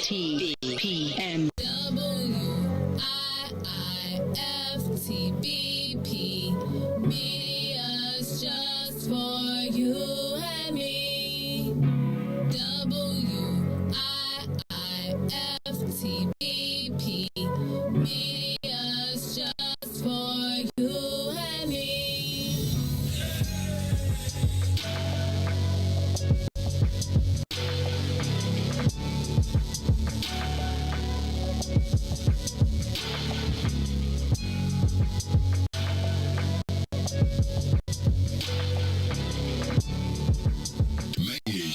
WIIFTBPM. WIIFTBP. Media's just for you and me. WIIFTBP. Media's just for you and me.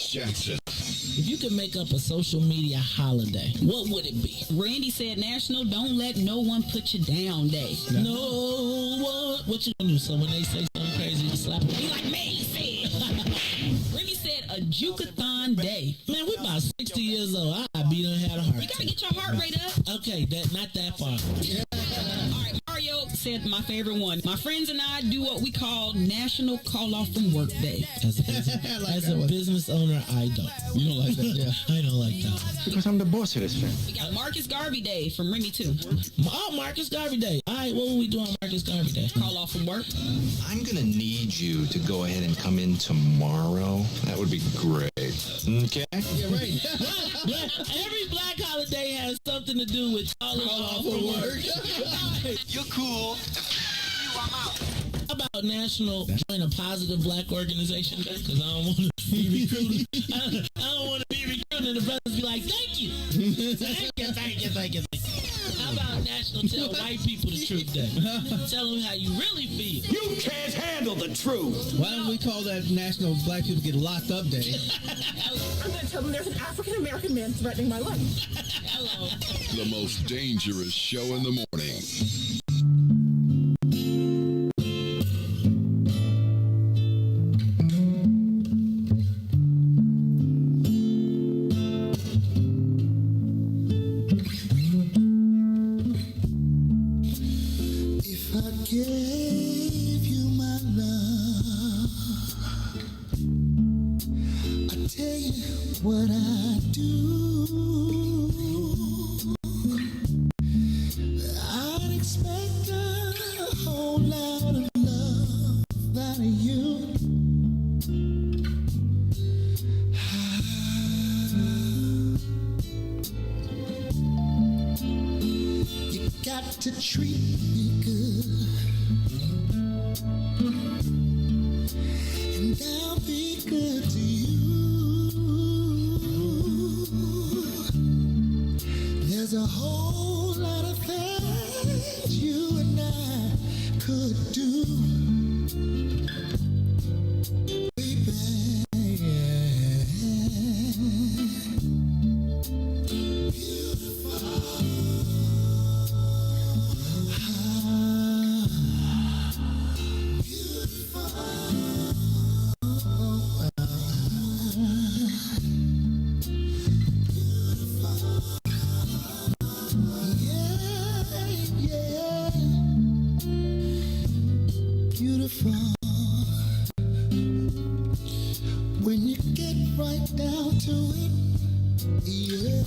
Jackson. If you could make up a social media holiday, what would it be? Randy said National Don't Let No One Put You Down Day. No one. What you gonna do? So when they say something crazy, you slap them? Be like me said. Ricky said a Jukathon Day. Man, we about 60 years old. I be done had a heart You gotta attack. get your heart rate up. Okay, not that far. All right, Mario said my favorite one. My friends and I do what we call National Call Off from Work Day. As a business owner, I don't. You don't like that? Yeah. I don't like that one. Because I'm the boss of this thing. We got Marcus Garvey Day from Remy too. Oh, Marcus Garvey Day. All right, what will we do on Marcus Garvey Day? Call off from work. I'm going to need you to go ahead and come in tomorrow. That would be great. Okay? Yeah, right. Every black holiday has something to do with calling off for work. You're cool. I'm out. How about National Join a Positive Black Organization Day? Because I don't want to be recruited. I don't want to be recruited and the brothers be like, thank you. Thank you. How about National Tell White People the Truth Day? Tell them how you really feel. You can't handle the truth. Why don't we call that National Black People Get Locked Up Day? I'm going to tell them there's an African-American man threatening my life. Hello. The most dangerous show in the morning. If I gave you my love, I tell you what I do. I'd expect a whole lot of love out of you. You got to treat me good, and I'll be good to you. There's a whole lot of things you and I could do, baby. Beautiful. When you get right down to it, yeah.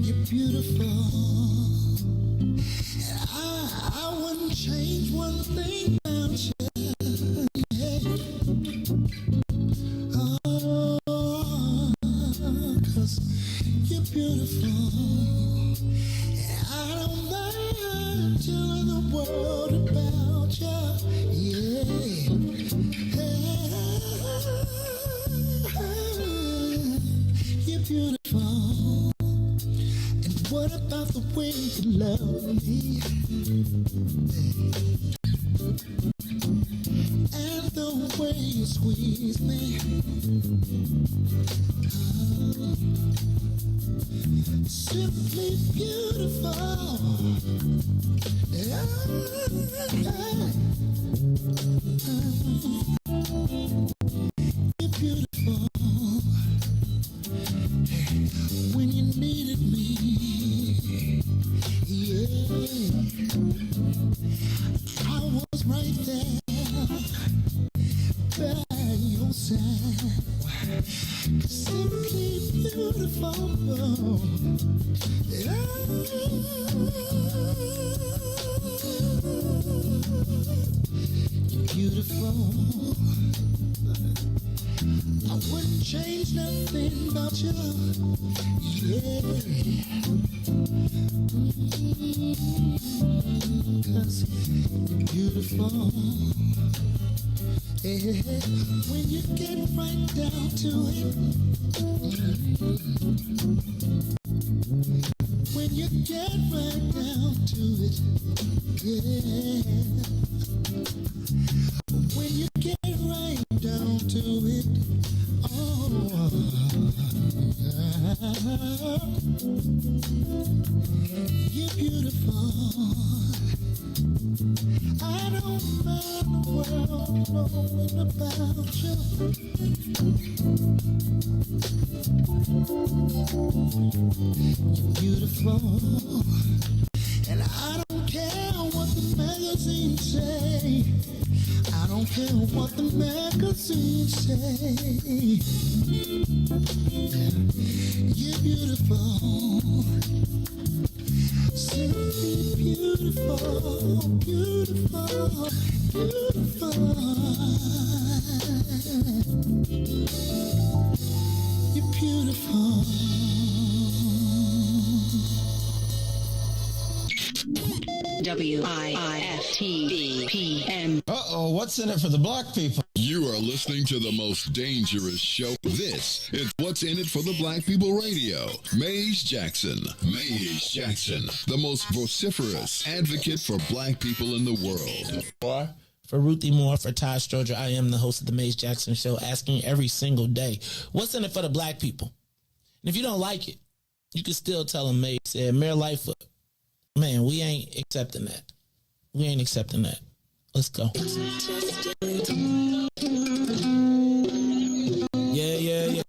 You're beautiful. I wouldn't change one thing about you. Yeah. Oh, 'cause you're beautiful. I don't mind telling the world about you, yeah. You're beautiful. And what about the way you love me? the way you squeeze me. Simply beautiful. Yeah. You're beautiful. When you needed me, yeah, I was right there by your side. Simply beautiful, yeah. You're beautiful. I wouldn't change nothing about you, yeah. 'Cause you're beautiful. Yeah. When you get right down to it, when you get right down to it, yeah. When you get right down to it, oh, you're beautiful. I don't mind the world knowing about you. You're beautiful. And I don't care what the magazines say. I don't care what the magazines say. You're beautiful. Simply beautiful, beautiful, beautiful. You're beautiful. WIFTPM. Uh-oh, what's in it for the black people? You are listening to the most dangerous show. This is What's in It for the Black People Radio. Maze Jackson. Maze Jackson, the most vociferous advocate for black people in the world. For Ruthie Moore, for Ty Stroger, I am the host of the Maze Jackson Show, asking every single day, what's in it for the black people? And if you don't like it, you can still tell them Maze said, Mayor Lightfoot, man, we ain't accepting that. We ain't accepting that. Let's go. Yeah.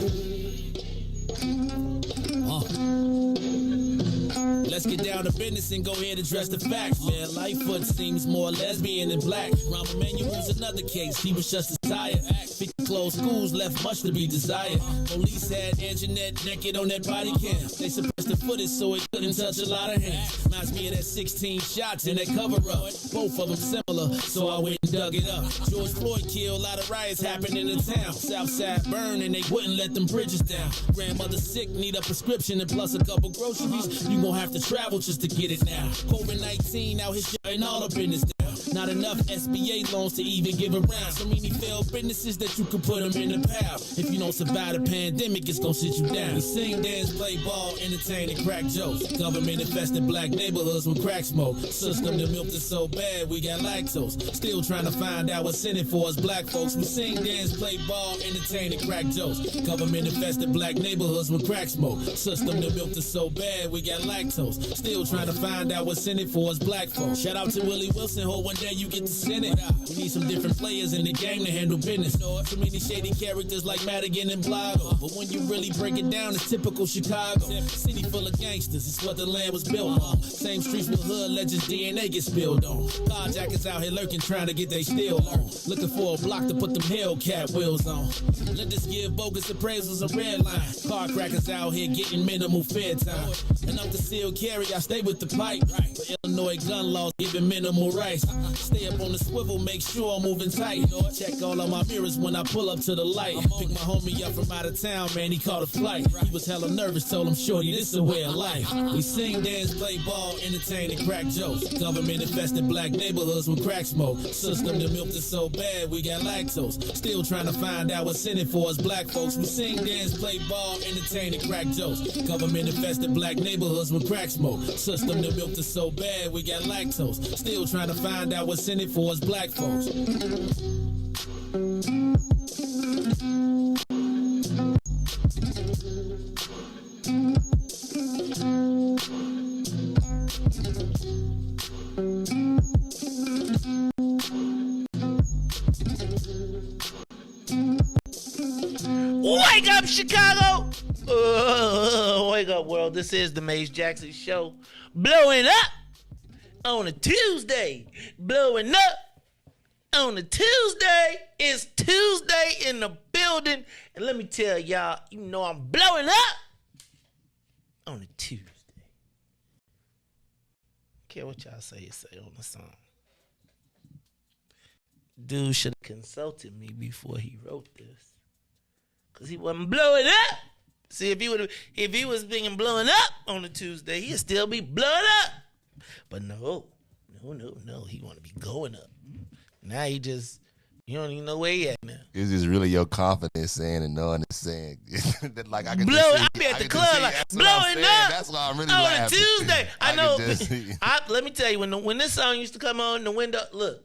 Let's get down to business and go ahead and address the facts, man. Lightfoot seems more lesbian than black. Rahm Emanuel's another case. He was just as tired. 50 closed schools left much to be desired. Police had Anjanette naked on that body cam. They suppressed the footage so it couldn't touch a lot of hands. Reminds me of that 16 shots in that cover-up. Both of them similar, so I went and dug it up. George Floyd killed, a lot of riots happened in the town. Southside burned and they wouldn't let them bridges down. Grandmother sick, need a prescription and plus a couple groceries. You gon' have to travel just to get it now. COVID-19 out here shutting all the business down. Not enough SBA loans to even give around. So many failed businesses that you could put them in the pile. If you don't survive the pandemic, it's gonna sit you down. We sing, dance, play ball, entertain, and crack jokes. Government infested black neighborhoods with crack smoke. System that milked us so bad, we got lactose. Still trying to find out what's in it for us black folks. We sing, dance, play ball, entertain, and crack jokes. Government infested black neighborhoods with crack smoke. System that milked us so bad, we got lactose. Still trying to find out what's in it for us black folks. Shout out to Willie Wilson, hope one day you get to send it. We need some different players in the game to handle business. Too many shady characters like Madigan and Blago. But when you really break it down, it's typical Chicago. City full of gangsters, it's what the land was built on. Same streets with hood legends, DNA get spilled on. Carjackers out here lurking, trying to get they steal on. Looking for a block to put them Hellcat wheels on. Let us give bogus appraisals a red line. Car crackers out here getting minimal fair time. And I'm concealed carry, I stay with the pipe. For Illinois gun laws giving minimal rights. Stay up on the swivel, make sure I'm moving tight. Check all of my mirrors when I pull up to the light. Pick my homie up from out of town, man, he caught a flight. He was hella nervous, told him, shorty, this a way of life. We sing, dance, play ball, entertain, and crack jokes. Government infested black neighborhoods with crack smoke. System that milked us so bad, we got lactose. Still trying to find out what's in it for us black folks. We sing, dance, play ball, entertain, and crack jokes. Government infested black neighborhoods with crack smoke. System that milked us so bad, we got lactose. Still trying to find out what's in it for us black folks. Wake up, Chicago! Wake up, world. This is the Maze Jackson Show. Blowing up on a Tuesday. Blowing up on a Tuesday. It's Tuesday in the building. And let me tell y'all, you know I'm blowing up on a Tuesday. Care what y'all say on the song. Dude should have consulted me before he wrote this. Cause he wasn't blowing up. See, if he was being blowing up on a Tuesday, he'd still be blowing up. But no, he want to be going up. Now you don't even know where he at now. It's just really your confidence saying and knowing and saying that, like I can I be at the club like blowing up. That's why I'm really on laughing. a Tuesday. I know. Let me tell you, when this song used to come on, the window. Look,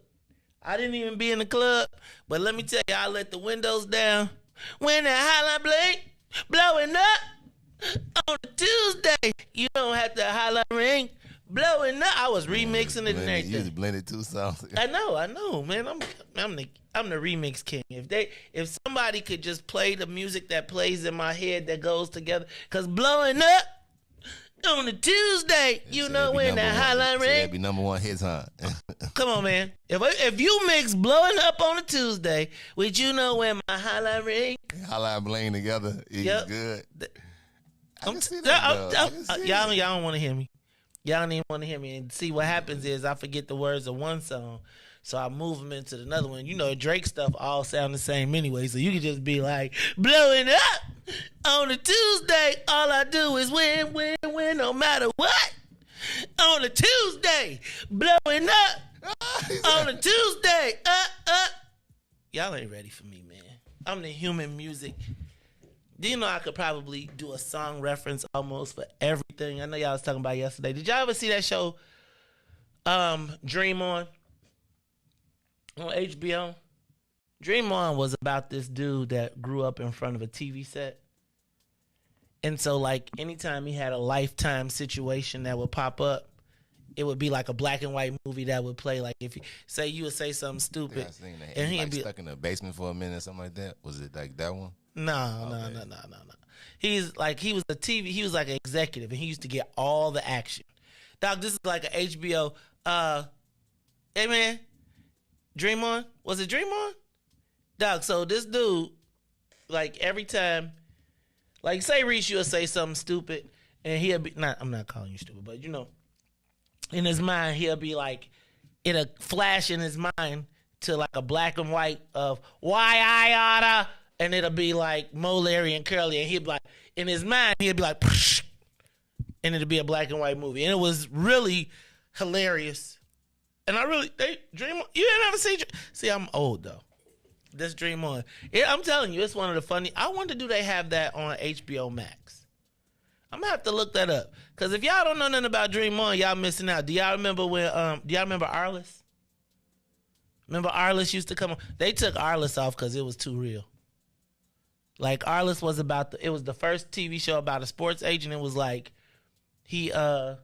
I didn't even be in the club, but let me tell you, I let the windows down. When the highlight blink, blowing up on a Tuesday, you don't have to highlight ring. Blowing up, I was remixing it and everything. You just blended two songs. I know, man. I'm the remix king. If somebody could just play the music that plays in my head that goes together, cause blowing up on a Tuesday, you know when that highlight ring. That'd be number one hits, huh? Come on, man. If you mix blowing up on a Tuesday with you know when my highlight ring, highlight bling together, it's good. I can see that, y'all don't want to hear me. Y'all don't even want to hear me. And see, what happens is I forget the words of one song, so I move them into another one. You know, Drake stuff all sound the same anyway, so you can just be like, blowing up on a Tuesday. All I do is win, no matter what. On a Tuesday, blowing up on a Tuesday. Y'all ain't ready for me, man. I'm the human music. Do you know I could probably do a song reference almost for everything? I know y'all was talking about yesterday. Did y'all ever see that show, Dream On HBO? Dream On was about this dude that grew up in front of a TV set. And so, like, anytime he had a Lifetime situation that would pop up, it would be like a black and white movie that would play. Like, if you would say something stupid. Yeah, I seen that. And he'd he'd be stuck in the basement for a minute or something like that. Was it like that one? No. He was like an executive, and he used to get all the action. Dog, this is like an HBO. Hey man, Dream On? Was it Dream On? Dog, so this dude, like every time, like say Riis, you'll say something stupid, and he'll be I'm not calling you stupid, but you know, in his mind he'll be like, it'll flash in his mind to like a black and white of why I oughta. And it'll be like Mo, Larry, and Curly, and he'd be like, in his mind, he'd be like, psh, and it'll be a black and white movie. And it was really hilarious. And Dream On, you ain't never see, I'm old though. This Dream On. I'm telling you, it's one of the funny, I wonder do they have that on HBO Max? I'm gonna have to look that up. Cause if y'all don't know nothing about Dream On, y'all missing out. Do y'all remember Arliss? Remember Arliss used to come on? They took Arliss off because it was too real. Like Arliss was it was the first TV show about a sports agent. It was like he was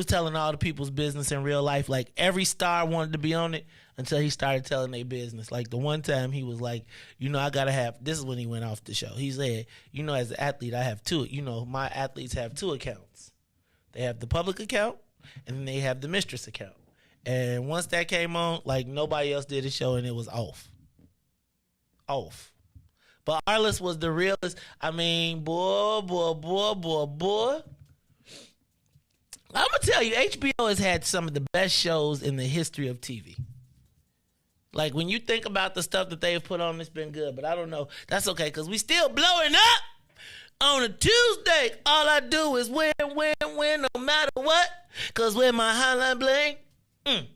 telling all the people's business in real life. Like every star wanted to be on it until he started telling their business. Like the one time he was like, you know, I gotta have, this is when he went off the show. He said, you know, as an athlete, I have two, you know, my athletes have two accounts. They have the public account and then they have the mistress account. And once that came on, like nobody else did a show and it was off. But Arliss was the realest. I mean, boy. I'm going to tell you, HBO has had some of the best shows in the history of TV. Like, when you think about the stuff that they've put on, it's been good. But I don't know. That's okay, because we still blowing up on a Tuesday. All I do is win, no matter what. Because with my highlight bling, and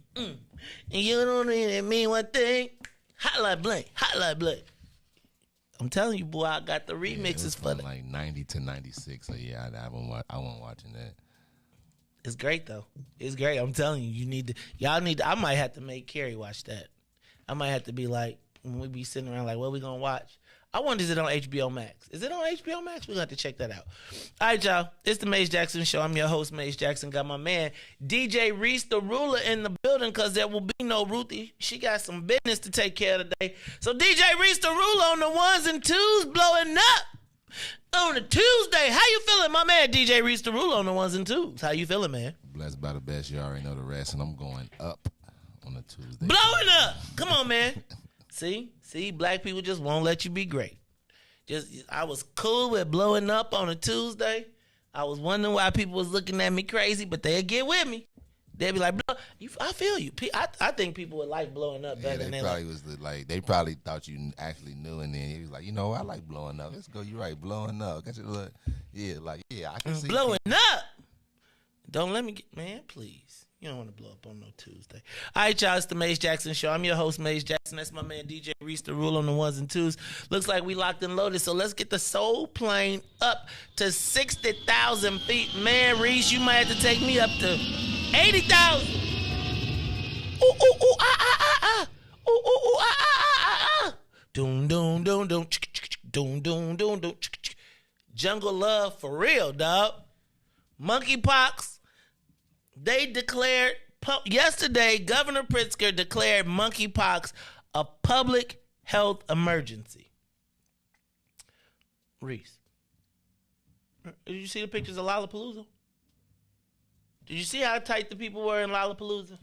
you don't really mean one thing. Highlight bling. I'm telling you, boy, I got the remixes for that. Like 90 to 96. So yeah, I wasn't watching that. It's great though. It's great. I'm telling you, I might have to make Carrie watch that. I might have to be like, when we be sitting around like, what we gonna watch? I wonder, is it on HBO Max? Is it on HBO Max? We're going to have to check that out. All right, y'all. It's the Maze Jackson Show. I'm your host, Maze Jackson. Got my man, DJ Riis, the ruler, in the building because there will be no Ruthie. She got some business to take care of today. So DJ Riis, the ruler, on the ones and twos, blowing up on a Tuesday. How you feeling, my man, DJ Riis, the ruler, on the ones and twos? How you feeling, man? Blessed by the best. You already know the rest, and I'm going up on a Tuesday. Blowing up. Come on, man. See, black people just won't let you be great. I was cool with blowing up on a Tuesday. I was wondering why people was looking at me crazy, but they'd get with me. They'd be like, I feel you. I think people would like blowing up better than they probably they probably thought you actually knew, and then he was like, I like blowing up. Let's go. You're right, blowing up. I can see blowing up. Don't let me man, please. You don't want to blow up on no Tuesday. All right, y'all, it's the Maze Jackson Show. I'm your host, Maze Jackson. That's my man, DJ Riis, the rule on the ones and twos. Looks like we locked and loaded, so let's get the soul plane up to 60,000 feet. Man, Riis, you might have to take me up to 80,000. Ooh, ooh, ooh, ah, ah, ah, ah. Ooh, ooh, ooh, ah, ah, ah, ah. Doom, doom, doom, doom. Doom, doom, doom, doom. Jungle love for real, dog. Monkeypox. They declared, yesterday, Governor Pritzker declared monkeypox a public health emergency. Riis, did you see the pictures of Lollapalooza? Did you see how tight the people were in Lollapalooza?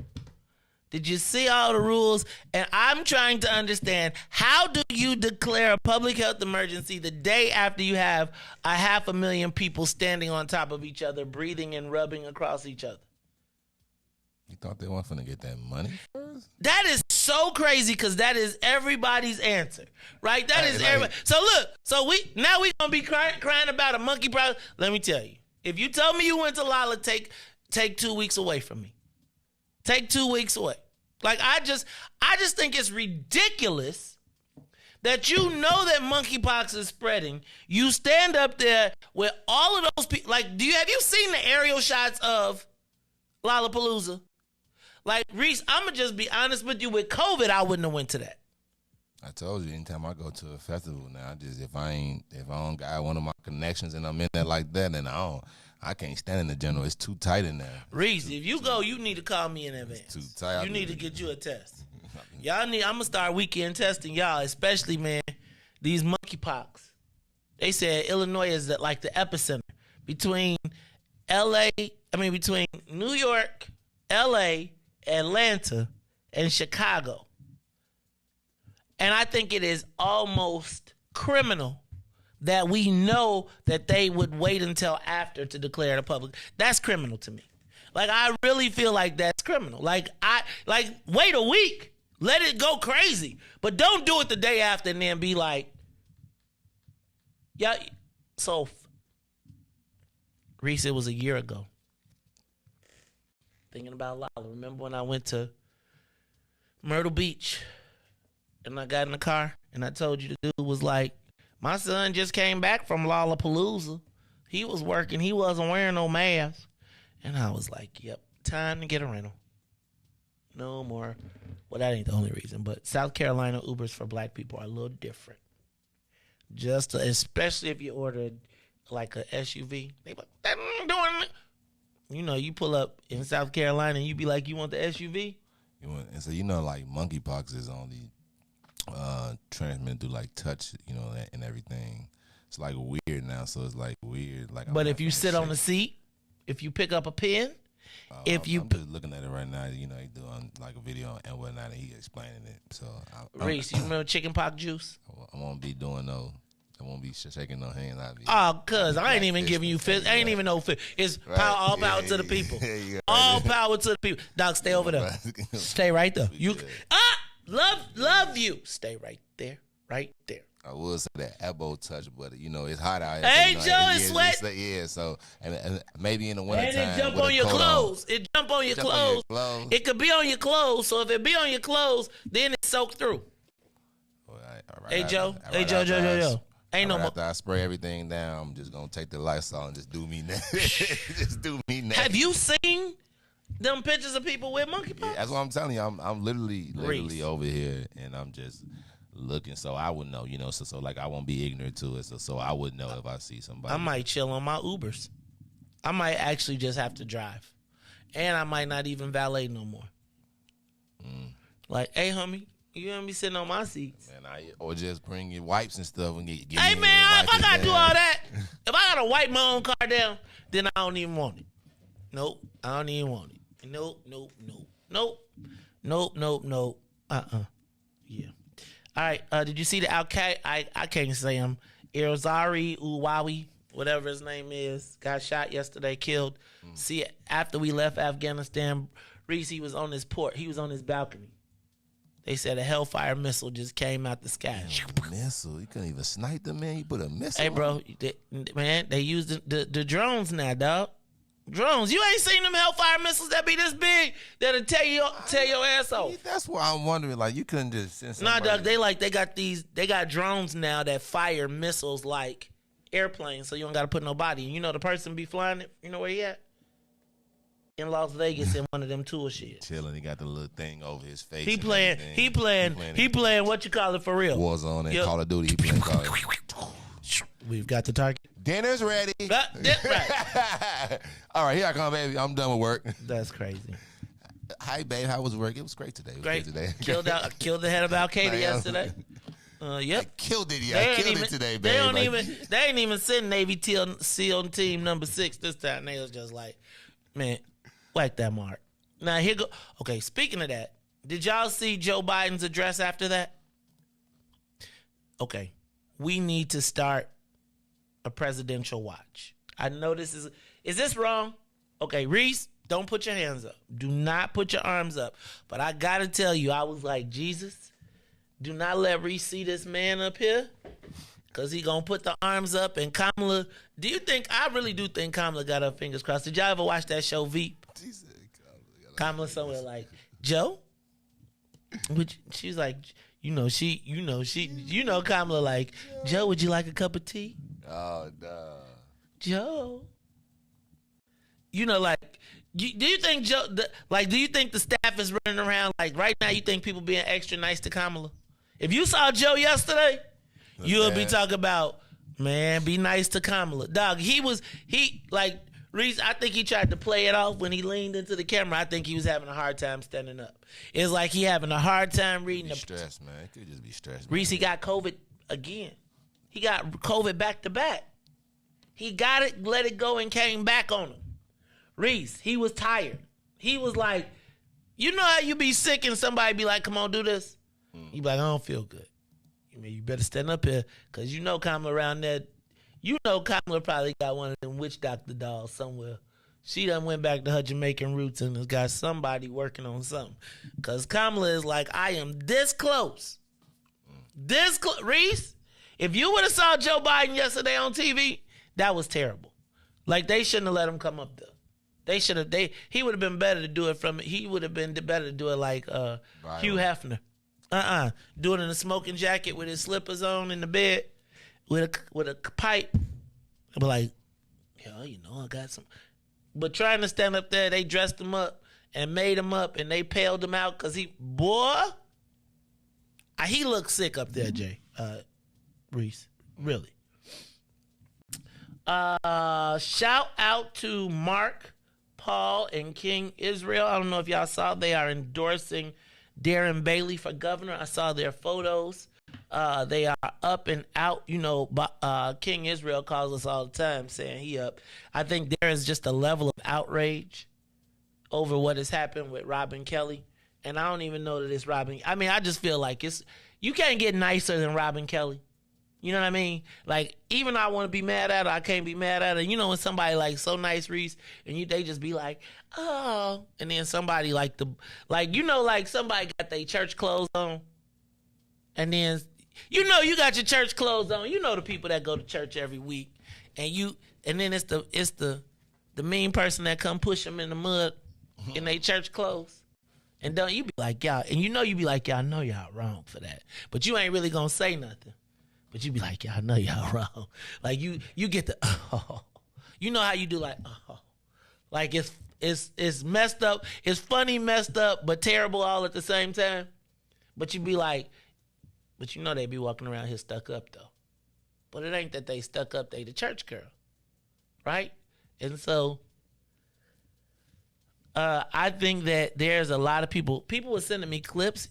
Did you see all the rules? And I'm trying to understand, how do you declare a public health emergency the day after you have 500,000 people standing on top of each other, breathing and rubbing across each other? You thought they weren't finna get that money first? That is so crazy because that is everybody's answer, right? That is everybody. So look, we gonna be crying about a monkey problem. Let me tell you, if you told me you went to Lolla, take 2 weeks away from me. Take 2 weeks away. Like I just think it's ridiculous that you know that monkeypox is spreading. You stand up there with all of those people. Like, have you seen the aerial shots of Lollapalooza? Like, Riis, I'm going to just be honest with you. With COVID, I wouldn't have went to that. I told you, anytime I go to a festival now, if I don't got one of my connections and I'm in there like that, then I can't stand in the general. It's too tight in there. Riis, if you go, you need to call me in advance. It's too tight. You need to get you a test. I'm going to start weekend testing y'all, especially, man, these monkeypox. They said Illinois is like the epicenter between New York, LA, Atlanta, and Chicago. And I think it is almost criminal that we know that they would wait until after to declare it public. That's criminal to me. Like, I really feel like that's criminal. Like, wait a week. Let it go crazy. But don't do it the day after and then be like, yeah. So, Riis, it was a year ago. Thinking about Lolla. Remember when I went to Myrtle Beach and I got in the car and I told you the dude was like, my son just came back from Lollapalooza. He was working. He wasn't wearing no mask. And I was like, yep, time to get a rental. No more. Well, that ain't the only reason, but South Carolina Ubers for black people are a little different. Especially if you ordered like a SUV. They like, that ain't doing it. You know, you pull up in South Carolina and you be like, you want the SUV? And so, like monkeypox is only transmitted through like touch, and everything. It's like weird now, so it's like weird. Like, but if you sit on the seat, if you pick up a pen, I'm just looking at it right now. He doing like a video and whatnot, and he explaining it. So, Riis, you remember chickenpox juice? I won't be doing no. I won't be shaking no hands. Cuz I ain't even giving you fist. I ain't even no fist. It's all power to the people. All power to the people. Doc, stay over there. Stay right there. Love you. Stay right there. Right there. I will say that elbow touch, but it's hot out here. Hey, Joe, it's sweat. So and maybe in the wintertime. And it jump on your clothes. It jump on your clothes. It could be on your clothes. So if it be on your clothes, then it's soaked through. Hey, Joe. Ain't no more. After I spray everything down, I'm just gonna take the Lysol and just do me next. Just do me next. Have you seen them pictures of people with monkeypox? Yeah, that's what I'm telling you. I'm literally over here, and I'm just looking, so I would know, so like I won't be ignorant to it, so I would know if I see somebody. I might chill on my Ubers. I might actually just have to drive. And I might not even valet no more. Like, hey, homie, you gonna be sitting on my seats. Man, or just bring your wipes and stuff and get hey, man, if I gotta do all that, if I gotta wipe my own car down, then I don't even want it. Nope, I don't even want it. Nope. Yeah. All right, did you see the outcast? I can't say him. Irzari Uwawi, whatever his name is, got shot yesterday, killed. See, after we left Afghanistan, Riis, he was on his port. He was on his balcony. They said a Hellfire missile just came out the sky. Missile? You couldn't even snipe them, man. You put a missile. Hey, bro, they use the drones now, dog. Drones. You ain't seen them Hellfire missiles that be this big that'll tear your ass off. That's why I'm wondering. Like, you couldn't just send somebody. Nah, dog. They got drones now that fire missiles like airplanes, so you don't got to put nobody. You know the person be flying it. You know where he at? In Las Vegas in one of them tour shits. Chilling, he got the little thing over his face. He playing what you call it for real. Warzone and Call of Duty. He playing Call of Duty. We've got the target. Dinner's ready. Right. All right, here I come, baby. I'm done with work. That's crazy. Hi, babe. How was work? It was great today. Great. Killed the head of Al Qaeda yesterday. Yep. I killed it. I killed it today, babe. They ain't even send Navy SEAL team number 6 this time. They was just like, man, whack that mark. Now here go. Okay, speaking of that, did y'all see Joe Biden's address after that? Okay, we need to start a presidential watch. I know this is this wrong? Okay, Riis, don't put your hands up. Do not put your arms up. But I gotta tell you, I was like, Jesus, do not let Riis see this man up here, because he gonna put the arms up. And Kamala, I really do think Kamala got her fingers crossed. Did y'all ever watch that show Veep? Kamala somewhere like, Joe? She's like, Kamala like, Joe, would you like a cup of tea? Oh, no. Joe. Do you think Joe, do you think the staff is running around like right now? You think people being extra nice to Kamala? If you saw Joe yesterday, you'll be talking about, man, be nice to Kamala. Dog, Riis, I think he tried to play it off when he leaned into the camera. I think he was having a hard time standing up. It's like he having a hard time reading the stress, man. It could just be stress. Riis, he got COVID again. He got COVID back to back. He got it, let it go, and came back on him. Riis, he was tired. He was like, you know how you be sick and somebody be like, come on, do this? You be like, I don't feel good. You better stand up here, because you know Kamala around there. You know Kamala probably got one of them witch doctor dolls somewhere. She done went back to her Jamaican roots and has got somebody working on something. Because Kamala is like, I am this close. Riis, if you would have saw Joe Biden yesterday on TV, that was terrible. Like, they shouldn't have let him come up there. He would have been better to do it he would have been better to do it like Hugh Hefner. Do it in a smoking jacket with his slippers on in the bed with a pipe. I'd be like, I got some. But trying to stand up there, they dressed him up and made him up and they paled him out because he looked sick up there, Jay. Riis, really. Shout out to Mark, Paul, and King Israel. I don't know if y'all saw, they are endorsing Darren Bailey for governor. I saw their photos. They are up and out. King Israel calls us all the time saying he up. I think there is just a level of outrage over what has happened with Robin Kelly. And I don't even know that it's Robin. I mean, I just feel like you can't get nicer than Robin Kelly. You know what I mean? Like, even I want to be mad at her, I can't be mad at her. You know when somebody like so nice, Riis, and they just be like, oh, and then somebody somebody got their church clothes on, and then you got your church clothes on. You know the people that go to church every week, and then it's the mean person that come push them in the mud in their church clothes. And don't you be like, y'all, and you be like, y'all know y'all wrong for that, but you ain't really gonna say nothing. But you be like, y'all know y'all wrong. Like you get the you know how you do like like it's messed up. It's funny, messed up, but terrible all at the same time. But you be like, But you know they be walking around here stuck up, though. But it ain't that they stuck up, they the church girl. Right? And so I think that there's a lot of people were sending me clips.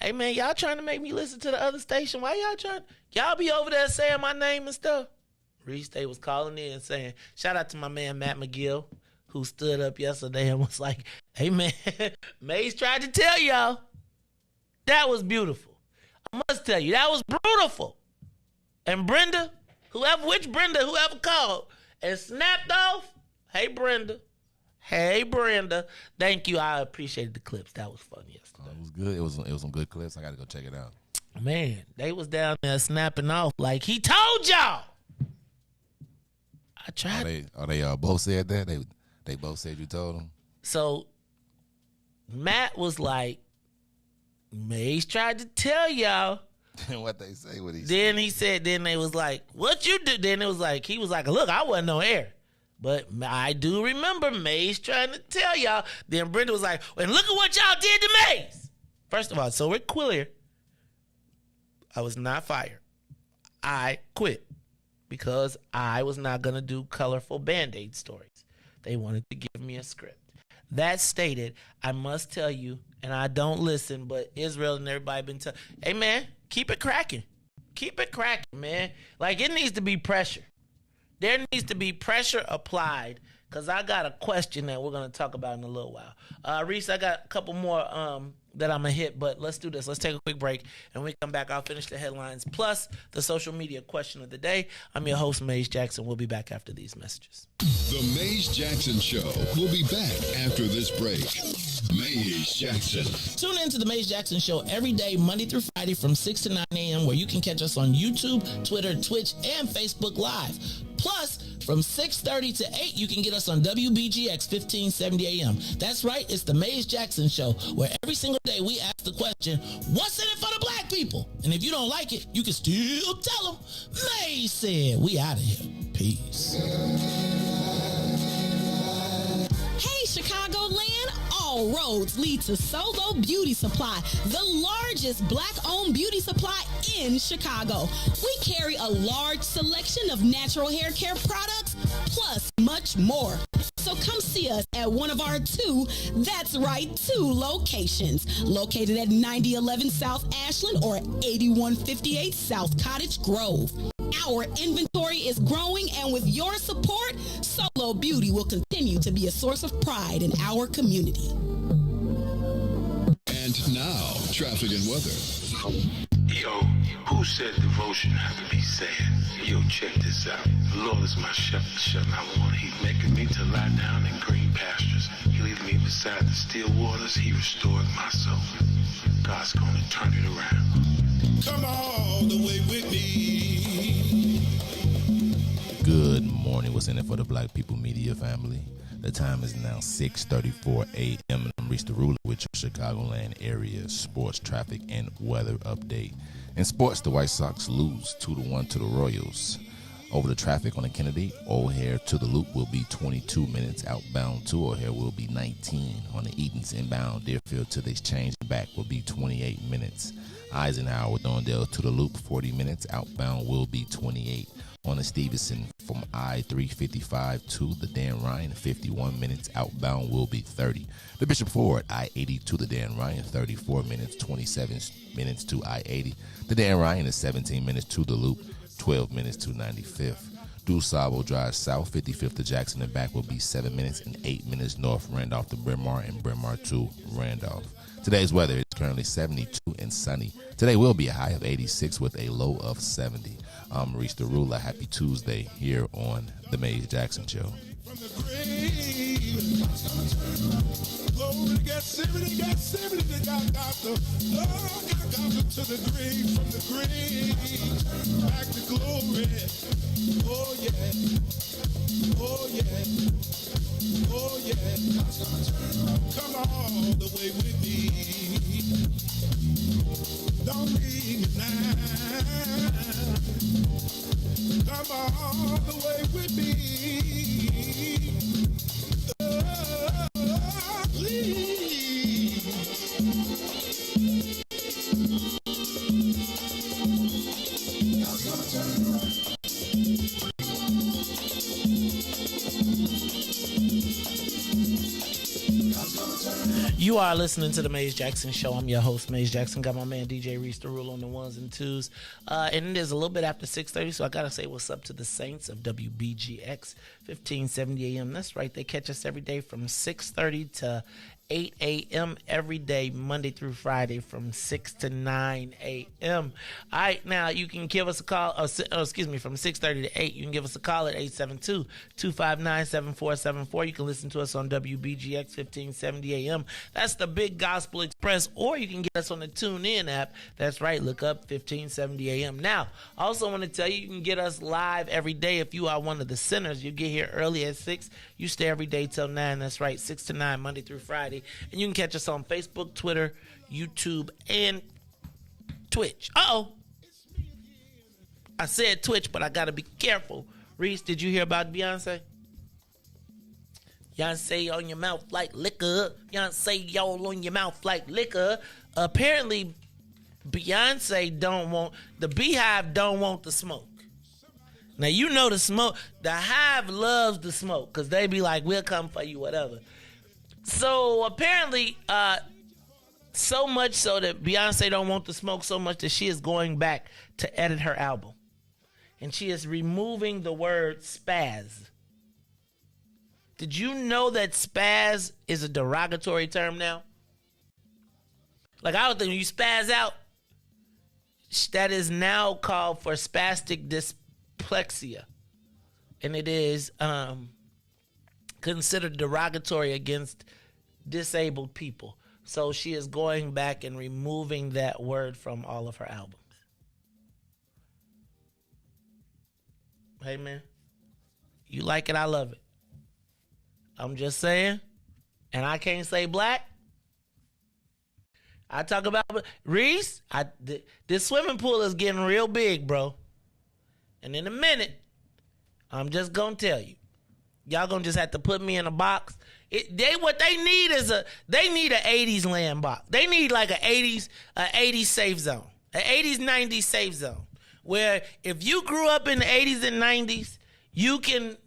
Hey, man, y'all trying to make me listen to the other station. Why y'all trying? Y'all be over there saying my name and stuff. Riis, they was calling in and saying, shout out to my man Matt McGill, who stood up yesterday and was like, hey, man, Maze tried to tell y'all. That was beautiful. I must tell you, that was beautiful. And Brenda, whoever called and snapped off, hey, Brenda. Hey, Brenda. Thank you. I appreciated the clips. That was fun yesterday. It was good. It was some good clips. I got to go check it out. Man, they was down there snapping off like he told y'all. I tried. They both said that? They both said you told them? So Matt was like, Maze tried to tell y'all. What they say, what he said. Then they was like, what you do? Then it was like, he was like, look, I wasn't on air. But I do remember Maze trying to tell y'all. Then Brenda was like, and look at what y'all did to Maze. First of all, so we're clear. I was not fired. I quit because I was not going to do colorful Band-Aid stories. They wanted to give me a script. That stated, I must tell you, and I don't listen, but Israel and everybody been telling, hey, man, keep it cracking. Keep it cracking, man. Like, it needs to be pressure. There needs to be pressure applied because I got a question that we're going to talk about in a little while. Riis, I got a couple more that I'm going to hit, but let's do this. Let's take a quick break, and when we come back, I'll finish the headlines plus the social media question of the day. I'm your host, Maze Jackson. We'll be back after these messages. The Maze Jackson Show will be back after this break. Maze Jackson. Tune in to the Maze Jackson Show every day, Monday through Friday from 6 to 9 a.m., where you can catch us on YouTube, Twitter, Twitch, and Facebook Live. Plus, from 6:30 to 8, you can get us on WBGX 1570 AM. That's right, it's the Maze Jackson Show, where every single day we ask the question, what's in it for the black people? And if you don't like it, you can still tell them, Maze said. We out of here. Peace. Hey, Chicagoland. All roads lead to Solo Beauty Supply, the largest black-owned beauty supply in Chicago. We carry a large selection of natural hair care products, plus much more. So come see us at one of our two locations, located at 9011 South Ashland or 8158 South Cottage Grove. Our inventory is growing, and with your support, Solo Beauty will continue to be a source of pride in our community. And now, traffic and weather. Yo, who said devotion had to be sad? Yo, check this out. The Lord is my shepherd, I want. He's making me to lie down in green pastures. He leads me beside the still waters. He restored my soul. God's gonna turn it around. Come all the way with me. Good morning. What's in it for the Black People Media family? The time is now 6:34 a.m. and I'm Riis the Ruler with your Chicagoland area sports, traffic, and weather update. In sports, the White Sox lose 2-1 to the Royals. Over the traffic on the Kennedy, O'Hare to the Loop will be 22 minutes. Outbound to O'Hare will be 19. On the Edens inbound, Deerfield to the Exchange back will be 28 minutes. Eisenhower, Dondale to the Loop, 40 minutes. Outbound will be 28. On the Stevenson from I-355 to the Dan Ryan, 51 minutes. Outbound will be 30. The Bishop Ford, I-80 to the Dan Ryan, 34 minutes, 27 minutes to I-80. The Dan Ryan is 17 minutes to the Loop, 12 minutes to 95th. DuSable Drive South, 55th to Jackson and back will be 7 minutes and 8 minutes north Randolph to Bryn Mawr and Bryn Mawr to Randolph. Today's weather is currently 72 and sunny. Today will be a high of 86 with a low of 70. I'm Riis the Ruler. Happy Tuesday here on The Maze Jackson Show. From the grave, glory got 70, they got to the grave, from the grave, back to glory. Oh yeah, oh yeah, oh yeah. Come all the way with me. Don't leave me now. Come all the way with me. Please. You are listening to the Maze Jackson Show. I'm your host, Maze Jackson. Got my man DJ Riis the Rule on the ones and twos. And it is a little bit after 6:30, so I got to say what's up to the Saints of WBGX 1570 AM. That's right. They catch us every day from 6:30 to 8 a.m. every day, Monday through Friday from 6 to 9 a.m. All right, now you can give us a call, from 6:30 to 8. You can give us a call at 872-259-7474. You can listen to us on WBGX 1570 AM. That's the Big Gospel Express, or you can get us on the TuneIn app. That's right, look up 1570 AM. Now, I also want to tell you can get us live every day if you are one of the sinners. You get here early at 6. You stay every day till 9. That's right, 6 to 9, Monday through Friday. And you can catch us on Facebook, Twitter, YouTube, and Twitch. Uh-oh. I said Twitch, but I got to be careful. Riis, did you hear about Beyonce? Beyonce on your mouth like liquor. Beyonce y'all on your mouth like liquor. Apparently, Beyonce the Beehive don't want the smoke. Now, you know the smoke. The Hive loves the smoke because they be like, we'll come for you, whatever. So apparently, so much so that Beyonce don't want the smoke so much that she is going back to edit her album. And she is removing the word spaz. Did you know that spaz is a derogatory term now? Like, I would think when you spaz out, that is now called for spastic dyslexia. And it is considered derogatory against disabled people. So she is going back and removing that word from all of her albums. Hey, man. You like it, I love it. I'm just saying. And I can't say black. I talk about Riis. This swimming pool is getting real big, bro. And in a minute, I'm just going to tell you. Y'all going to just have to put me in a box. What they need is they need an 80s land box. They need like an 80s safe zone. An 80s, 90s safe zone. Where if you grew up in the 80s and 90s, you live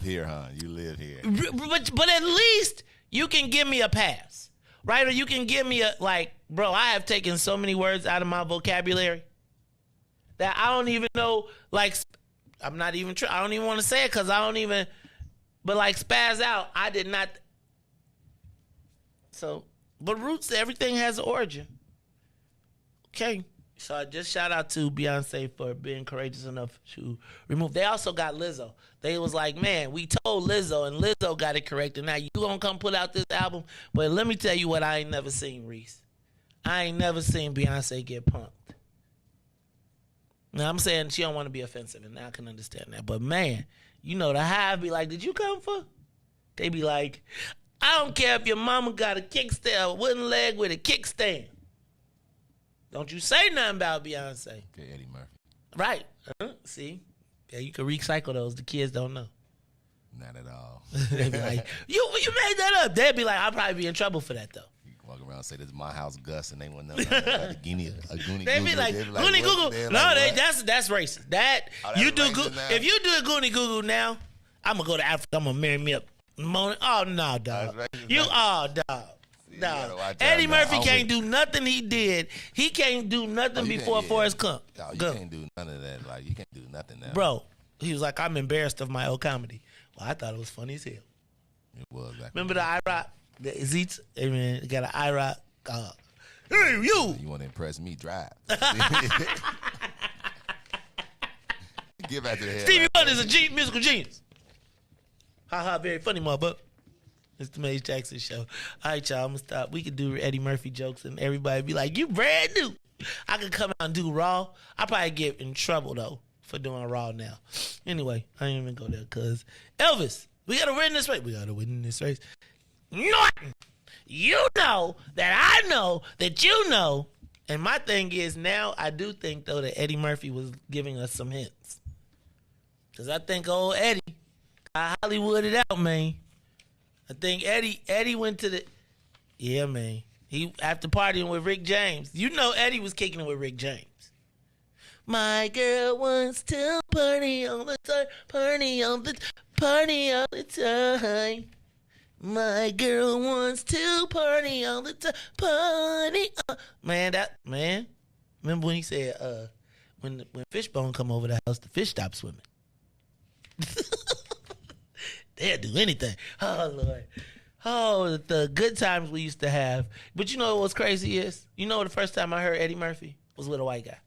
here, huh? You live here. But at least you can give me a pass. Right? Or you can give me bro, I have taken so many words out of my vocabulary that I don't even know, I'm not even I don't even want to say it because I don't even, but spaz out, I did not. So, but roots, everything has an origin. Okay. So I just shout out to Beyonce for being courageous enough to remove. They also got Lizzo. They was like, man, we told Lizzo and Lizzo got it corrected. Now you gonna come put out this album. But let me tell you what I ain't never seen, Riis. I ain't never seen Beyonce get punked. Now, I'm saying she don't want to be offensive, and I can understand that. But, man, you know, the Hive be like, did you come for? They be like, I don't care if your mama got a kickstand, a wooden leg with a kickstand. Don't you say nothing about Beyonce. Okay, Eddie Murphy. Right. See? Yeah, you can recycle those. The kids don't know. Not at all. They be like, you made that up. They'd be like, I'll probably be in trouble for that, though. Walk around and say, this is my house, Gus, and they wouldn't know nothing about a Goonie They be like, Goonie Goo Goo. No, that's racist. That, you do if you do a Goonie Goo Goo now, I'm going to go to Africa. I'm going to marry me up. Oh, no, dog. Dog. Eddie Murphy can't do nothing he did. He can't do nothing before Forrest Gump. You can't do none of that. You can't do nothing now. Bro, he was like, I'm embarrassed of my old comedy. Well, I thought it was funny as hell. It was. Remember the IROC? The Zeets? Hey, man, got an IROC. Hey, you! You want to impress me? Drive. Get back to the head. Stevie Wonder is a musical genius. Ha, very funny, motherfucker. It's the Maze Jackson Show. All right, y'all, I'm going to stop. We could do Eddie Murphy jokes and everybody be like, you brand new. I could come out and do Raw. I probably get in trouble, though, for doing Raw now. Anyway, I ain't even go there because Elvis, we got to win this race. We got to win this race. Norton, you know that I know that you know. And my thing is now I do think, though, that Eddie Murphy was giving us some hints. Because I think old Eddie got Hollywooded out, man. I think Eddie went to the... Yeah, man. He after partying with Rick James. You know Eddie was kicking it with Rick James. My girl wants to party all the time. Party all the time. My girl wants to party all the time. Party. Man. Remember when he said, when Fishbone come over the house, the fish stop swimming. They'll do anything. Oh, Lord. Oh, the good times we used to have. But you know what's crazy is? You know the first time I heard Eddie Murphy was with a white guy.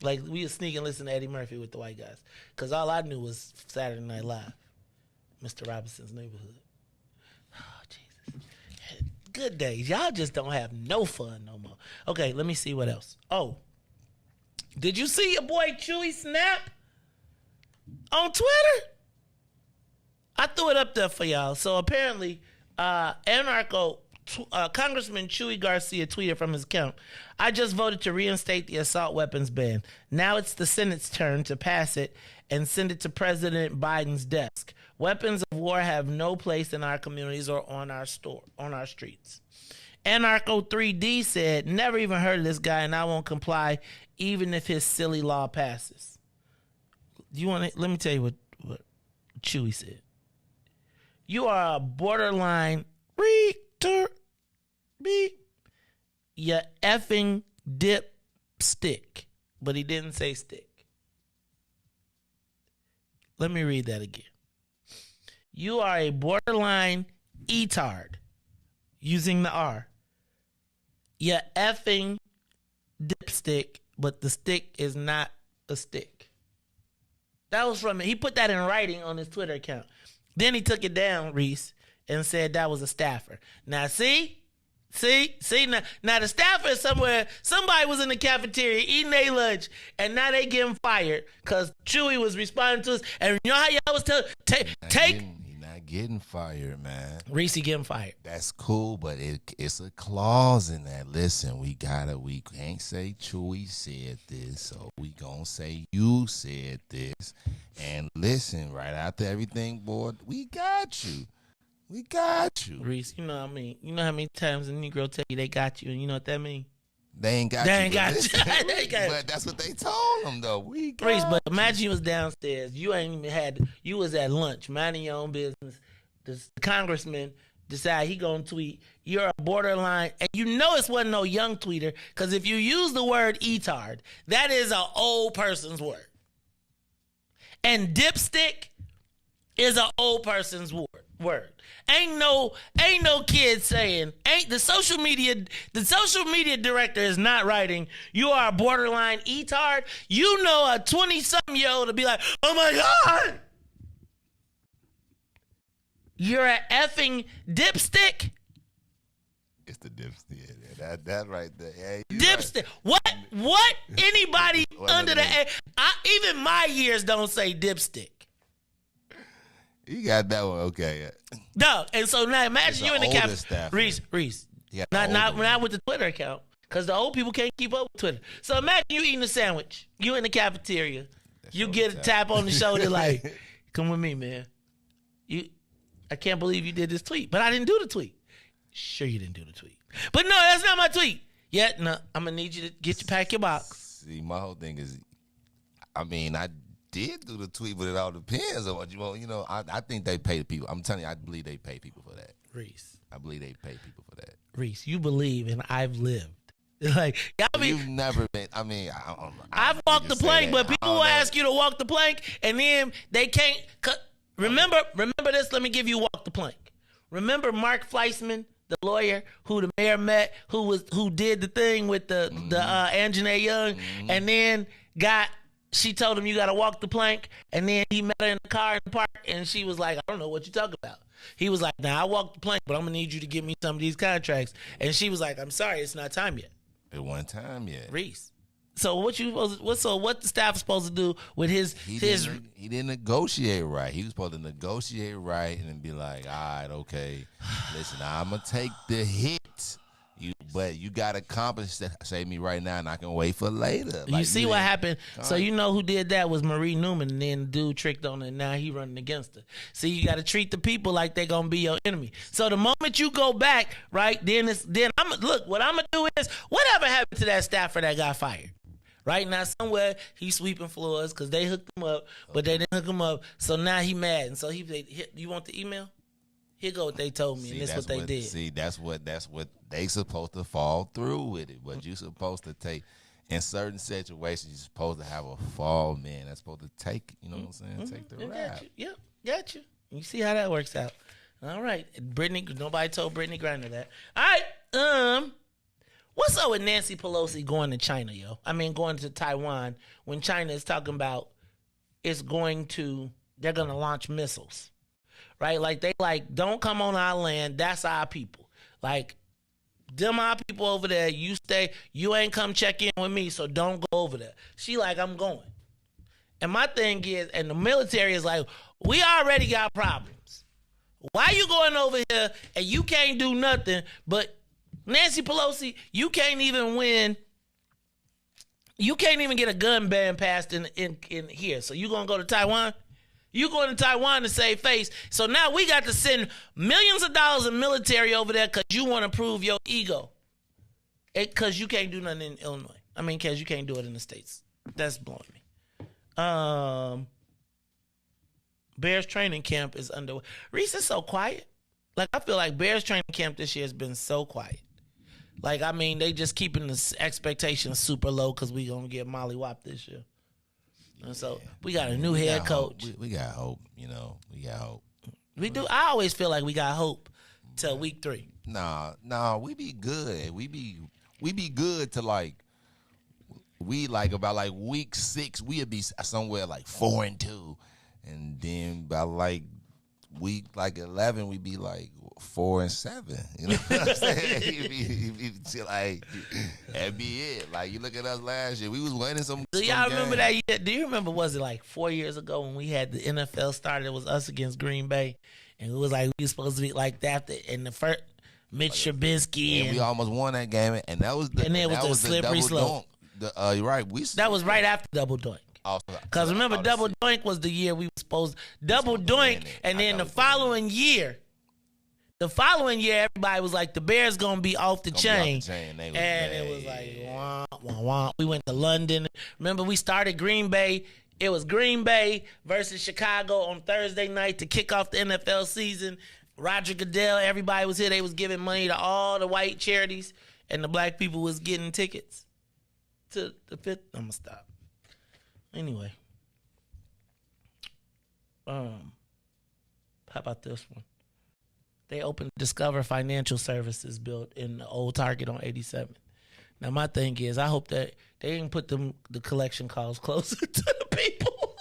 Like, we would sneak and listen to Eddie Murphy with the white guys. Because all I knew was Saturday Night Live. Mr. Robinson's Neighborhood. Oh, Jesus. Good days. Y'all just don't have no fun no more. Okay, let me see what else. Oh. Did you see your boy Chewy snap on Twitter? I threw it up there for y'all. So apparently, Congressman Chewy Garcia tweeted from his account, I just voted to reinstate the assault weapons ban. Now it's the Senate's turn to pass it and send it to President Biden's desk. Weapons of war have no place in our communities or on our streets. Anarcho 3D said, never even heard of this guy and I won't comply even if his silly law passes. Let me tell you what Chewy said. You are a borderline you effing dipstick. But he didn't say stick. Let me read that again. You are a borderline etard. Using the R. You effing dipstick, but the stick is not a stick. That was from, he put that in writing on his Twitter account. Then he took it down, Riis, and said that was a staffer. Now, see, now the staffer is somewhere, somebody was in the cafeteria eating their lunch, and now they getting fired because Chewy was responding to us. And you know how y'all was telling, You're not getting fired, man. Riis getting fired. That's cool, but it's a clause in that. Listen, we can't say Chewy said this, so we gonna say you said this. And listen, right after everything, boy, we got you. We got you. Riis, you know what I mean? You know how many times a Negro tell you they got you, and you know what that mean? They ain't got they you. Ain't got you. But that's what they told them, though. We got Riis, but imagine you was downstairs. You ain't even you was at lunch, minding your own business. The congressman decide he gonna tweet, you're a borderline, and you know it wasn't no young tweeter, because if you use the word etard, that is an old person's word. And dipstick is an old person's word. Ain't no kid saying, the social media director is not writing, you are a borderline etard. You know a 20-something-year-old to be like, oh my God, you're an effing dipstick. It's the dipstick. That right there. Yeah, dipstick. Right. What? Anybody under the age? Even my years don't say dipstick. You got that one, okay? Yeah. No, and so now imagine you in the cap. Riis. Not with the Twitter account, because the old people can't keep up with Twitter. So imagine you eating a sandwich. You in the cafeteria. You get a tap on the shoulder like, "Come with me, man." I can't believe you did this tweet, but I didn't do the tweet. Sure, you didn't do the tweet. But no, that's not my tweet. Yeah, no, I'm going to need you to pack your box. See, my whole thing is, I did do the tweet, but it all depends on what you want. You know, I think they pay the people. I'm telling you, I believe they pay people for that. Riis. I believe they pay people for that. Riis, you believe, and I've lived. Like, you've never been. I don't know. I've walked the plank, but people will ask you to walk the plank, and then they can't. Remember this. Let me give you walk the plank. Remember Mark Fleischman, the lawyer who the mayor met, who did the thing with the Anjanae Young, and then she told him you got to walk the plank, and then he met her in the car in the park, and she was like, I don't know what you talking about. He was like, I walked the plank, but I'm gonna need you to give me some of these contracts, and she was like, I'm sorry, it's not time yet. It wasn't time yet. Riis. So what the staff is supposed to do with his he didn't negotiate right. He was supposed to negotiate right and then be like, all right, okay, listen, I'm gonna take the hit. But you gotta accomplish that. Save me right now, and I can wait for later. You see what happened? So you know who did that was Marie Newman, and then the dude tricked on her, and now he running against her. See, you gotta treat the people like they're gonna be your enemy. So the moment you go back, right, what I'm gonna do is, whatever happened to that staffer that got fired? Right now, somewhere he's sweeping floors because they hooked him up, but they didn't hook him up. So now he mad, and so you want the email? Here go what they told me, and this what they did. See, that's what they supposed to fall through with it. But you supposed to take in certain situations. You're supposed to have a fall man. That's supposed to take. You know what I'm saying? Take the rap. Yep, got you. You see how that works out. All right, Brittany. Nobody told Brittany Griner that. All right. What's up with Nancy Pelosi going to China, yo? I mean, going to Taiwan when China is talking about they're going to launch missiles, right? Like, they don't come on our land. That's our people. Like, them our people over there. You stay. You ain't come check in with me, so don't go over there. She like, I'm going. And my thing is, and the military is like, we already got problems. Why you going over here and you can't do nothing but Nancy Pelosi, you can't even win. You can't even get a gun ban passed in here. So you going to go to Taiwan? You going to Taiwan to save face. So now we got to send millions of dollars in military over there because you want to prove your ego. Because you can't do nothing in Illinois. I mean, because you can't do it in the States. That's blowing me. Bears training camp is underway. Riis is so quiet. Like, I feel like Bears training camp this year has been so quiet. Like, I mean, they just keeping the expectations super low because we going to get Molly Wop this year. And so we got a new head coach. We got hope, you know. We got hope. We do. I always feel like we got hope till week 3. Nah, we be good. We be good to like about week 6, we'd be somewhere like 4-2. And then by week 11, we be like 4-7. You know what I'm saying? That'd be it. Like, you look at us last year, we was winning some. Do y'all remember that year? Do you remember, was it like 4 years ago when we had the NFL started? It was us against Green Bay. And it was like we were supposed to be like that in the first Mitch Trubisky. And we almost won that game. And that was the slippery slope. You're right. That was right after Double Doink. Because remember, Double Doink was the year we were supposed to Double Doink, and then the following year, everybody was like, the Bears gonna be off the chain. And it was like, wah, wah, wah. We went to London. Remember, we started Green Bay. It was Green Bay versus Chicago on Thursday night to kick off the NFL season. Roger Goodell, everybody was here. They was giving money to all the white charities, and the black people was getting tickets to the 5th. I'm gonna stop. Anyway, how about this one? They opened Discover Financial Services built in the old Target on 87th. Now, my thing is, I hope that they didn't put the collection calls closer to the people.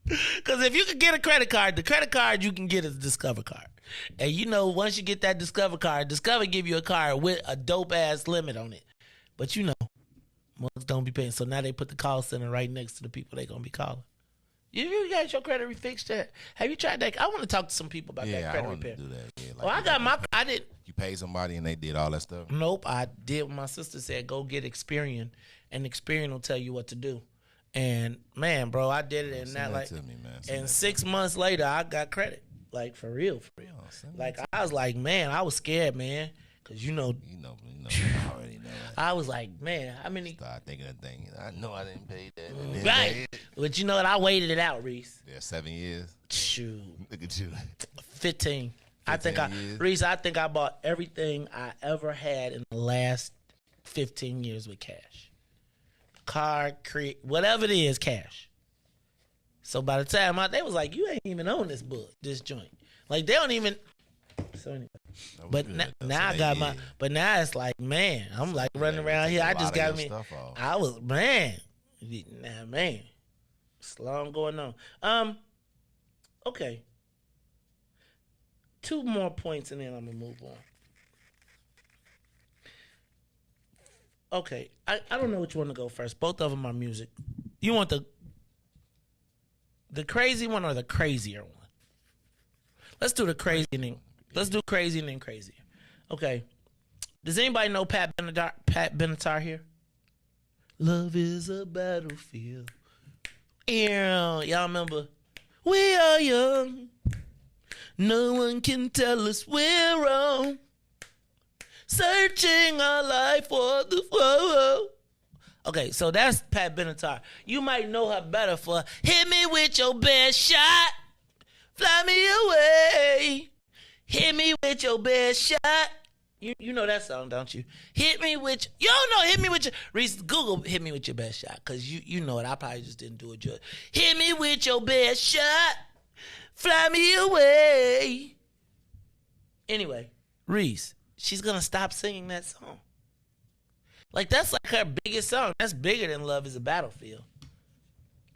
Because if you can get a credit card, the credit card you can get is a Discover card. And you know, once you get that Discover card, Discover give you a card with a dope-ass limit on it. But you know, most don't be paying. So now they put the call center right next to the people they going to be calling. You got your credit refixed yet? Have you tried that? I want to talk to some people about that credit repair. Do that. Yeah, I got my. I did. You paid somebody and they did all that stuff? Nope. I did what my sister said. Go get Experian, and Experian will tell you what to do. And man, bro, I did it, and that like, and 6 months later, I got credit. Like for real. Like I was like, man, I was scared, man, because you know, I already know. I was like, man, how many? Start thinking of things. I know I didn't pay that. Right. But you know what? I waited it out, Riis. Yeah, 7 years. Shoot. Look at you. 15. Riis, I think I bought everything I ever had in the last 15 years with cash. Car, whatever it is, cash. So by the time they was like, you ain't even on this joint. Like they don't even. So anyway. But now I got but now it's like, man, I'm like running around here. I just got me. I was, man. It's long going on. Okay. 2 more points and then I'm going to move on. Okay. I don't know which one to go first. Both of them are music. You want the crazy one or the crazier one? Let's do the crazy thing. Let's do crazy and then crazier. Okay. Does anybody know Pat Benatar here? Love is a battlefield. Y'all remember? We are young. No one can tell us we're wrong. Searching our life for the flow. Okay, so that's Pat Benatar. You might know her better for Hit Me With Your Best Shot. Fly me away. Hit me with your best shot. You know that song, don't you? Hit me with you don't know. Hit me with your Riis. Google hit me with your best shot, cause you know it. I probably just didn't do it good. Hit me with your best shot. Fly me away. Anyway, Riis, she's gonna stop singing that song. Like that's like her biggest song. That's bigger than Love Is a Battlefield.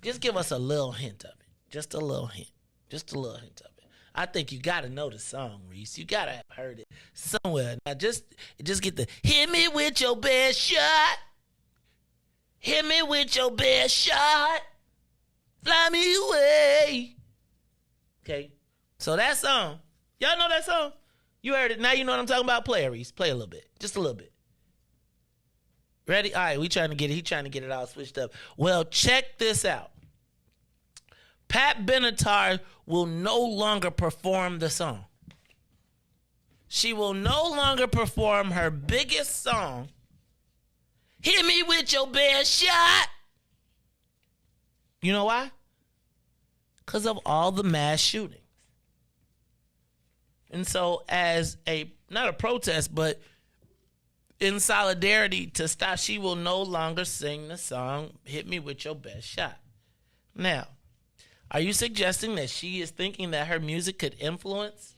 Just give us a little hint of it. Just a little hint. Just a little hint of it. I think you gotta know the song, Riis. You gotta have heard it somewhere. Now just get the hit me with your best shot. Hit me with your best shot. Fly me away. Okay. So that song. Y'all know that song? You heard it. Now you know what I'm talking about. Play it, Riis. Play a little bit. Just a little bit. Ready? All right, he trying to get it all switched up. Well, check this out. Pat Benatar will no longer perform the song. She will no longer perform her biggest song, Hit Me With Your Best Shot. You know why? Because of all the mass shootings. And so as not a protest, but in solidarity to stop, she will no longer sing the song, Hit Me With Your Best Shot. Now, are you suggesting that she is thinking that her music could influence?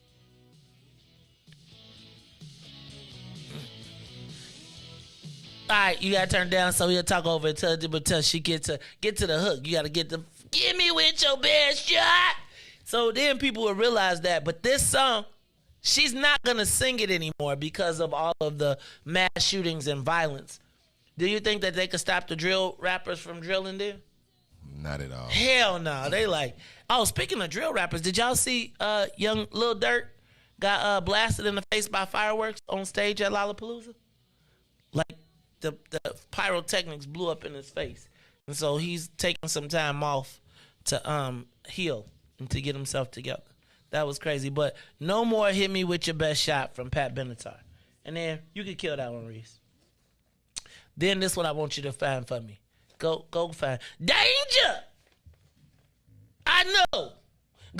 All right, you gotta turn down so we'll talk over until she get to the hook. You gotta get the "Give me with your best shot." So then people will realize that. But this song, she's not gonna sing it anymore because of all of the mass shootings and violence. Do you think that they could stop the drill rappers from drilling there? Not at all. Hell no. They like, oh, speaking of drill rappers, did y'all see young Lil Durk got blasted in the face by fireworks on stage at Lollapalooza? Like the pyrotechnics blew up in his face. And so he's taking some time off to heal and to get himself together. That was crazy. But no more Hit Me With Your Best Shot from Pat Benatar. And then you could kill that one, Riis. Then this one I want you to find for me. Go find Danger. I know.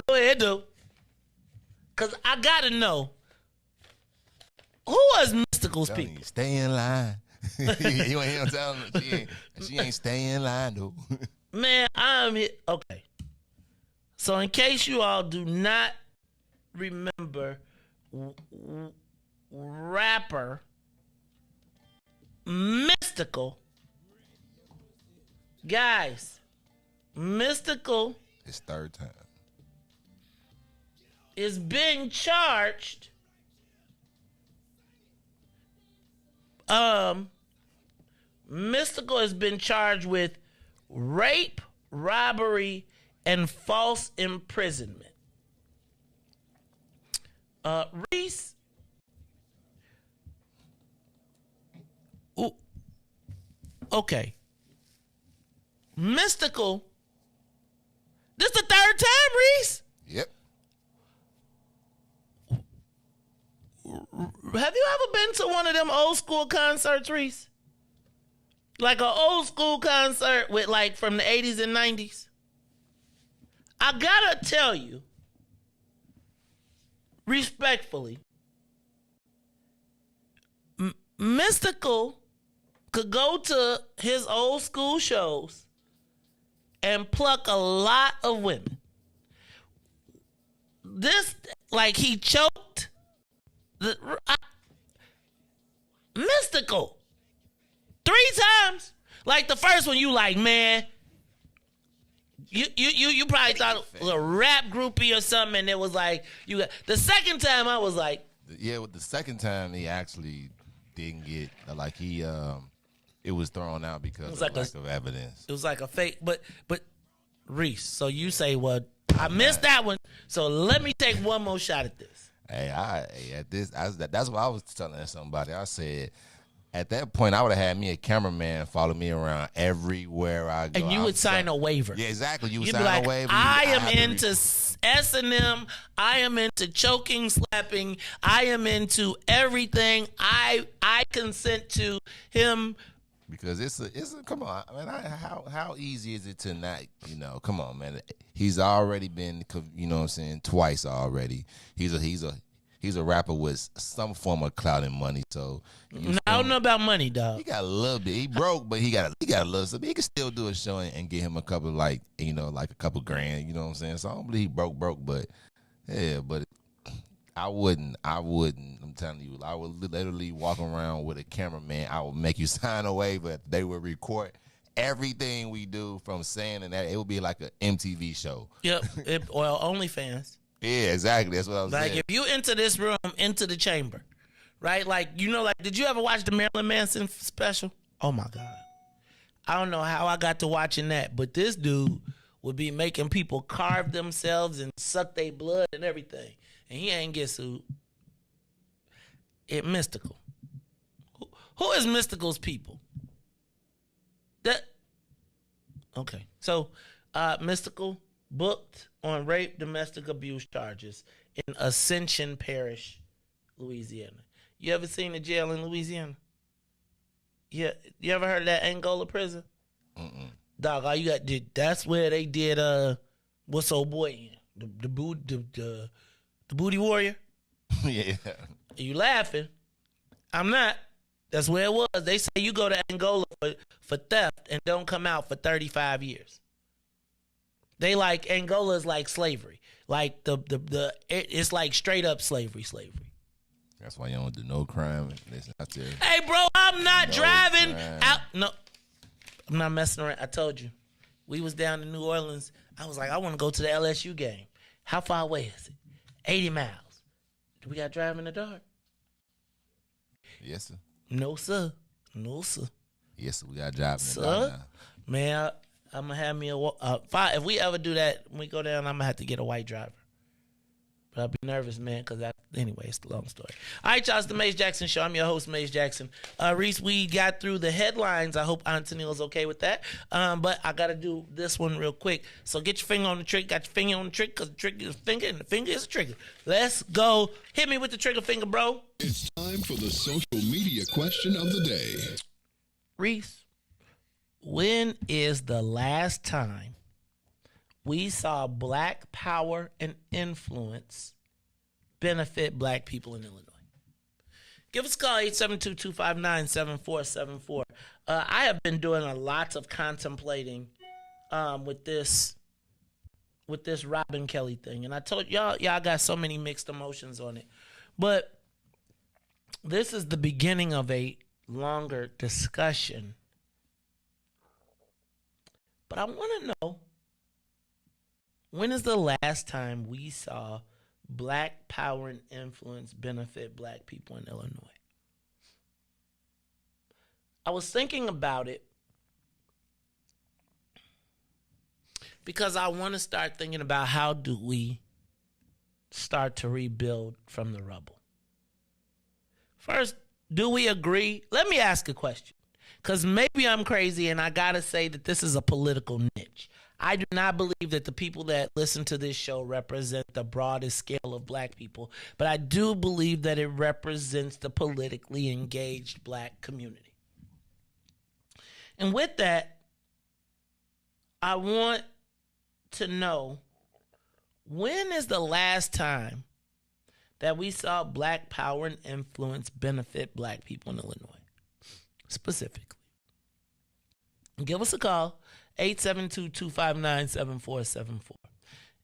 Go ahead, though. Because I got to know. Who was Mystical's people? Stay in line. You ain't hear him telling her she ain't stay in line, though. Man, I'm here. Okay. So in case you all do not remember rapper Mystical, guys, Mystical It's third time. is being charged Mystical has been charged with rape, robbery, and false imprisonment. Riis. Ooh. Okay. Mystical. This the third time, Riis? Yep. Have you ever been to one of them old school concerts, Riis? Like an old school concert with like from the 80s and 90s? I gotta tell you, respectfully, Mystical could go to his old school shows and pluck a lot of women. This, like he choked. Mystical. 3 times. Like the first one, you like, man, you probably thought it was a rap groupie or something, and it was like you got. The second time, I was like, yeah. With the second time, he actually didn't get like he it was thrown out because of lack of evidence. It was like a fake, but Riis. So you say, well, I missed that one. So let me take one more shot at this. That's what I was telling somebody. I said, at that point, I would have had me a cameraman follow me around everywhere I go. And you would sign a waiver. Yeah, exactly. You would You'd sign be like, a waiver. I am into S&M. I am into choking, slapping. I am into everything. I consent to him Because it's a come on, man. How easy is it to not, come on, man. He's already been, what I'm saying, twice already. He's a rapper with some form of clout and money. So I don't know about money, dog. He got a little bit. He broke, but he got a little something. He can still do a show and get him a couple like a couple grand. You know what I'm saying? So I don't believe he broke, but yeah, but. I wouldn't. I'm telling you, I would literally walk around with a cameraman. I would make you sign away, but they would record everything we do from saying and that. It would be like an MTV show. Yep. Well, OnlyFans. Yeah, exactly. That's what I was saying. Like, if you enter this room, into the chamber, right? Like, did you ever watch the Marilyn Manson special? Oh, my God. I don't know how I got to watching that, but this dude would be making people carve themselves and suck their blood and everything. And he ain't get sued. It Mystical. Who is Mystical's people? Okay. So, Mystical booked on rape, domestic abuse charges in Ascension Parish, Louisiana. You ever seen the jail in Louisiana? Yeah. You ever heard of that Angola prison? Dog, all you got that's where they did what's old boy in? The booty warrior? Yeah. You laughing. I'm not. That's where it was. They say you go to Angola for theft and don't come out for 35 years. They like, Angola is like slavery. Like it's like straight up slavery. That's why you don't do no crime. Hey, bro, I'm not driving out. No, I'm not messing around. I told you. We was down in New Orleans. I was like, I want to go to the LSU game. How far away is it? 80 miles. Do we got to drive in the dark? Yes, sir. No, sir. Yes, sir. We got to drive in the dark now. Man, I'm going to have me if we ever do that, when we go down, I'm going to have to get a white driver. But I'll be nervous, man, because anyway, it's a long story. All right, y'all, it's the Maze Jackson Show. I'm your host, Maze Jackson. Reese, we got through the headlines. I hope Aunt Tennille's okay with that. But I got to do this one real quick. So get your finger on the trigger. Got your finger on the trigger because the trigger is a finger and the finger is a trigger. Let's go. Hit me with the trigger finger, bro. It's time for the social media question of the day. Reese, when is the last time we saw Black power and influence benefit Black people in Illinois? Give us a call, 872-259-7474. I have been doing a lot of contemplating with this Robin Kelly thing. And I told y'all got so many mixed emotions on it. But this is the beginning of a longer discussion. But I want to know, when is the last time we saw Black power and influence benefit Black people in Illinois? I was thinking about it because I want to start thinking about how do we start to rebuild from the rubble. First, do we agree? Let me ask a question, because maybe I'm crazy and I got to say that this is a political niche. I do not believe that the people that listen to this show represent the broadest scale of Black people, but I do believe that it represents the politically engaged Black community. And with that, I want to know, when is the last time that we saw Black power and influence benefit Black people in Illinois, specifically? Give us a call. 872-259-7474.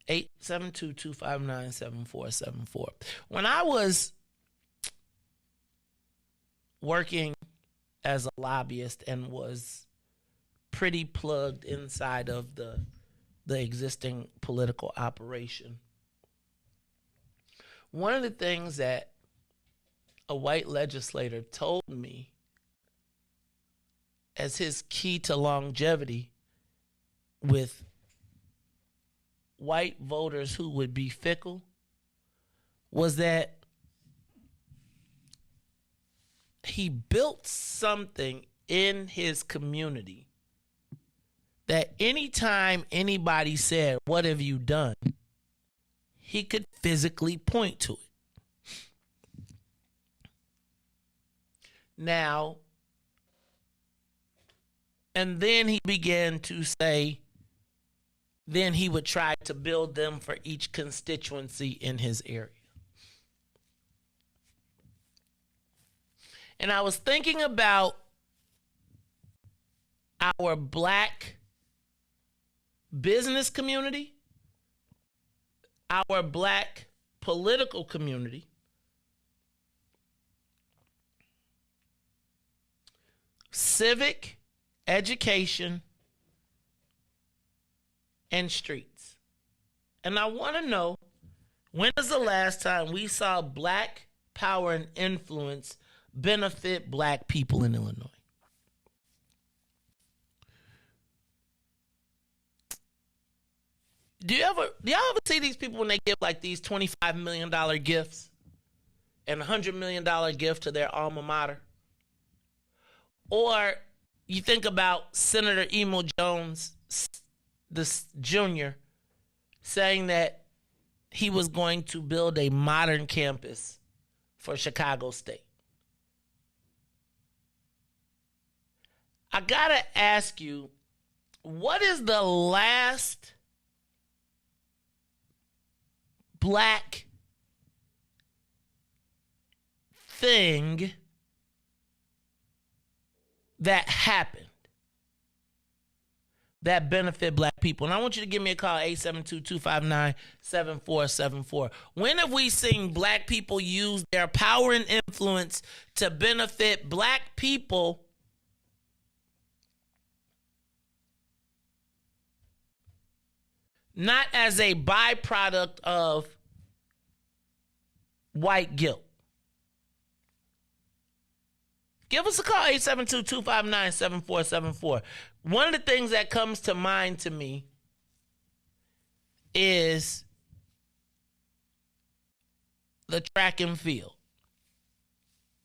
872-259-7474. When I was working as a lobbyist and was pretty plugged inside of the existing political operation, one of the things that a white legislator told me as his key to longevity with white voters who would be fickle was that he built something in his community that anytime anybody said, "What have you done?" he could physically point to it. Now, And then he began to say, then he would try to build them for each constituency in his area. And I was thinking about our black business community, our black political community, civic, education, and streets. And I want to know, when is the last time we saw black power and influence benefit black people in Illinois? Do y'all ever see these people when they give like these $25 million gifts and $100 million gift to their alma mater? Or you think about Senator Emo Jones, this junior, saying that he was going to build a modern campus for Chicago State. I gotta ask you, what is the last black thing that happened that benefit black people? And I want you to give me a call, 872-259-7474. When have we seen black people use their power and influence to benefit black people not as a byproduct of white guilt? Give us a call, 872-259-7474. One of the things that comes to mind to me is the track and field.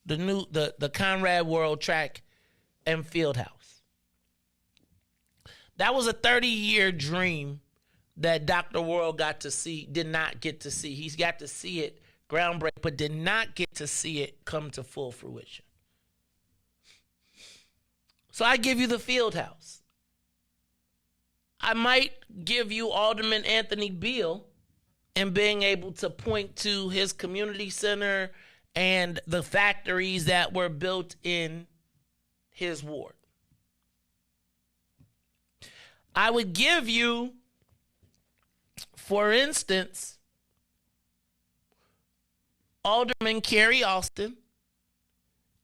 The Conrad World Track and Field House. That was a 30-year dream that Dr. World did not get to see. He's got to see it groundbreak, but did not get to see it come to full fruition. So I give you the field house. I might give you Alderman Anthony Beale and being able to point to his community center and the factories that were built in his ward. I would give you, for instance, Alderman Kerry Austin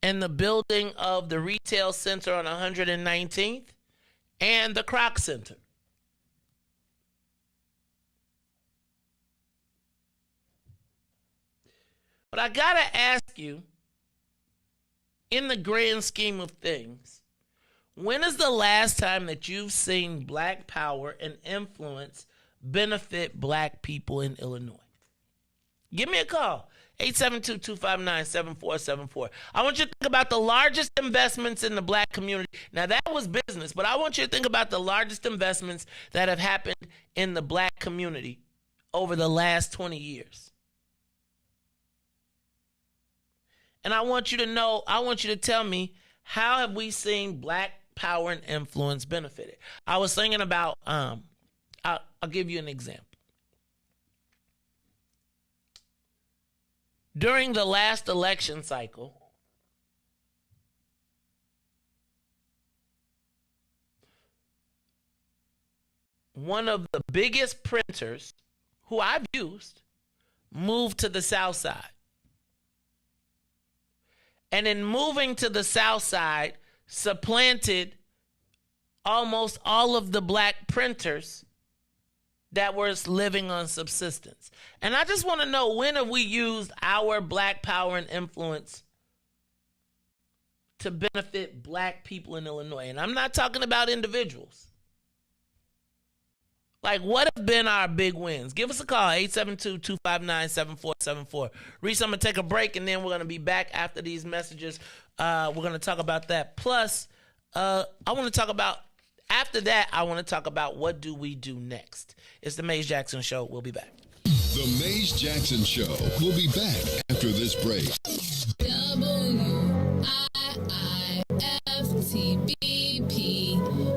and the building of the retail center on 119th and the Kroc Center. But I gotta ask you, in the grand scheme of things, when is the last time that you've seen black power and influence benefit black people in Illinois? Give me a call, 872-259-7474. I want you to think about the largest investments in the black community. Now, that was business, but I want you to think about the largest investments that have happened in the black community over the last 20 years. And I want you to tell me, how have we seen black power and influence benefited? I was thinking about, I'll give you an example. During the last election cycle, one of the biggest printers who I've used moved to the South Side. And in moving to the South Side, supplanted almost all of the black printers that were living on subsistence. And I just want to know, when have we used our black power and influence to benefit black people in Illinois? And I'm not talking about individuals. Like, what have been our big wins? Give us a call, 872-259-7474. Riis, I'm going to take a break, and then we're going to be back after these messages. We're going to talk about that. Plus, I want to talk about, after that, I want to talk about what do we do next. It's the Maze Jackson Show. We'll be back. The Maze Jackson Show. We'll be back after this break. WIIFTBP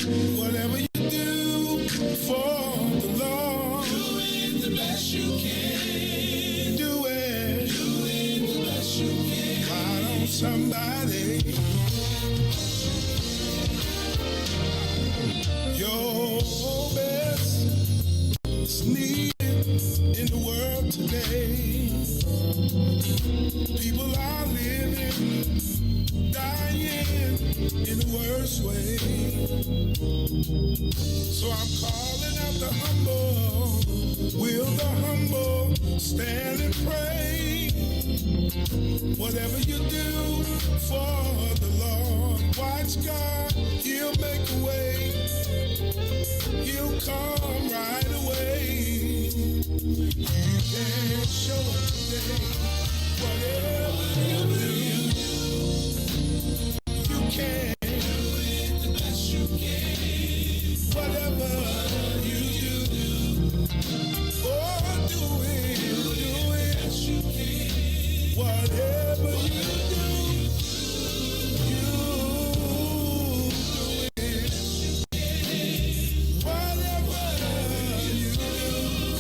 Whatever you do for the Lord, do it the best you can. Do it the best you can. Why don't somebody? Your best is needed in the world today. People are living, dying in the worst way. So I'm calling out the humble. Will the humble stand and pray? Whatever you do for the Lord, watch God, He'll make a way. He'll come right away. You can show up today. Whatever you do, you can. The best you can. Whatever you do, oh, do it as you can. Whatever you do, you do it as you can. Whatever you do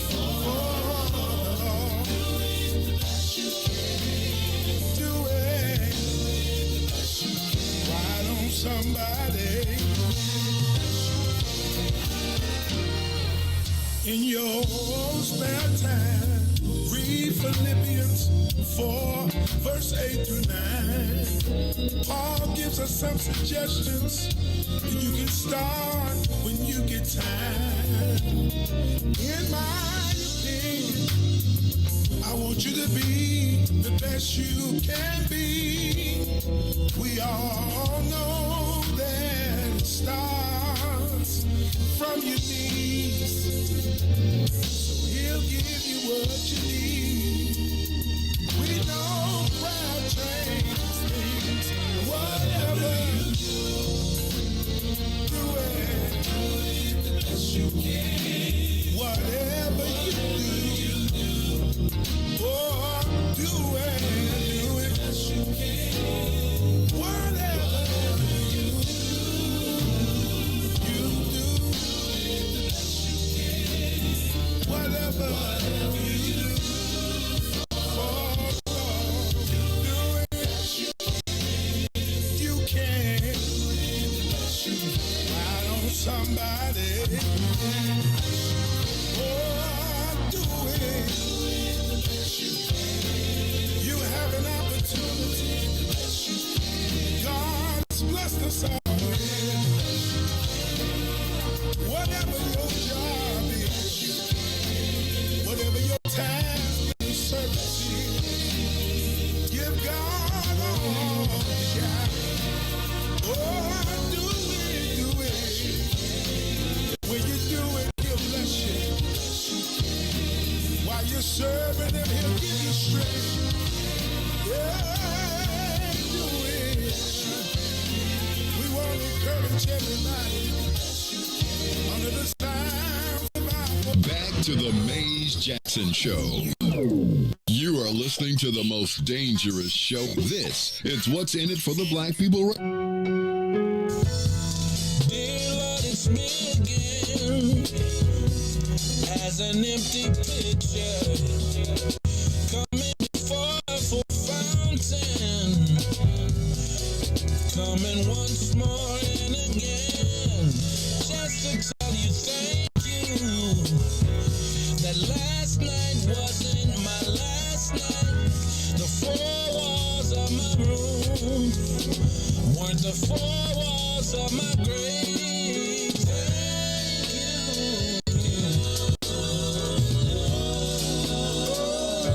for the Lord, do it as you can. Do it as you can. Why don't somebody in your spare time read Philippians 4, verse 8 through 9. Paul gives us some suggestions you can start when you get time. In my opinion, I want you to be the best you can be. We all know that it starts from your knees. So He'll give you what you need. We know prayer changes things. Whatever you do it the best you can. Whatever you do, oh, do it as you can. Whatever you do it the best you can. Whatever you do for the Lord, do it as you can. You can. Why don't somebody, oh, do it. You have an opportunity. God's blessed us all with. Whatever your job is, whatever your task and service is, give God all you got. Oh, do it. When you do it, He'll bless you. While you're serving Him, He'll give you strength. Yeah, do it. We want to encourage everybody under the sound of our voice. Back to the Maze Jackson Show. You are listening to the most dangerous show. This is What's in It for the Black People. Dear Lord, it's me again, as an empty picture, coming before a full fountain, coming once more and again, just to tell you thank you, that last night wasn't my last night. The four walls of my room weren't the four walls of my grave. Thank you.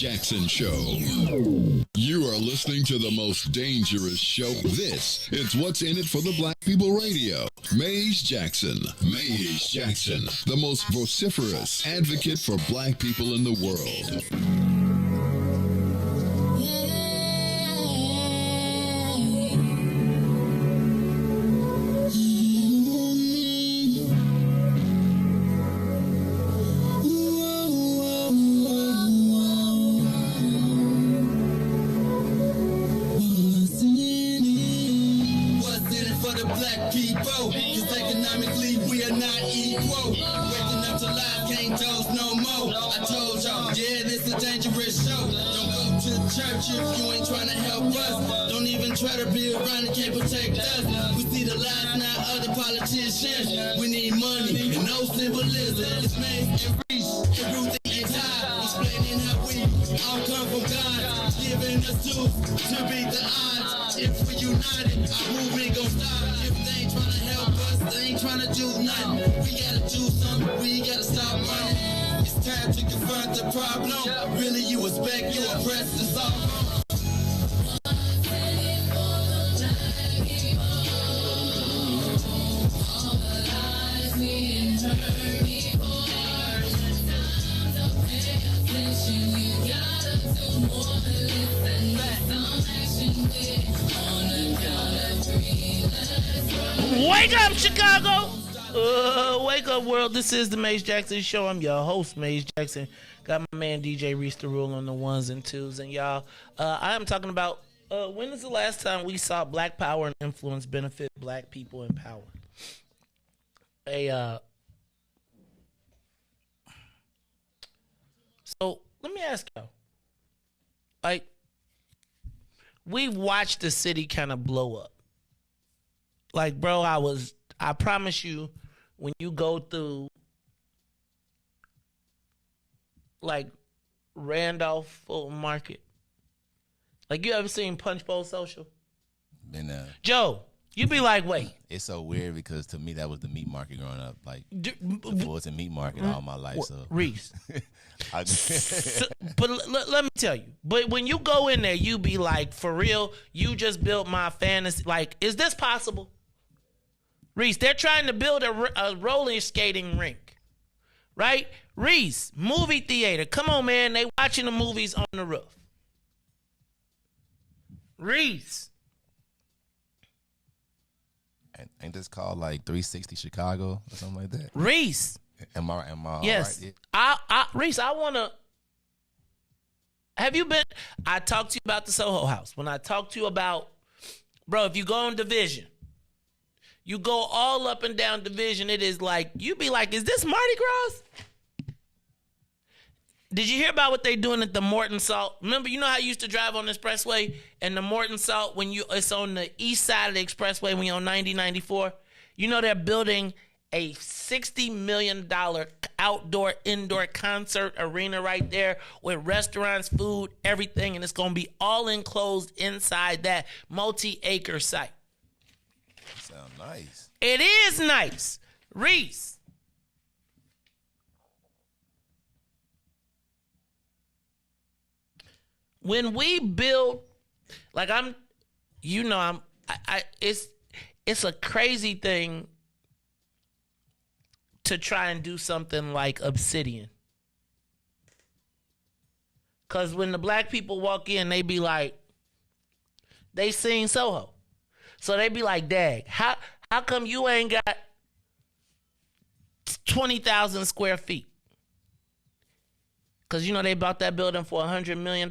Jackson Show. You are listening to the most dangerous show. This is What's in It for the Black People Radio. Maze Jackson. Maze Jackson, the most vociferous advocate for black people in the world. If you ain't trying to help us, don't even try to be around and can't protect us. We see the lies now of the politicians. We need money and no symbolism. It's Maze and Riis and Ruthie and Ty, explaining how we all come from God, giving us tools to beat the odds. If we united, our movement gon' stop. If they ain't trying to help us, they ain't trying to do nothing. We gotta do something, we gotta stop running. It's time to confront the problem. Really, you expect you oppressed and soft. Wake up, Chicago! Wake up, world. This is the Maze Jackson Show. I'm your host, Maze Jackson. Got my man DJ Riis the Rule on the ones and twos. And y'all, I am talking about when is the last time we saw black power and influence benefit black people in power? So let me ask y'all. Like, we've watched the city kind of blow up. Like, bro, I promise you, when you go through, like, Randolph Fulton Market, like, you ever seen Punch Bowl Social? Been Joe, you be like, wait. It's so weird because to me that was the meat market growing up. Like, the Fulton meat market all my life. So Riis. But let me tell you. But when you go in there, you be like, for real, you just built my fantasy. Like, is this possible? Riis, they're trying to build a roller skating rink, right? Riis, movie theater. Come on, man. They watching the movies on the roof. Riis. Ain't this called like 360 Chicago or something like that? Riis. Am I yes. All right? Riis, I want to. Have you been? I talked to you about the Soho House. When I talked to you about, bro, if you go on Division, you go all up and down Division, it is like, you be like, is this Mardi Gras? Did you hear about what they doing at the Morton Salt? Remember, you know how you used to drive on the expressway and the Morton Salt, it's on the east side of the expressway when you're on 90-94? You know they're building a $60 million outdoor, indoor concert arena right there with restaurants, food, everything, and it's going to be all enclosed inside that multi-acre site. Sound nice. It is nice. Riis. When we build, like it's a crazy thing to try and do something like Obsidian. Because when the black people walk in, they be like, they seen Soho. So they be like, dag, how come you ain't got 20,000 square feet? Because, they bought that building for $100 million.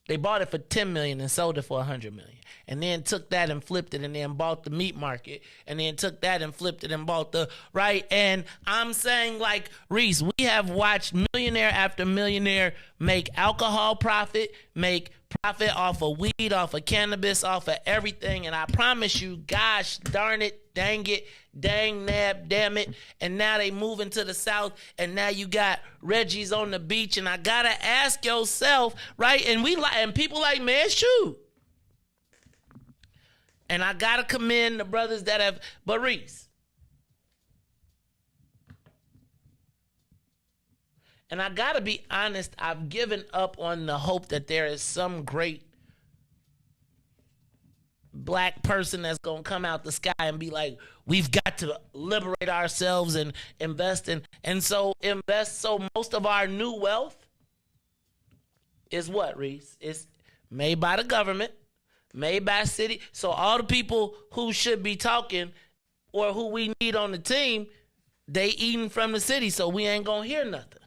They bought it for $10 million and sold it for $100 million. And then took that and flipped it and then bought the meat market. And then took that and flipped it and bought the, right? And I'm saying, like, Riis, we have watched millionaire after millionaire make alcohol profit, make profit off of weed, off of cannabis, off of everything. And I promise you, gosh darn it, dang it, dang nab, damn it. And now they moving to the South, and now you got Reggie's on the beach. And I gotta ask yourself, right? And people like, man, shoot. And I gotta commend the brothers that have, but Riis. And I got to be honest, I've given up on the hope that there is some great black person that's going to come out the sky and be like, we've got to liberate ourselves and invest in. And so most of our new wealth is what, Riis? It's made by the government, made by city. So all the people who should be talking or who we need on the team, they eating from the city, so we ain't going to hear nothing.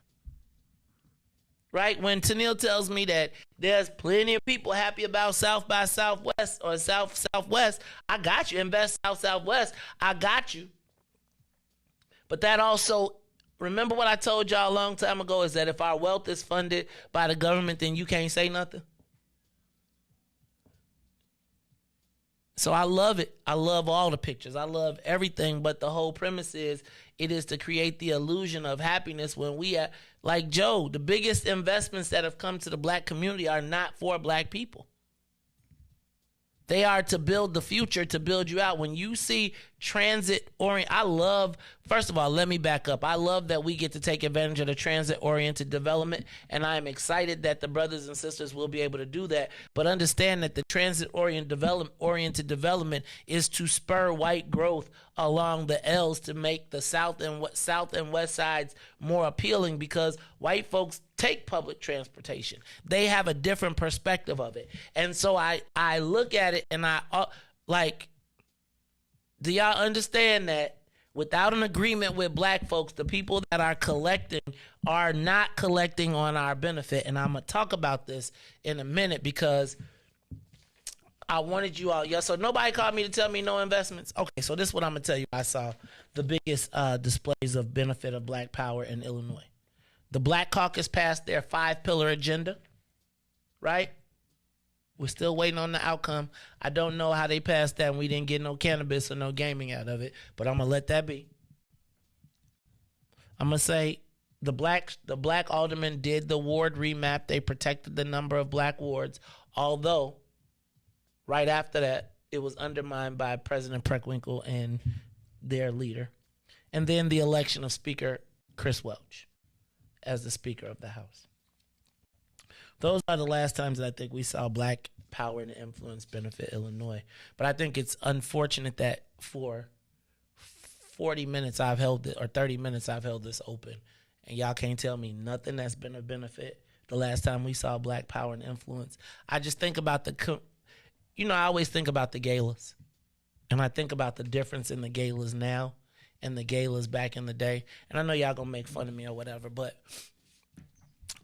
Right? When Tennille tells me that there's plenty of people happy about South by Southwest or Southwest, I got you. Invest Southwest, I got you. But that also, remember what I told y'all a long time ago, is that if our wealth is funded by the government, then you can't say nothing. So I love it. I love all the pictures. I love everything. But the whole premise is it is to create the illusion of happiness when we are, like Joe, the biggest investments that have come to the black community are not for black people. They are to build the future, to build you out. When you see transit-oriented, first of all, let me back up. I love that we get to take advantage of the transit-oriented development, and I am excited that the brothers and sisters will be able to do that. But understand that the transit-oriented development is to spur white growth along the L's to make the south and west sides more appealing, because white folks take public transportation. They have a different perspective of it. And so I look at it and do y'all understand that without an agreement with black folks, the people that are collecting are not collecting on our benefit? And I'm going to talk about this in a minute because I wanted you all. Yeah, so nobody called me to tell me no investments. Okay, so this is what I'm going to tell you. I saw the biggest displays of benefit of black power in Illinois. The Black Caucus passed their 5-pillar agenda, right? We're still waiting on the outcome. I don't know how they passed that, and we didn't get no cannabis or no gaming out of it, but I'm going to let that be. I'm going to say the black aldermen did the ward remap. They protected the number of black wards, although right after that, it was undermined by President Preckwinkle and their leader. And then the election of Speaker Chris Welch as the Speaker of the House. Those are the last times that I think we saw black power and influence benefit Illinois. But I think it's unfortunate that for 40 minutes I've held it, or 30 minutes I've held this open, and y'all can't tell me nothing that's been a benefit the last time we saw black power and influence. I just think about I always think about the galas. And I think about the difference in the galas now and the galas back in the day. And I know y'all gonna make fun of me or whatever, but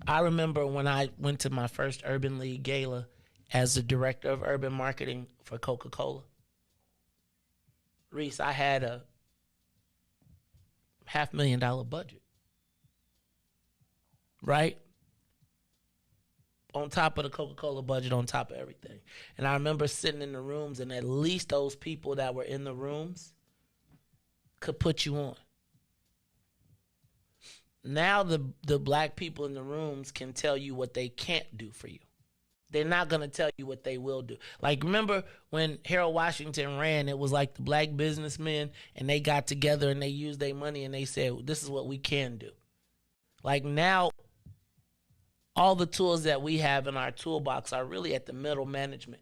I remember when I went to my first Urban League gala as the director of urban marketing for Coca-Cola. Riis, I had a $500,000 budget, right? On top of the Coca-Cola budget, on top of everything. And I remember sitting in the rooms, and at least those people that were in the rooms could put you on. Now the black people in the rooms can tell you what they can't do for you. They're not going to tell you what they will do. Like, remember when Harold Washington ran, it was like the black businessmen, and they got together and they used their money and they said, this is what we can do. Like, now, all the tools that we have in our toolbox are really at the middle management.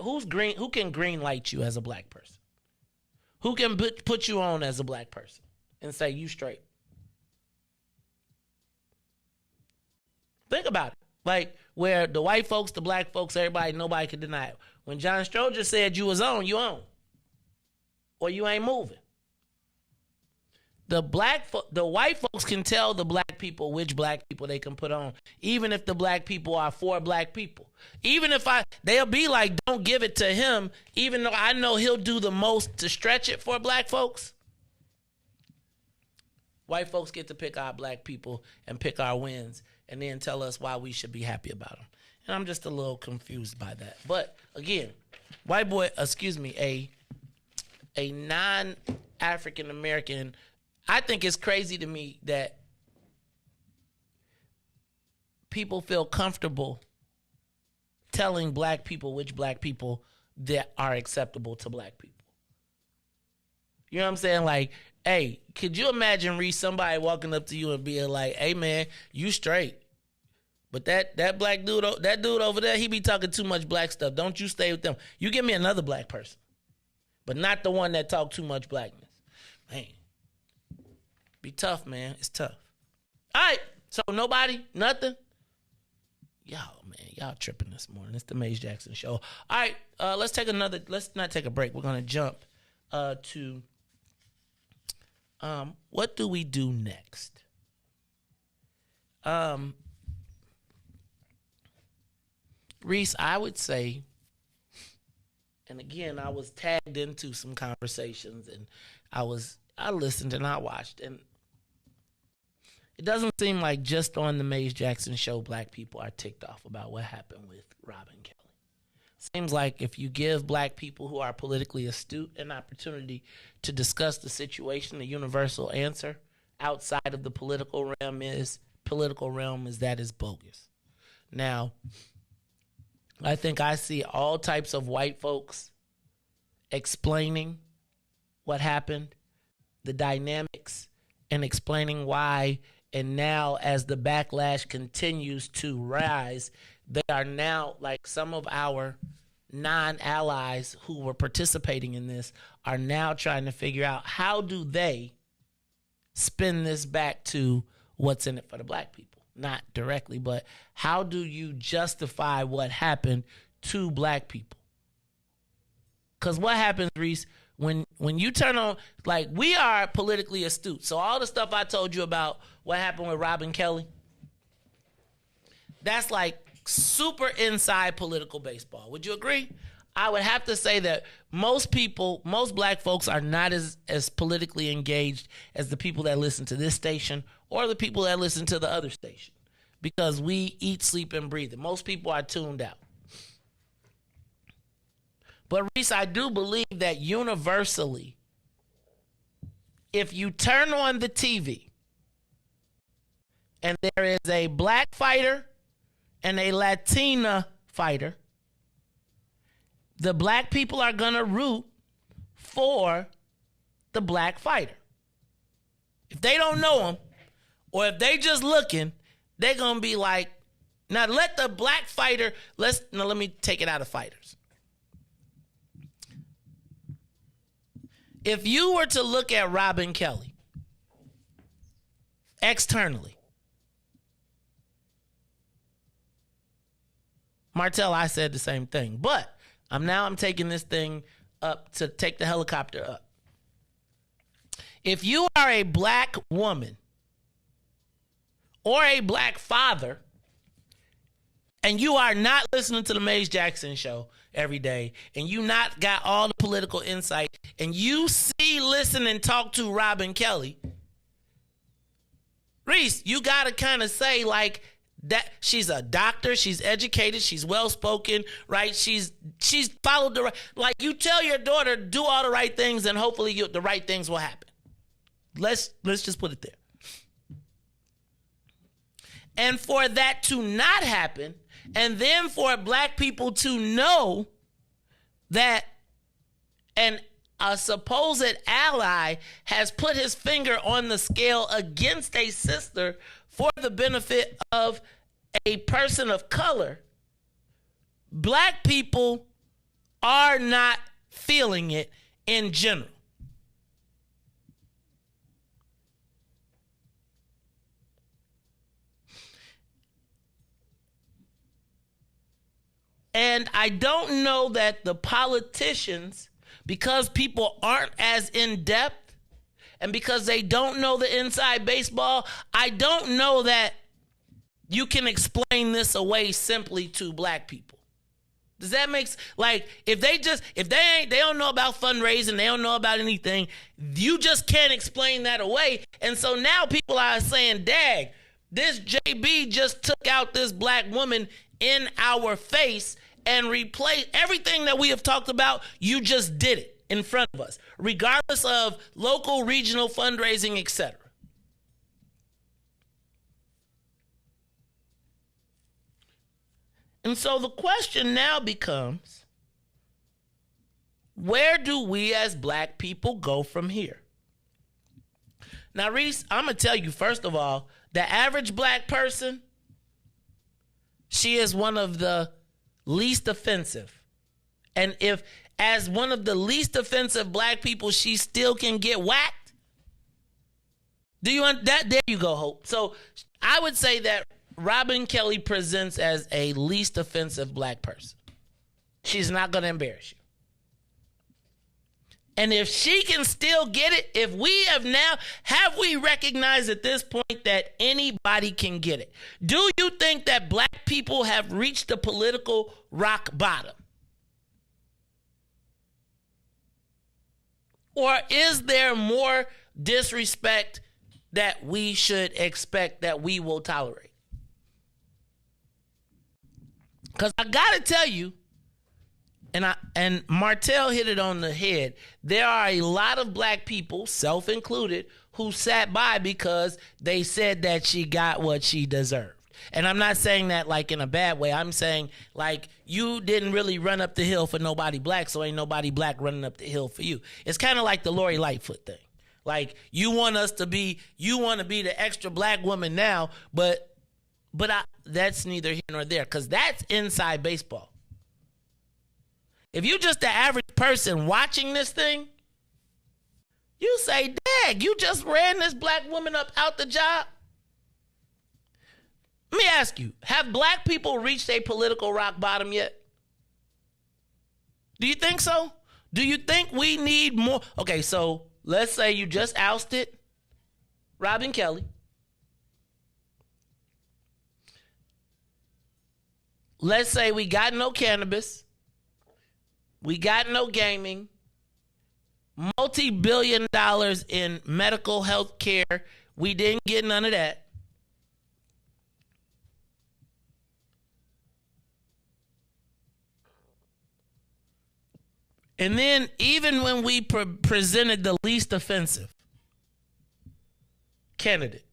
Who can green light you as a black person? Who can put you on as a black person and say you straight? Think about it. Like, where the white folks, the black folks, nobody could deny it. When John Stroger said you was on, you on. Or you ain't moving. The white folks can tell the black people which black people they can put on, even if the black people are for black people. Even if they'll be like, don't give it to him, even though I know he'll do the most to stretch it for black folks. White folks get to pick our black people and pick our wins and then tell us why we should be happy about them. And I'm just a little confused by that. But again, a non-African American, I think it's crazy to me that people feel comfortable telling black people which black people that are acceptable to black people. You know what I'm saying? Like, hey, could you imagine, Riis, somebody walking up to you and being like, hey, man, you straight. But that black dude, that dude over there, he be talking too much black stuff. Don't you stay with them. You give me another black person, but not the one that talk too much blackness. Man, be tough, man. It's tough. All right, so nobody, nothing. Y'all, man, y'all tripping this morning. It's the Maze Jackson Show. All right, let's not take a break. We're going to jump to what do we do next? Riis, I would say, and again, I was tagged into some conversations, and I listened and I watched, and it doesn't seem like just on the Maze Jackson Show black people are ticked off about what happened with Robin Kelly. Seems like if you give black people who are politically astute an opportunity to discuss the situation, the universal answer outside of the political realm is that is bogus. Now, I think I see all types of white folks explaining what happened, the dynamics, and explaining why. And now as the backlash continues to rise, they are now, like some of our non-allies who were participating in this are now trying to figure out how do they spin this back to what's in it for the black people. Not directly, but how do you justify what happened to black people? Because what happens, Riis, when you turn on, like, we are politically astute. So all the stuff I told you about what happened with Robin Kelly, that's like super inside political baseball. Would you agree? I would have to say that most black folks are not as politically engaged as the people that listen to this station or the people that listen to the other station, because we eat, sleep, and breathe it. Most people are tuned out. But Riis, I do believe that universally, if you turn on the TV and there is a black fighter and a Latina fighter, the black people are going to root for the black fighter. If they don't know him, or if they just looking, they're going to be like, now let the black fighter, let me take it out of fighters. If you were to look at Robin Kelly externally, Martell, I said the same thing, but I'm taking this thing up to take the helicopter up. If you are a black woman or a black father and you are not listening to the Maze Jackson Show every day and you not got all the political insight and you see, listen, and talk to Robin Kelly, Riis, you got to kind of say like, that she's a doctor, she's educated, she's well-spoken, right? She's followed the right, like you tell your daughter, do all the right things and hopefully the right things will happen. Let's just put it there. And for that to not happen, and then for black people to know that a supposed ally has put his finger on the scale against a sister for the benefit of a person of color, black people are not feeling it in general. And I don't know that the politicians, because people aren't as in-depth and because they don't know the inside baseball, I don't know that you can explain this away simply to black people. Does that make sense? Like, if they don't know about fundraising, they don't know about anything, you just can't explain that away. And so now people are saying, dag, this JB just took out this black woman in our face and replaced everything that we have talked about. You just did it in front of us, regardless of local, regional fundraising, etc. And so the question now becomes, Where do we as black people go from here? Now, Riis, I'm going to tell you, first of all, the average black person, she is one of the least offensive. And if, as one of the least offensive black people, she still can get whacked, do you want that? There you go, Hope. So I would say that Robin Kelly presents as a least offensive black person. She's not going to embarrass you. And if she can still get it, if we have we recognized at this point that anybody can get it? Do you think that black people have reached the political rock bottom? Or is there more disrespect that we should expect that we will tolerate? Because I got to tell you, and Martell hit it on the head, there are a lot of black people, self-included, who sat by because they said that she got what she deserved. And I'm not saying that like in a bad way. I'm saying like you didn't really run up the hill for nobody black, so ain't nobody black running up the hill for you. It's kind of like the Lori Lightfoot thing. Like you want to be the extra black woman now, but that's neither here nor there, because that's inside baseball. If you just the average person watching this thing, you say, "Dag, you just ran this black woman up out the job." Let me ask you, have black people reached a political rock bottom yet? Do you think so? Do you think we need more? Okay, so let's say you just ousted Robin Kelly. Let's say we got no cannabis. We got no gaming. Multi-billion dollars in medical health care. We didn't get none of that. And then even when we presented the least offensive candidate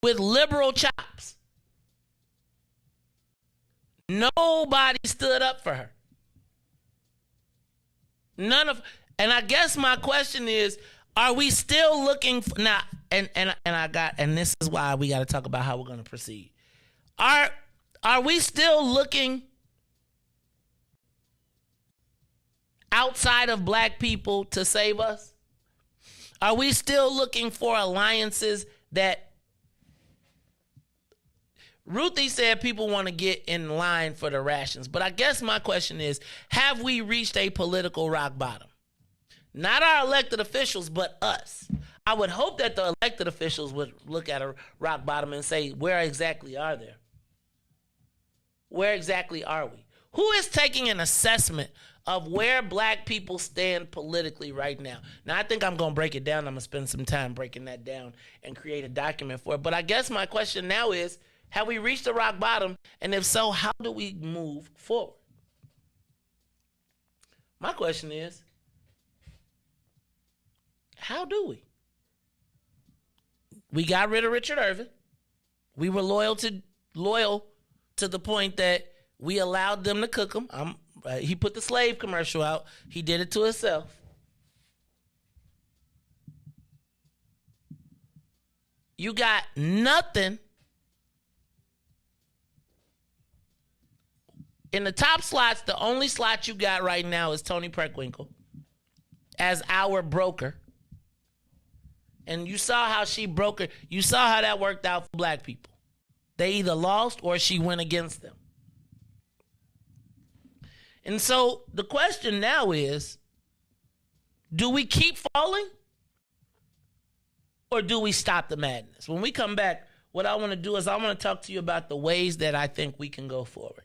with liberal chops, nobody stood up for her. And I guess my question is, are we still looking for now? And this is why we got to talk about how we're going to proceed. Are we still looking outside of black people to save us? Are we still looking for alliances that Ruthie said people want to get in line for the rations? But I guess my question is, have we reached a political rock bottom? Not our elected officials, but us. I would hope that the elected officials would look at a rock bottom and say, where exactly are there? Where exactly are we? Who is taking an assessment of where black people stand politically right now? Now, I think I'm going to break it down. I'm going to spend some time breaking that down and create a document for it. But I guess my question now is, have we reached the rock bottom? And if so, how do we move forward? My question is, how do we? We got rid of Richard Irvin. We were loyal to the point that we allowed them to cook him. He put the slave commercial out. He did it to himself. You got nothing. In the top slots, the only slot you got right now is Toni Preckwinkle as our broker. And you saw how she broke her. You saw how that worked out for black people. They either lost or she went against them. And so the question now is, do we keep falling or do we stop the madness? When we come back, what I want to do is I want to talk to you about the ways that I think we can go forward.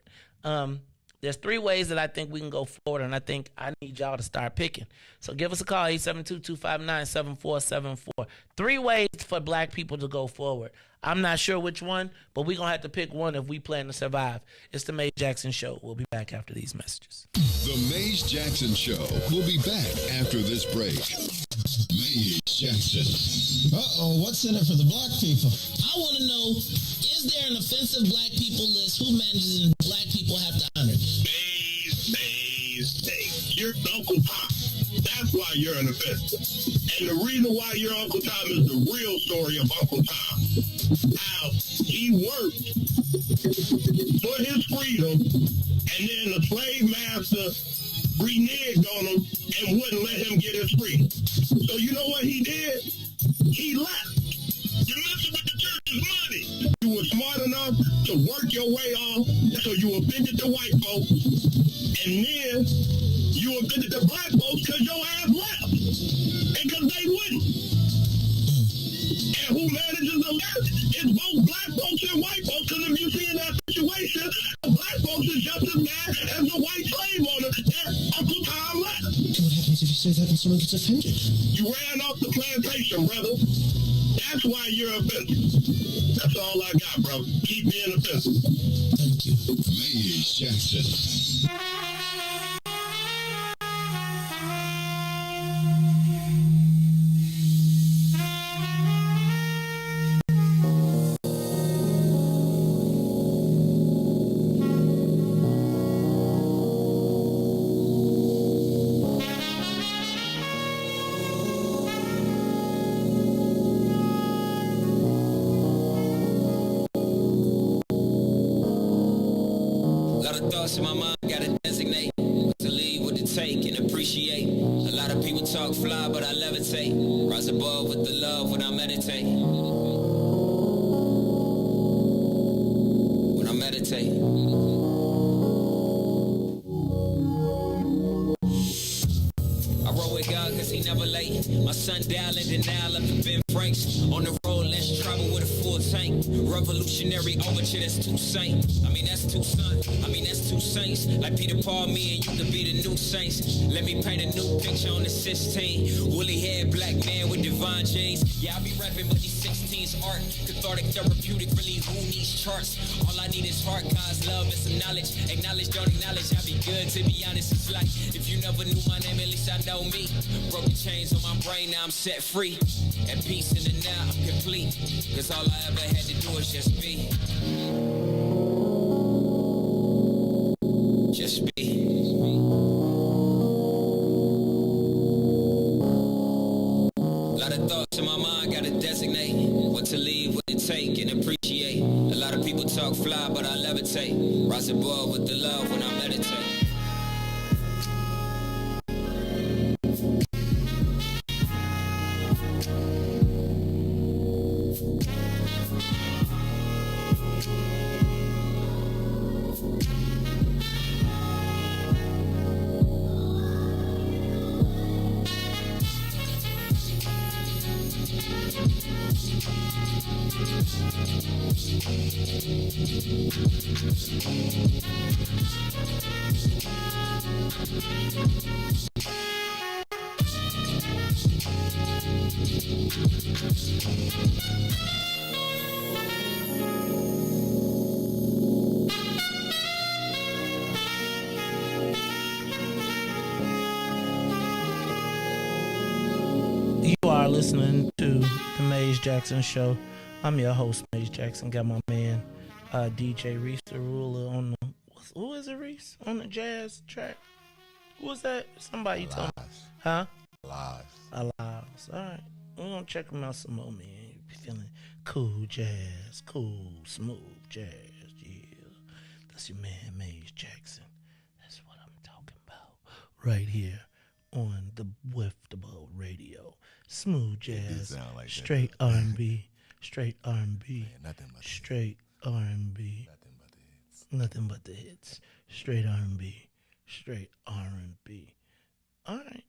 There's 3 ways that I think we can go forward, and I think I need y'all to start picking. So give us a call, 872-259-7474. 3 ways for black people to go forward. I'm not sure which one, but we're going to have to pick one if we plan to survive. It's the Maze Jackson Show. We'll be back after these messages. The Maze Jackson Show will be back after this break. Maze Jackson. Uh-oh, what's in it for the black people? I want to know, is there an offensive black people list? Who manages and black people have to honor? why you're an offender. And the reason why you're Uncle Tom is the real story of Uncle Tom. How he worked for his freedom, and then the slave master reneged on him and wouldn't let him get his freedom. So you know what he did? He left. You're messing with the church's money. You were smart enough to work your way off, so you offended the white folks, and then you offended the black folks because your ass left, and because they wouldn't. And who manages the left is both black folks and white folks, because if you see in that situation, the black folks is just as mad as the white slave owner that Uncle Tom left. What happens if you say that and someone gets offended? You ran off the plantation, brother. That's why you're offensive. That's all I got, brother. Keep being offensive. Thank you. Maze Jackson. Thoughts in my mind, gotta designate what to leave, what to take, and appreciate. A lot of people talk fly, but I levitate. Rise above with the love when I meditate. When I meditate. I roll with God cause he never late. My sundial and denial up to Ben Franks. On the road, let's travel with a full tank. Revolutionary overture, that's too saint. That's two sons. That's two saints. Like Peter Paul, me and you could be the new saints. Let me paint a new picture on the 16. Woolly haired black man with divine genes. Yeah, I be rapping, but these 16's art. Cathartic, therapeutic, really who needs charts? All I need is heart, God's love and some knowledge. Acknowledge, don't acknowledge, I be good, to be honest. It's like, if you never knew my name, at least I know me. Broken chains on my brain, now I'm set free. At peace in the now, I'm complete. Cause all I ever had to do is just be. Just be. Lot of thoughts in my mind, gotta designate what to leave, what to take, and appreciate. A lot of people talk fly, but I levitate. Rise above with the love when I meditate. Listening to the Maze Jackson Show. I'm your host, Maze Jackson. Got my man DJ Riis the Ruler on the, who is it, Riis? On the jazz track? Who was that? Somebody told me. Huh? Alive. Alright. We're gonna check him out some more, man. You feeling cool jazz, cool, smooth jazz, yeah. That's your man, Maze Jackson. That's what I'm talking about. Right here on the Wiftable Radio. Smooth jazz, like straight R&B, straight R&B, straight R&B, nothing but the hits, straight R&B, straight R&B. All right,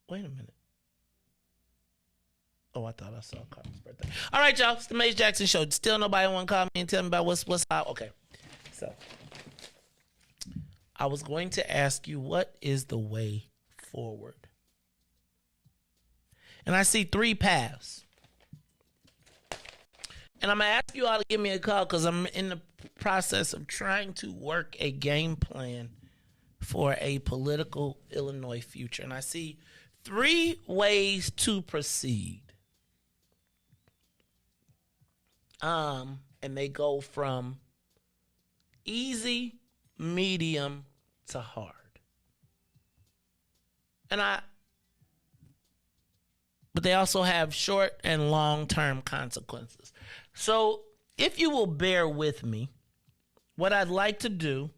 wait a minute. Oh, I thought I saw Carmen's birthday. All right, y'all, it's the Maze Jackson Show. Still nobody want to call me and tell me about what's up. Okay, so I was going to ask you, what is the way forward? And I see three paths. And I'm going to ask you all to give me a call because I'm in the process of trying to work a game plan for a political Illinois future. And I see three ways to proceed. And they go from easy, medium to hard. but they also have short and long-term consequences. So if you will bear with me, what I'd like to do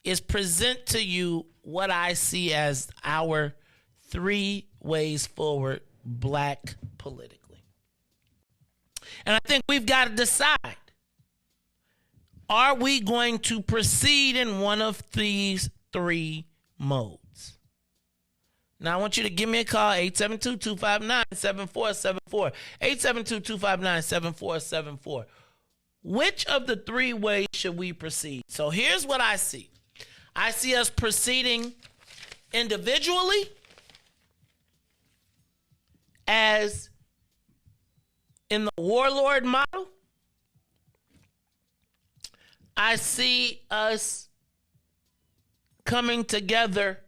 is present to you what I see as our 3 ways forward black politically. And I think we've got to decide, are we going to proceed in one of these 3 modes? Now, I want you to give me a call, 872-259-7474, 872-259-7474. Which of the 3 ways should we proceed? So here's what I see. I see us proceeding individually as in the warlord model. I see us coming together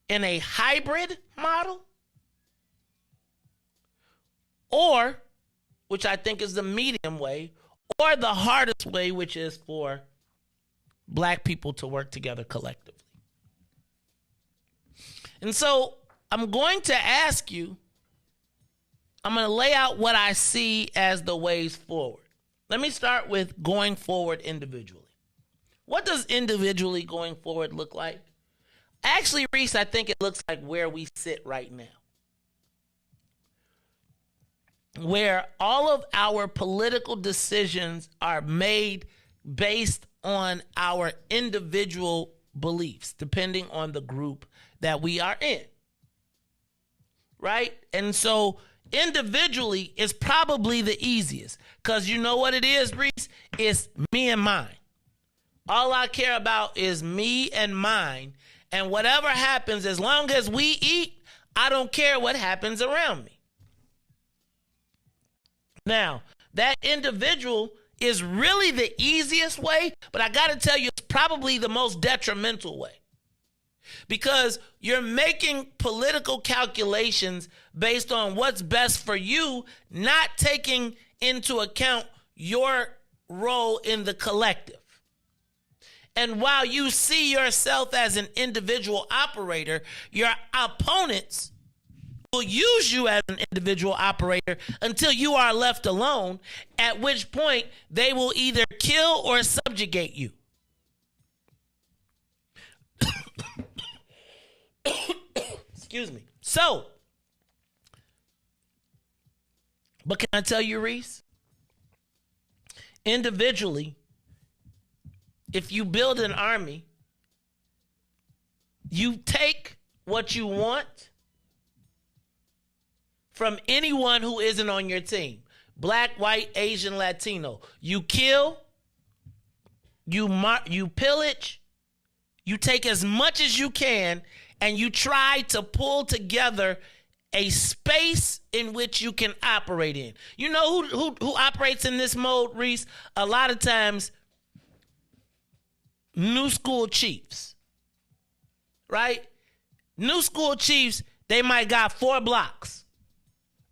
in a hybrid model, or, which I think is the medium way, or the hardest way, which is for black people to work together collectively. And so I'm going to ask you, I'm going to lay out what I see as the ways forward. Let me start with going forward individually. What does individually going forward look like? Actually, Riis, I think it looks like where we sit right now, where all of our political decisions are made based on our individual beliefs, depending on the group that we are in, right? And so individually is probably the easiest, because you know what it is, Riis? It's me and mine. All I care about is me and mine. And whatever happens, as long as we eat, I don't care what happens around me. Now, that individual is really the easiest way, but I got to tell you, it's probably the most detrimental way. Because you're making political calculations based on what's best for you, not taking into account your role in the collective. And while you see yourself as an individual operator, your opponents will use you as an individual operator until you are left alone, at which point they will either kill or subjugate you. Excuse me. So, but can I tell you, Riis? Individually, if you build an army, you take what you want from anyone who isn't on your team. Black, white, Asian, Latino. You kill, you pillage, you take as much as you can, and you try to pull together a space in which you can operate in. You know who operates in this mode, Riis? A lot of times, new school chiefs, right? New school chiefs, they might got 4 blocks,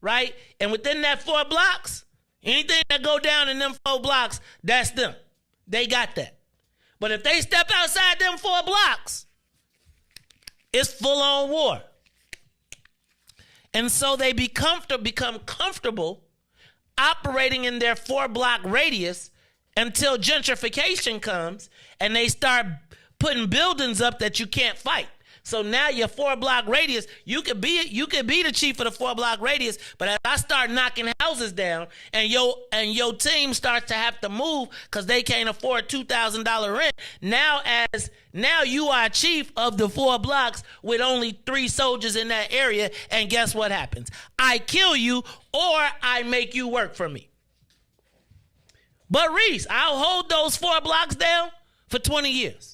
right? And within that 4 blocks, anything that go down in them 4 blocks, that's them. They got that. But if they step outside them 4 blocks, it's full-on war. And so they become comfortable operating in their 4-block radius until gentrification comes and they start putting buildings up that you can't fight. So now your 4-block radius, you could be the chief of the 4-block radius, but as I start knocking houses down and your team starts to have to move because they can't afford $2,000 rent, now you are chief of the 4 blocks with only 3 soldiers in that area, and guess what happens? I kill you or I make you work for me. But Riis, I'll hold those 4 blocks down for 20 years.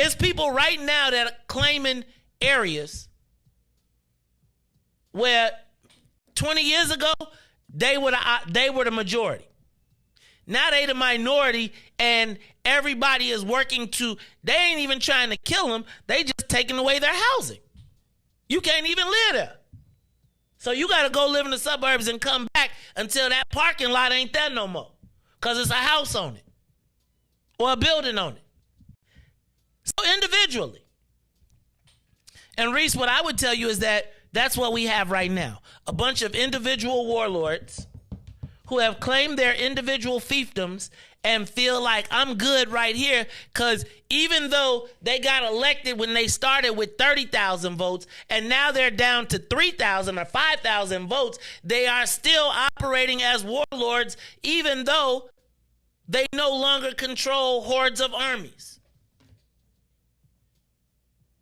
It's people right now that are claiming areas where 20 years ago, they were the majority. Now they the minority, and everybody is working they ain't even trying to kill them. They just taking away their housing. You can't even live there. So you got to go live in the suburbs and come back until that parking lot ain't there no more, because it's a house on it or a building on it. So individually, And Riis, what I would tell you is that that's what we have right now. A bunch of individual warlords who have claimed their individual fiefdoms and feel like I'm good right here because even though they got elected when they started with 30,000 votes and now they're down to 3,000 or 5,000 votes, they are still operating as warlords even though they no longer control hordes of armies.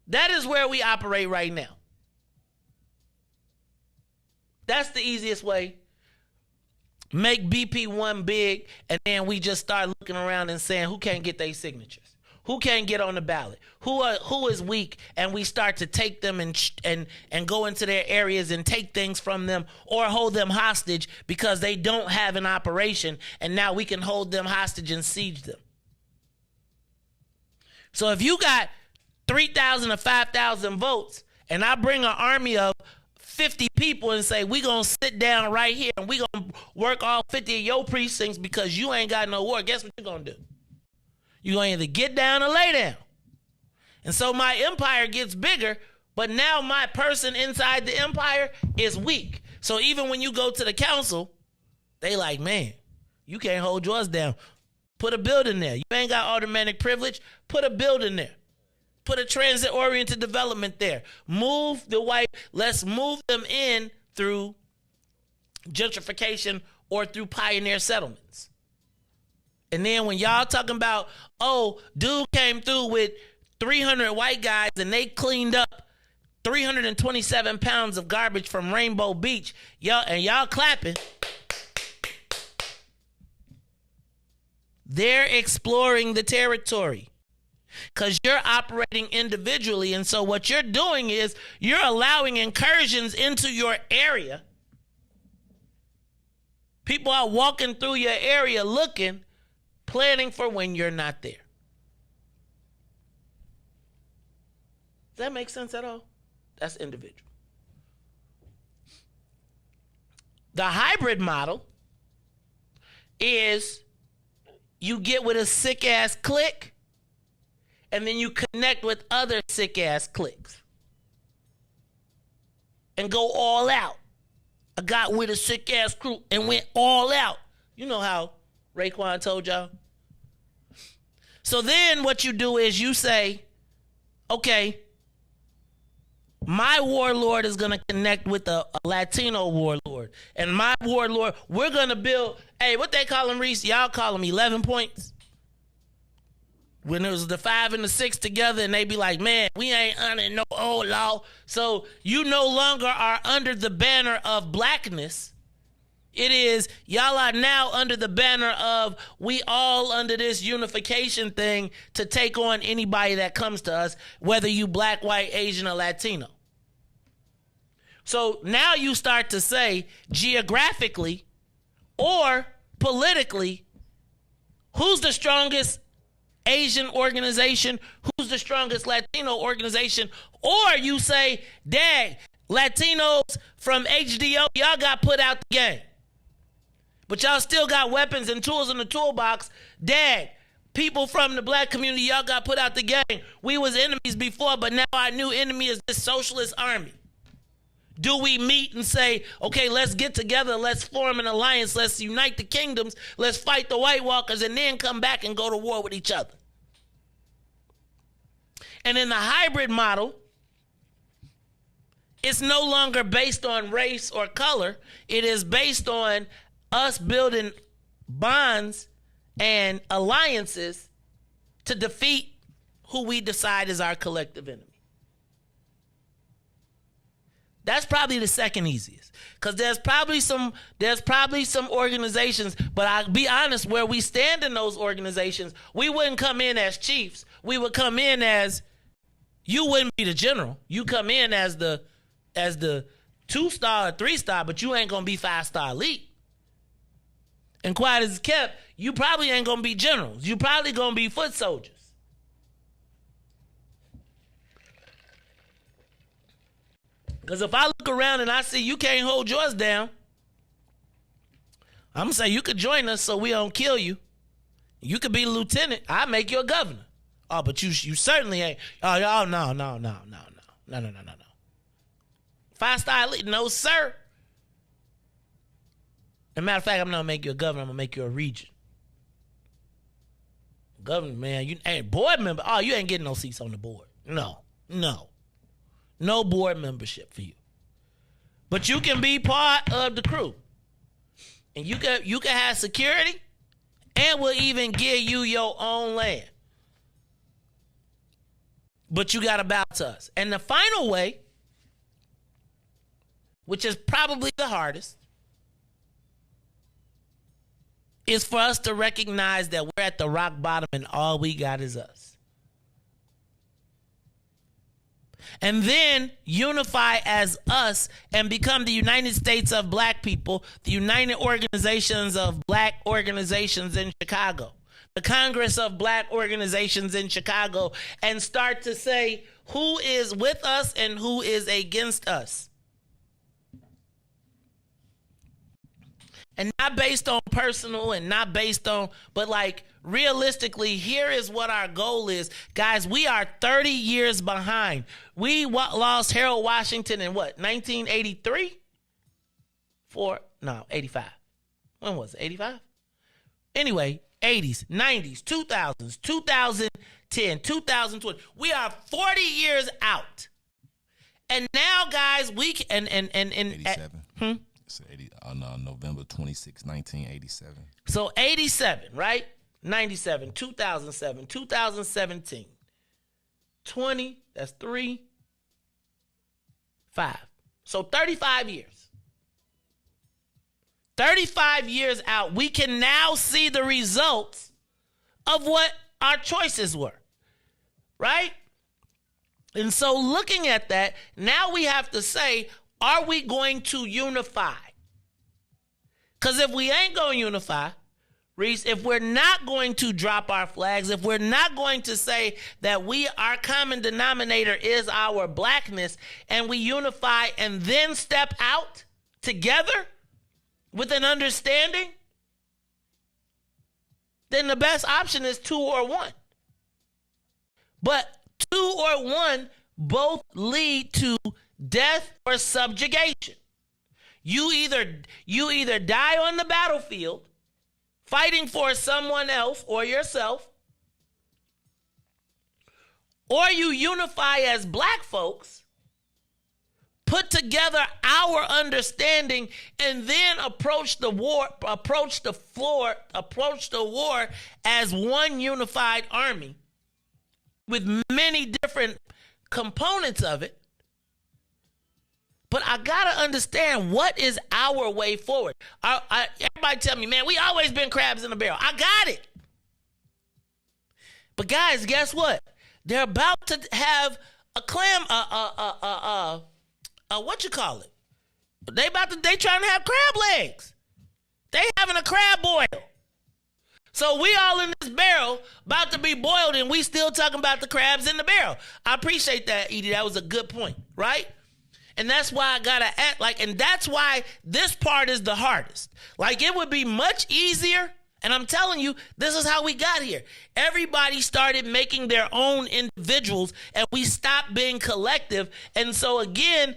That is where we operate right now. That's the easiest way. Make BP1 big, and then we just start looking around and saying who can't get their signatures, who can't get on the ballot, who is weak, and we start to take them and go into their areas and take things from them or hold them hostage because they don't have an operation, and now we can hold them hostage and siege them. So if you got 3,000 or 5,000 votes, and I bring an army of 50 people and say, we going to sit down right here and we going to work all 50 of your precincts because you ain't got no war. Guess what you're going to do? You're going to either get down or lay down. And so my empire gets bigger, but now my person inside the empire is weak. So even when you go to the council, they like, man, you can't hold yours down. Put a building there. You ain't got automatic privilege. Put a building there. Put a transit-oriented development there. Move the white. Let's move them in through gentrification or through pioneer settlements. And then when y'all talking about, oh, dude came through with 300 white guys and they cleaned up 327 pounds of garbage from Rainbow Beach, y'all clapping. They're exploring the territory. Because you're operating individually, and so what you're doing is you're allowing incursions into your area. People are walking through your area looking, planning for when you're not there. Does that make sense at all? That's individual. The hybrid model is you get with a sick-ass clique, and then you connect with other sick-ass cliques and go all out. I got with a sick-ass crew and went all out. You know how Raekwon told y'all. So then what you do is you say, okay, my warlord is going to connect with a Latino warlord. And my warlord, we're going to build, hey, what they call them, Riis? Y'all call them 11 points? When it was the 5 and the 6 together and they be like, man, we ain't under no old law. So you no longer are under the banner of blackness. It is, y'all are now under the banner of we all under this unification thing to take on anybody that comes to us, whether you black, white, Asian, or Latino. So now you start to say geographically or politically, who's the strongest Asian organization, who's the strongest Latino organization, or you say, dang, Latinos from HDO, y'all got put out the game. But y'all still got weapons and tools in the toolbox. Dang, people from the black community, y'all got put out the game. We was enemies before, but now our new enemy is this socialist army. Do we meet and say, okay, let's get together, let's form an alliance, let's unite the kingdoms, let's fight the White Walkers, and then come back and go to war with each other? And in the hybrid model, it's no longer based on race or color. It is based on us building bonds and alliances to defeat who we decide is our collective enemy. That's probably the second easiest, because there's probably some organizations, but I'll be honest, where we stand in those organizations, we wouldn't come in as chiefs. We would come in as, you wouldn't be the general. You come in as the 2-star or 3-star, but you ain't gonna be 5-star elite. And quiet as it's kept, you probably ain't gonna be generals. You probably gonna be foot soldiers. Because if I look around and I see you can't hold yours down, I'm going to say you could join us so we don't kill you. You could be a lieutenant. I'll make you a governor. Oh, but you certainly ain't. Oh, no. Five-star elite, no, sir. As a matter of fact, I'm not going to make you a governor. I'm going to make you a region. Governor, man, you ain't board member. Oh, you ain't getting no seats on the board. No. No board membership for you. But you can be part of the crew. And you can have security, and we'll even give you your own land. But you got to bow to us. And the final way, which is probably the hardest, is for us to recognize that we're at the rock bottom and all we got is us. And then unify as us and become the United States of Black people, the United Organizations of Black Organizations in Chicago, the Congress of Black Organizations in Chicago, and start to say who is with us and who is against us. And not based on personal and not based on, but like realistically, here is what our goal is. Guys, we are 30 years behind. We lost Harold Washington in what, 1983? 85. When was it, 85? Anyway, 80s, 90s, 2000s, 2010, 2020. We are 40 years out. And now, guys, we can, and 87. It's on November 26, 1987. So 87, right? 97, 2007, 2017. 20, that's 3, 5. So 35 years. 35 years out, we can now see the results of what our choices were, right? And so looking at that, now we have to say, are we going to unify? Because if we ain't going to unify, Riis, if we're not going to drop our flags, if we're not going to say that our common denominator is our blackness, and we unify and then step out together with an understanding, then the best option is 2 or 1. But 2 or 1 both lead to death or subjugation. You either die on the battlefield fighting for someone else or yourself, or you unify as Black folks, put together our understanding, and then approach the war as one unified army with many different components of it. But I got to understand, what is our way forward? Everybody tell me, man, we always been crabs in a barrel. I got it. But guys, guess what? They're about to have a what you call it? They trying to have crab legs. They having a crab boil. So we all in this barrel about to be boiled, and we still talking about the crabs in the barrel. I appreciate that, Edie. That was a good point, right? And that's why I gotta act like, and that's why this part is the hardest. Like, it would be much easier, and I'm telling you, this is how we got here. Everybody started making their own individuals, and we stopped being collective. And so again,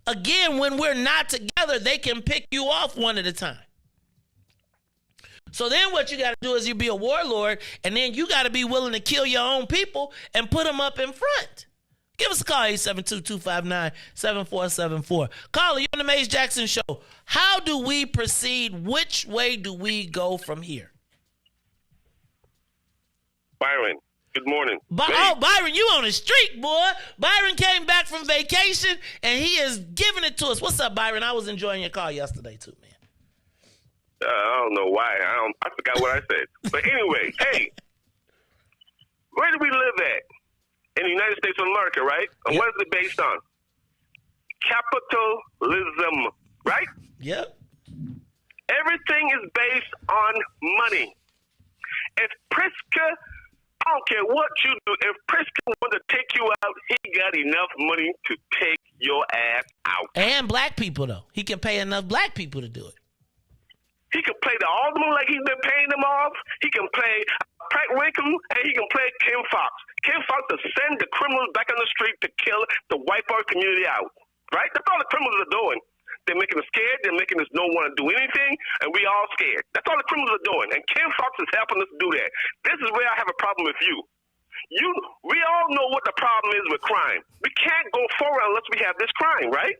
when we're not together, they can pick you off one at a time. So then what you got to do is you be a warlord, and then you got to be willing to kill your own people and put them up in front. Give us a call, 872-259-7474. Caller, you're on the Maze Jackson Show. How do we proceed? Which way do we go from here? Byron, good morning. Byron, you on the street, boy. Byron came back from vacation, and he is giving it to us. What's up, Byron? I was enjoying your call yesterday, too, man. I don't know why. I forgot what I said. But anyway, hey, where do we live at? In the United States of America, right? And Yep. what is it based on? Capitalism, right? Yep. Everything is based on money. If Pritzker, I don't care what you do, if Pritzker wants to take you out, he got enough money to take your ass out. And Black people, though. He can pay enough Black people to do it. He can play the alderman like he's been paying them off. He can play Dwight Wickham, and he can play Kim Fox. Kim Fox to send the criminals back on the street to kill, to wipe our community out. Right? That's all the criminals are doing. They're making us scared. They're making us don't want to do anything, and we all scared. That's all the criminals are doing, and Kim Fox is helping us do that. This is where I have a problem with you. We all know what the problem is with crime. We can't go forward unless we have this crime, right?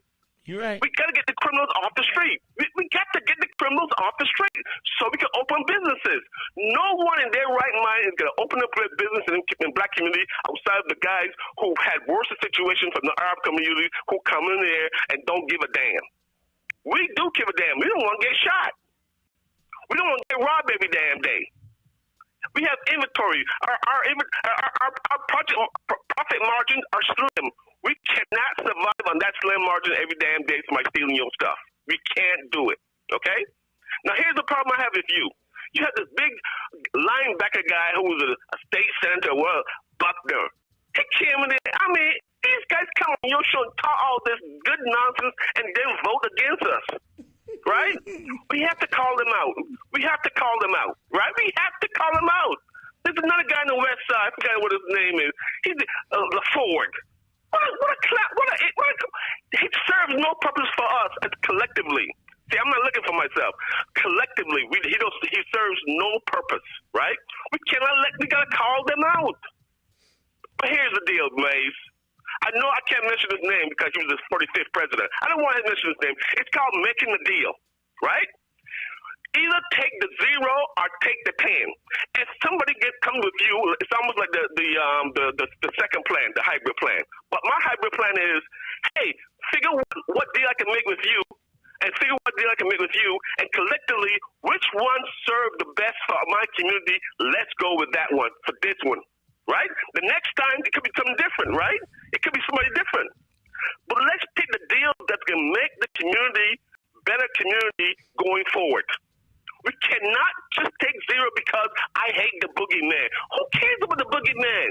You're right. We got to get the criminals off the street. We got to get the criminals off the street so we can open businesses. No one in their right mind is going to open up a business in the black community outside of the guys who had worse situations from the Arab community who come in there and don't give a damn. We do give a damn. We don't want to get shot. We don't want to get robbed every damn day. We have inventory. Our profit margins are slim. We cannot survive on that slim margin every damn day somebody stealing your stuff. We can't do it, okay? Now, here's the problem I have with you. You have this big linebacker guy who was a state senator, Buckner. He came in there. I mean, these guys come on your show and talk all this good nonsense and then vote against us, right? We have to call them out. We have to call them out, right? We have to call them out. There's another guy on the west side. I forgot what his name is. He's LaFord. He serves no purpose for us collectively. See, I'm not looking for myself. Collectively, he serves no purpose, right? We gotta call them out. But here's the deal, Maze. I know I can't mention his name because he was the 45th president. I don't want to mention his name. It's called making the deal, right? Either take the 0 or take the 10. If somebody comes with you, it's almost like the second plan, the hybrid plan. But my hybrid plan is, hey, figure what deal I can make with you, and figure what deal I can make with you, and collectively, which one served the best for my community? Let's go with that one for this one, right? The next time it could be something different, right? It could be somebody different. But let's take the deal that's going to make the community better community going forward. We cannot just take 0 because I hate the boogeyman. Who cares about the boogeyman?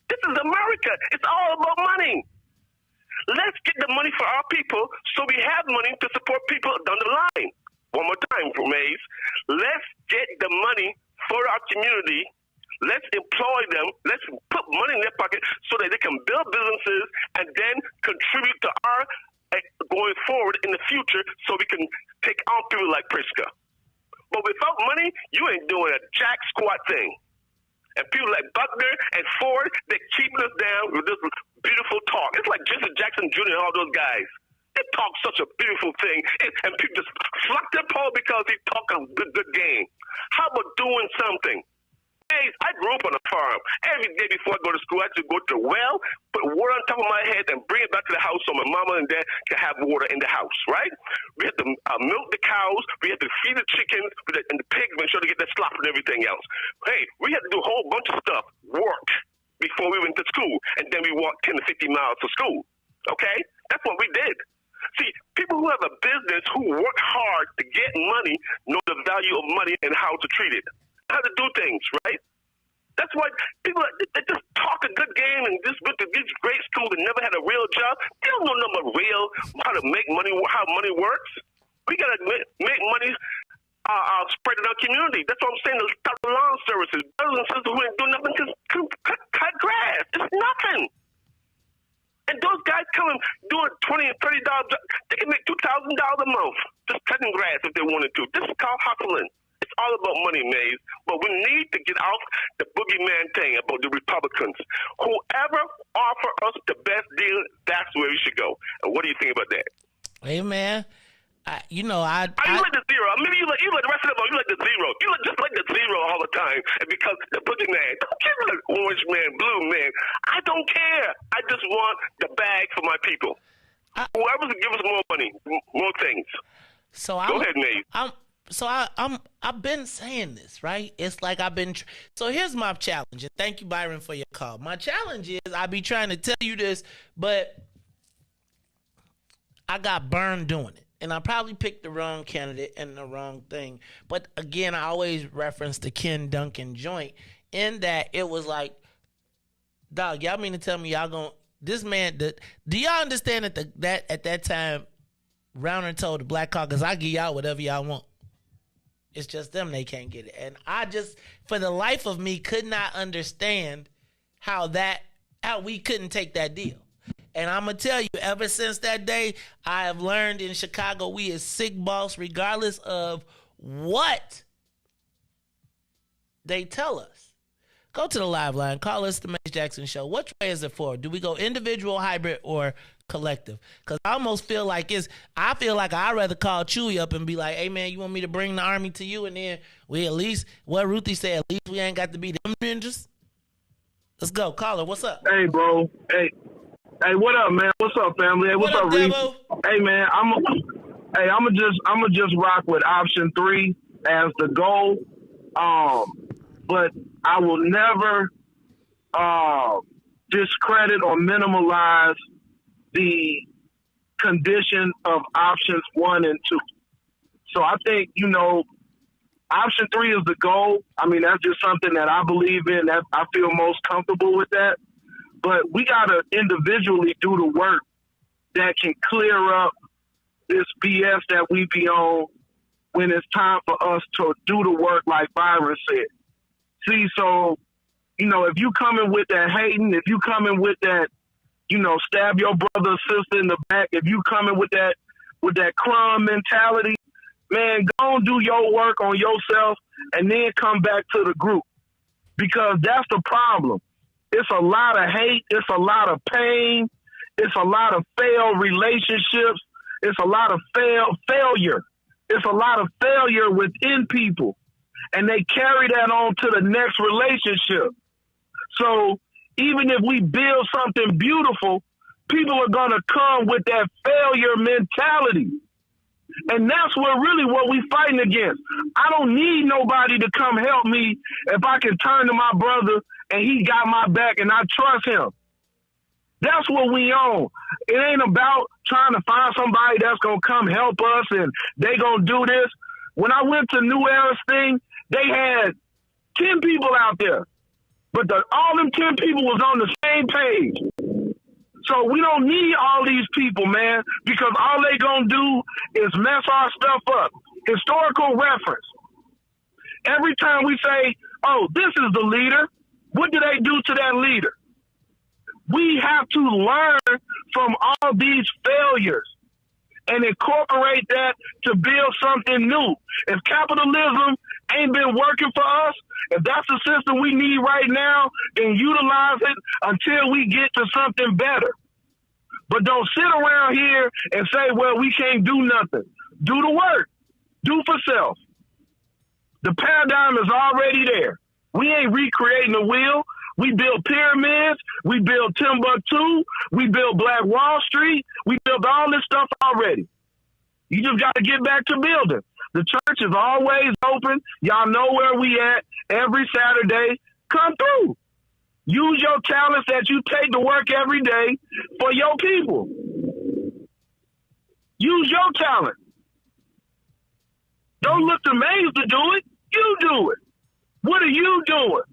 This is America. It's all about money. Let's get the money for our people so we have money to support people down the line. One more time, Maze. Let's get the money for our community. Let's employ them. Let's put money in their pocket so that they can build businesses and then contribute to our going forward in the future so we can take on people like Priska. But without money, you ain't doing a jack squat thing. And people like Buckner and Ford, they're keeping us down with this beautiful talk. It's like Jesse Jackson Jr. and all those guys. They talk such a beautiful thing. And people just flock their pole because he talk a good game. How about doing something? Hey, I grew up on a farm. Every day before I go to school, I had to go to the well, put water on top of my head, and bring it back to the house so my mama and dad can have water in the house, right? We had to milk the cows. We had to feed the chickens and the pigs, make sure to get their slop and everything else. Hey, we had to do a whole bunch of stuff, work, before we went to school, and then we walked 10 to 50 miles to school, okay? That's what we did. See, people who have a business who work hard to get money know the value of money and how to treat it. How to do things, right? That's why people they just talk a good game and just went to these great schools and never had a real job. They don't know nothing about how to make money, how money works. We gotta make money spread in our community. That's what I'm saying. Start the lawn services, brothers and sisters who ain't doing nothing just cut grass. It's nothing. And those guys coming doing $20 and $30, they can make $2,000 a month just cutting grass if they wanted to. This is called hustling. It's all about money, Maze. But we need to get off the boogeyman thing about the Republicans. Whoever offer us the best deal, that's where we should go. And what do you think about that? Hey, man. You like the 0. Maybe you like the rest of them. You like the 0. You just like the 0 all the time. And because the boogeyman, don't care about the orange man, blue man. I don't care. I just want the bag for my people. Whoever can give us more money, more things. Go ahead, Maze. I've been saying this, right? It's like so here's my challenge, and thank you, Byron, for your call. My challenge is I be trying to tell you this, but I got burned doing it. And I probably picked the wrong candidate and the wrong thing. But again, I always reference the Ken Duncan joint in that it was like, dog, y'all mean to tell me y'all gonna, this man, do y'all understand that at that time, Rauner told the Black Caucus, I give y'all whatever y'all want. It's just them, they can't get it. And I just, for the life of me, could not understand how we couldn't take that deal. And I'm going to tell you, ever since that day, I have learned in Chicago, we is sick boss regardless of what they tell us. Go to the live line. Call us the Mace Jackson Show. Which way is it for? Do we go individual, hybrid, or collective? Because I almost feel like I'd rather call Chewy up and be like, hey, man, you want me to bring the army to you? And then we at least, what Ruthie said, at least we ain't got to be them ninjas. Let's go. Caller, what's up? Hey, bro. Hey, what up, man? What's up, family? Hey, what's up, Riis? Hey, man, I'm just rock with option 3 as the goal. But I will never discredit or minimalize the condition of options 1 and 2. So I think, option 3 is the goal. I mean, that's just something that I believe in. That I feel most comfortable with that. But we got to individually do the work that can clear up this BS that we be on when it's time for us to do the work like Byron said. See, so, if you coming with that hating, if you coming with that, stab your brother or sister in the back, if you coming with that crumb mentality, man, go and do your work on yourself and then come back to the group. Because that's the problem. It's a lot of hate. It's a lot of pain. It's a lot of failed relationships. It's a lot of failure. It's a lot of failure within people. And they carry that on to the next relationship. So even if we build something beautiful, people are going to come with that failure mentality. And that's what we fighting against. I don't need nobody to come help me if I can turn to my brother and he got my back and I trust him. That's what we own. It ain't about trying to find somebody that's going to come help us and they going to do this. When I went to New Era's thing, they had 10 people out there. But all them 10 people was on the same page. So we don't need all these people, man, because all they going to do is mess our stuff up. Historical reference. Every time we say, oh, this is the leader, what do they do to that leader? We have to learn from all these failures and incorporate that to build something new. If capitalism ain't been working for us, if that's the system we need right now, then utilize it until we get to something better. But don't sit around here and say, well, we can't do nothing. Do the work. Do for self. The paradigm is already there. We ain't recreating the wheel. We built pyramids. We built Timbuktu. We built Black Wall Street. We built all this stuff already. You just got to get back to building. The church is always open. Y'all know where we at every Saturday. Come through. Use your talents that you take to work every day for your people. Use your talent. Don't look to Maze to do it. You do it. What are you doing?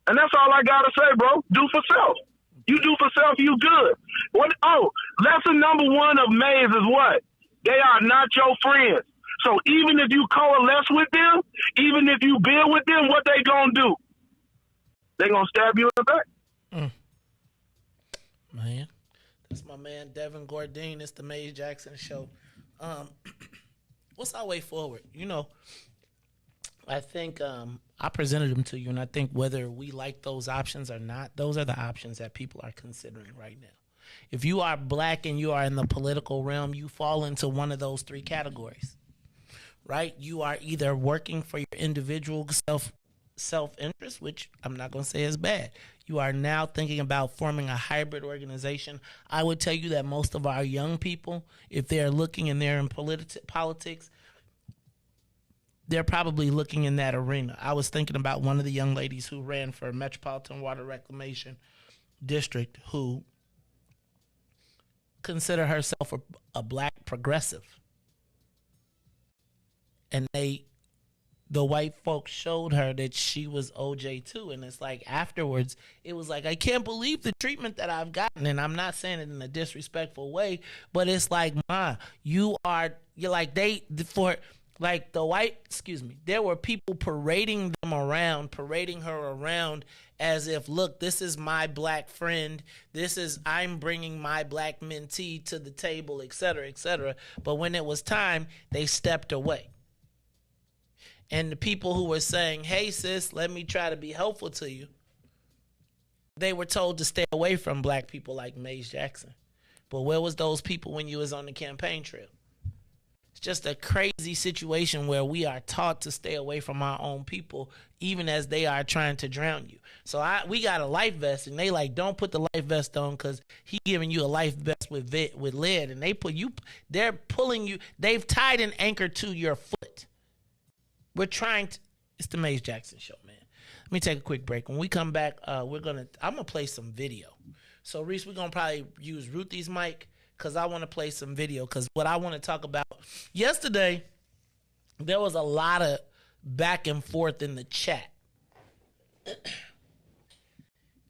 And that's all I got to say, bro. Do for self. You do for self, you good. Lesson number 1 of Maze is what? They are not your friends. So even if you coalesce with them, even if you build with them, what they gonna do? They gonna stab you in the back. Man, that's my man Devin Gordine. It's the Maze Jackson Show. What's our way forward? I think I presented them to you, and I think whether we like those options or not, those are the options that people are considering right now. If you are black and you are in the political realm, you fall into one of those 3 categories, right? You are either working for your individual self-interest, which I'm not going to say is bad. You are now thinking about forming a hybrid organization. I would tell you that most of our young people, if they're looking and they're in politics, they're probably looking in that arena. I was thinking about one of the young ladies who ran for Metropolitan Water Reclamation District who consider herself a black progressive. And the white folks showed her that she was OJ too. And it's like afterwards, it was like, I can't believe the treatment that I've gotten. And I'm not saying it in a disrespectful way, but it's like, you're like Like there were people parading her around as if, look, this is my black friend. I'm bringing my black mentee to the table, et cetera, et cetera. But when it was time, they stepped away. And the people who were saying, hey, sis, let me try to be helpful to you, they were told to stay away from black people like Maze Jackson. But where was those people when you was on the campaign trail? It's just a crazy situation where we are taught to stay away from our own people, even as they are trying to drown you. So we got a life vest, and they like, don't put the life vest on because he giving you a life vest with lead, and they're pulling you. They've tied an anchor to your foot. It's the Maze Jackson Show, man. Let me take a quick break. When we come back, I'm gonna play some video. So Riis, we're gonna probably use Ruthie's mic, because I want to play some video, because what I want to talk about, yesterday, there was a lot of back and forth in the chat.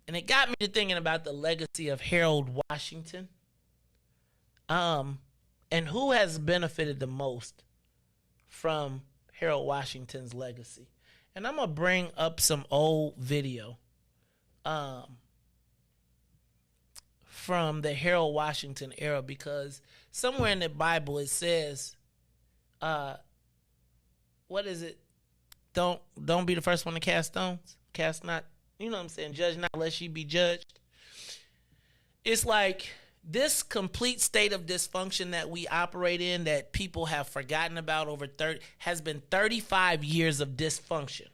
And it got me to thinking about the legacy of Harold Washington. And who has benefited the most from Harold Washington's legacy. And I'm going to bring up some old video from the Harold Washington era, because somewhere in the Bible it says, what is it? Don't be the first one to cast stones. Cast not, you know what I'm saying? Judge not lest ye be judged. It's like this complete state of dysfunction that we operate in, that people have forgotten about has been 35 years of dysfunction.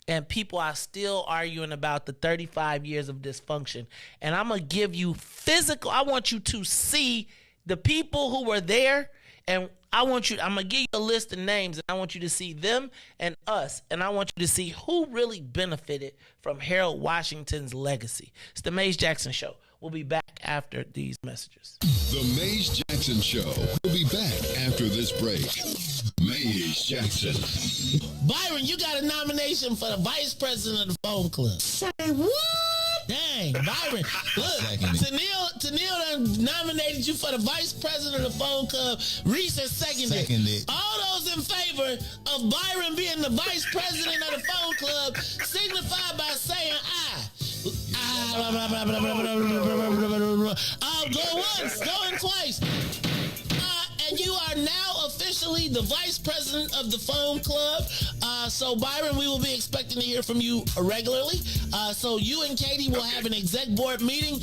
And people are still arguing about the 35 years of dysfunction. And I'm going to give you I want you to see the people who were there, and I'm going to give you a list of names, and I want you to see them and us, and I want you to see who really benefited from Harold Washington's legacy. It's the Maze Jackson Show. We'll be back after these messages. The Maze Jackson Show. We'll be back after this break. Maze Jackson. Byron, you got a nomination for the vice president of the phone club. Say what? Dang, Byron. Look, Tennille done nominated you for the vice president of the phone club. Riis has seconded. All those in favor of Byron being the vice president of the phone club signify by saying aye. Go once, going twice. And you are now officially the vice president of the phone club. So Byron, we will be expecting to hear from you regularly. So you and Katie will have an exec board meeting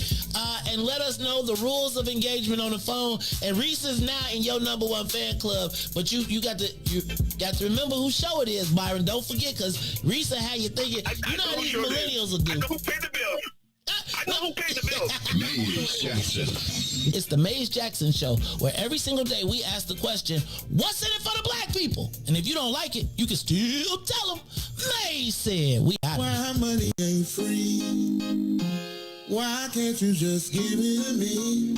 and let us know the rules of engagement on the phone. And Riis is now in your number one fan club. But you got to remember whose show it is, Byron. Don't forget, because Riis will have you thinking, you know how these millennials will do. I know who paid the bill. I know who paid the bill. Maze Jackson. It's the Maze Jackson Show, where every single day we ask the question, what's in it for the black people? And if you don't like it, you can still tell them. Maze said, we got Why money ain't free? Why can't you just give it to me?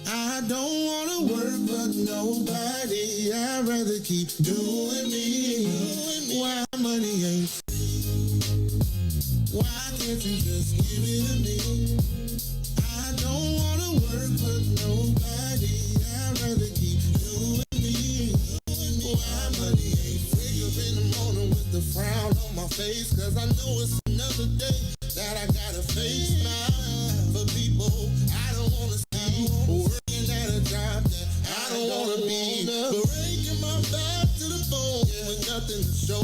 I don't want to work for nobody. I'd rather keep doing me. Why money ain't free? Why can't you just give it to me? I don't want to work for nobody. I'd rather keep doing me. Why money ain't free? Up in the morning with the frown on my face, 'cause I know it's another day that I gotta face now. For people I don't want to see, working at a job that I don't want to be, breaking my back to the bone with nothing to show.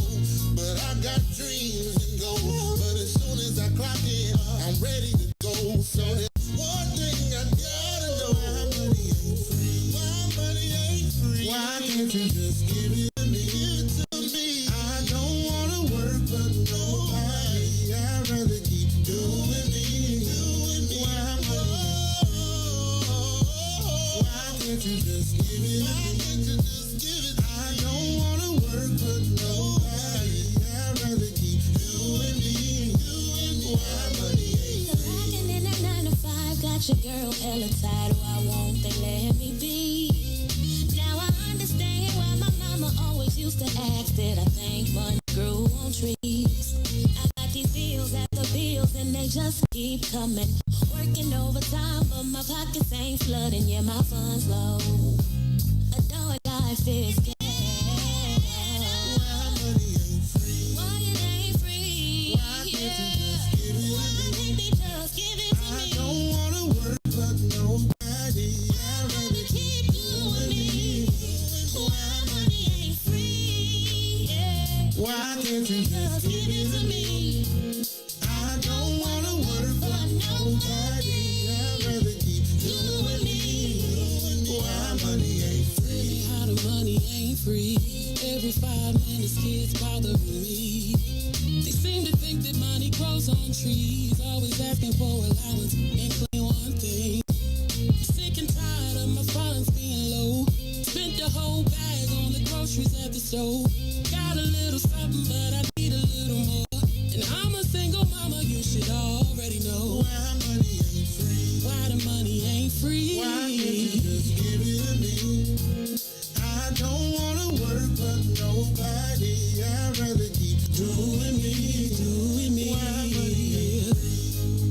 But I got dreams and goals. But as soon as I clock in, I'm ready to go. So there's one thing I gotta know. Why money ain't free? Why money ain't free? Why can't you just give it to me? Give it to me. I don't wanna work for nobody. I'd rather keep doing me. Why money? Why can't you just give it? Why can't you just give it? I don't wanna work for nobody. I'd rather keep doing me. Why money ain't free? Working in that 9 to 5, got your girl hella tired. Why won't they let me be? Now I understand why my mama always used to ask that I think money grew on trees. I got these bills after bills and they just keep coming. Working overtime, but my pockets ain't flooding. Yeah, my funds low. Adore life is gas. Why can't you just give it to me? I don't wanna work for nobody. I'd rather keep doing me. Why money ain't free? How the money ain't free. Every 5 minutes kids bothering me. They seem to think that money grows on trees. Always asking for allowance and claim one thing. Sick and tired of my funds being low. Spent the whole bag on the groceries at the store. Got a little something, but I need a little more. And I'm a single mama, you should already know. Why money ain't free? Why the money ain't free? Why can't you just give it to me? I don't wanna work for nobody. I'd rather keep doing me. Why money ain't free?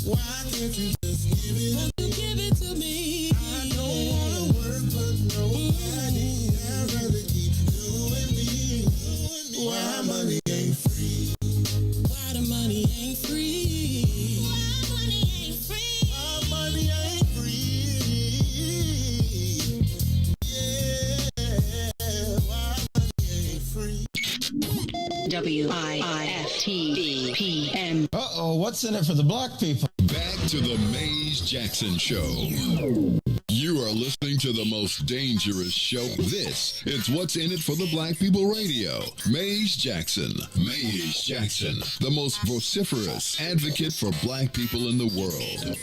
Why can't you just give it? Won't you give it to me? I don't wanna work for nobody. I'd rather keep doing me. Why money ain't free? Why the money ain't free? Why money ain't free? Why money ain't free? Yeah, why money ain't free? WIIFTBPM. Uh-oh, what's in it for the black people? Back to the Maze Jackson Show. You are listening to the most dangerous show. This is What's in It for the Black People Radio. Maze Jackson. Maze Jackson, the most vociferous advocate for black people in the world.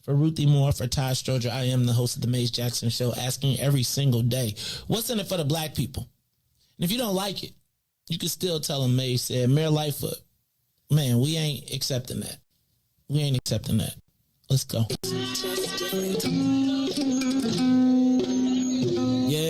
For Ruthie Moore, for Ty Stroger, I am the host of the Maze Jackson Show, asking every single day, what's in it for the black people? And if you don't like it, you can still tell them Maze said, Mayor Lightfoot, man, we ain't accepting that. We ain't accepting that. Let's go. Yeah.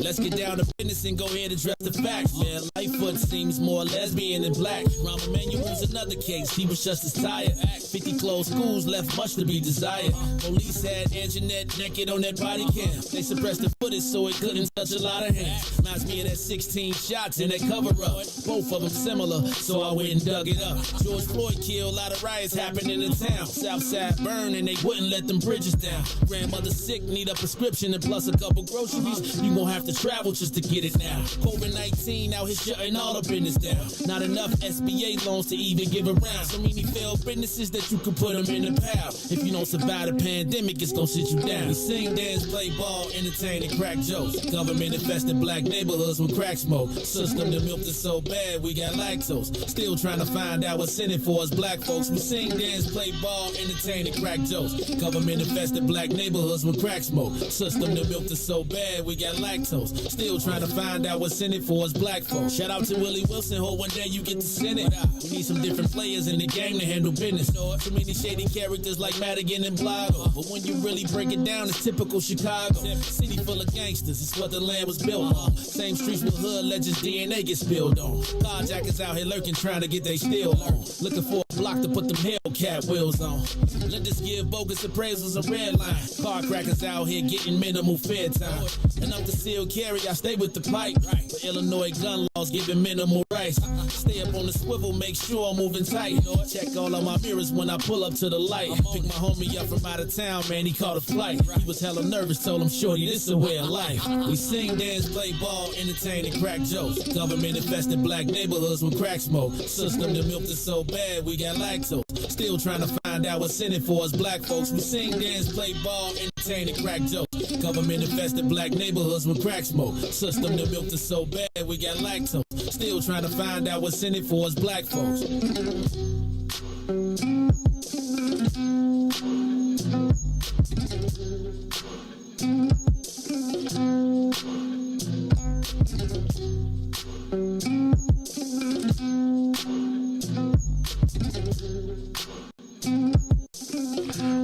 Let's get down to business and go ahead and address the facts, man. Lightfoot seems more lesbian than black. Rahm Emanuel's another case. He was just as tired. 50 closed schools left much to be desired. Police had Anjanette naked on that body cam. They suppressed the footage so it couldn't touch a lot of hands. Reminds me of that 16 shots in that cover-up. Both of them similar, so I went and dug it up. George Floyd killed, a lot of riots happened in the town. Southside burned and they wouldn't let them bridges down. Grandmother sick, need a prescription and plus a couple groceries. You gon' have to travel just to get it now. COVID-19 out here shutting all the business down. Not enough SBA loans to even give around. So many failed businesses that you could put them in the pile. If you don't survive the pandemic, it's gonna sit you down. We sing, dance, play ball, entertain, and crack jokes. Government infested black neighborhoods with crack smoke. System that milked us so bad, we got lactose. Still trying to find out what's in it for us black folks. We sing, dance, play ball, entertain, and crack jokes. Government infested black neighborhoods with crack smoke. System that milked us so bad, we got lactose. Still trying to find out what's in it for us black folks. Shout out to Willie Wilson, hope one day you get to send it. We need some different players in the game to handle business. Too many shady characters like Madigan and Blago. But when you really break it down, it's typical Chicago. City full of gangsters, it's what the land was built on. Same streets with hood legends, DNA gets spilled on. Carjackers out here lurking, trying to get they steal on. Looking for a block to put them Hellcat wheels on. Let us give bogus appraisals a red line. Car crackers out here getting minimal fair time. And I'm concealed carry, I stay with the pipe. But Illinois gun laws giving minimal rights. Stay up on the swivel, make sure I'm moving tight. Check all of my mirrors when I pull up to the light. Pick my homie up from out of town, man, he caught a flight. He was hella nervous, told him, shorty, this is a way of life. We sing, dance, play ball, entertain, and crack jokes. Government infested black neighborhoods with crack smoke. System that milked us so bad, we got lactose. Still trying to find out what's in it for us black folks. We sing, dance, play ball, entertain, and crack jokes. Government infested black neighborhoods with crack smoke. System that milked us so bad, we got lactose. Still trying to find out what's in it for us black folks.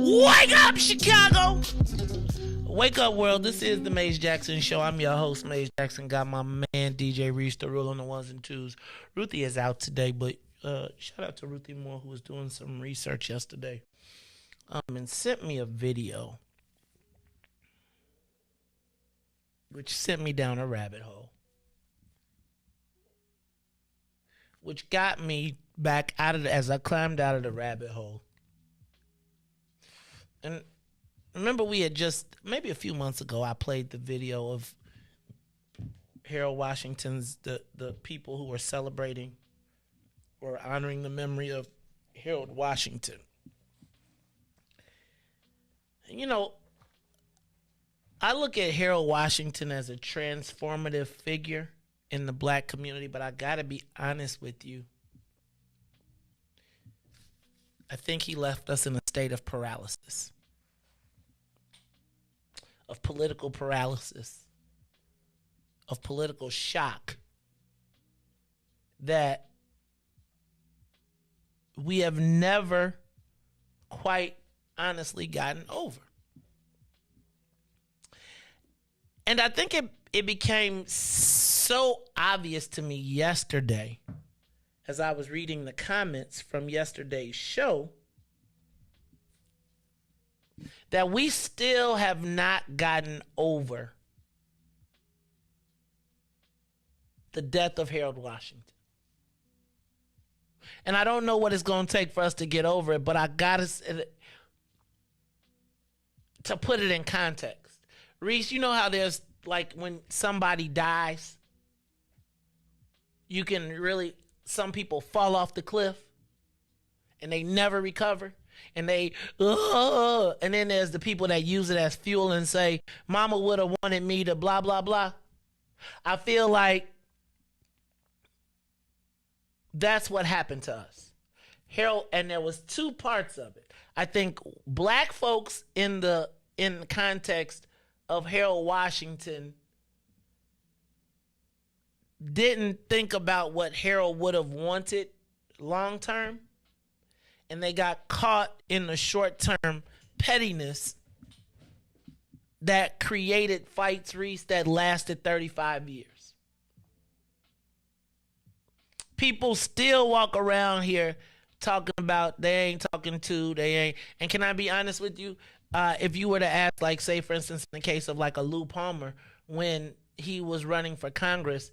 Wake up, Chicago! Wake up, world. This is the Maze Jackson Show. I'm your host, Maze Jackson. Got my man, DJ Riis, the rule on the ones and twos. Ruthie is out today, but shout out to Ruthie Moore, who was doing some research yesterday and sent me a video which sent me down a rabbit hole, which got me back out of as I climbed out of the rabbit hole. And remember we had just, maybe a few months ago, I played the video of Harold Washington's, the people who were celebrating or honoring the memory of Harold Washington. You know, I look at Harold Washington as a transformative figure in the black community, but I gotta be honest with you. I think he left us in a state of paralysis, of political paralysis, of political shock that we have never quite honestly gotten over. And I think it became so obvious to me yesterday as I was reading the comments from yesterday's show that we still have not gotten over the death of Harold Washington. And I don't know what it's going to take for us to get over it, but I got to put it in context. Riis, you know how there's, like, when somebody dies, you can really, some people fall off the cliff and they never recover. And and then there's the people that use it as fuel and say, mama would have wanted me to blah, blah, blah. I feel like that's what happened to us. Harold, and there was two parts of it. I think black folks in the context of Harold Washington didn't think about what Harold would have wanted long term, and they got caught in the short term pettiness that created fights, Riis, that lasted 35 years. People still walk around here talking about they ain't, and can I be honest with you? If you were to ask, like, say, for instance, in the case of like a Lou Palmer, when he was running for Congress,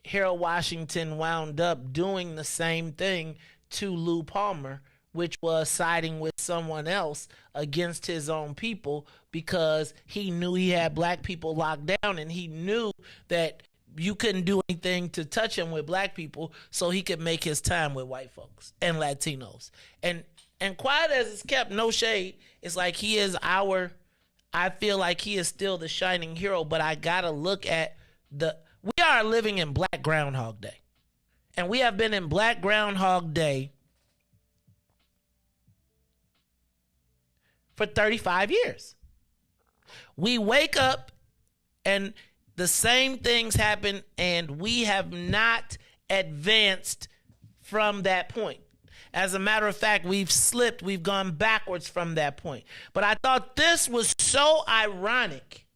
Harold Washington wound up doing the same thing to Lou Palmer, which was siding with someone else against his own people because he knew he had black people locked down, and he knew that you couldn't do anything to touch him with black people, so he could make his time with white folks and Latinos. And quiet as it's kept, no shade, it's like he is I feel like he is still the shining hero, but I gotta look at we are living in Black Groundhog Day. And we have been in Black Groundhog Day for 35 years. We wake up and the same things happen, and we have not advanced from that point. As a matter of fact, we've slipped, we've gone backwards from that point. But I thought this was so ironic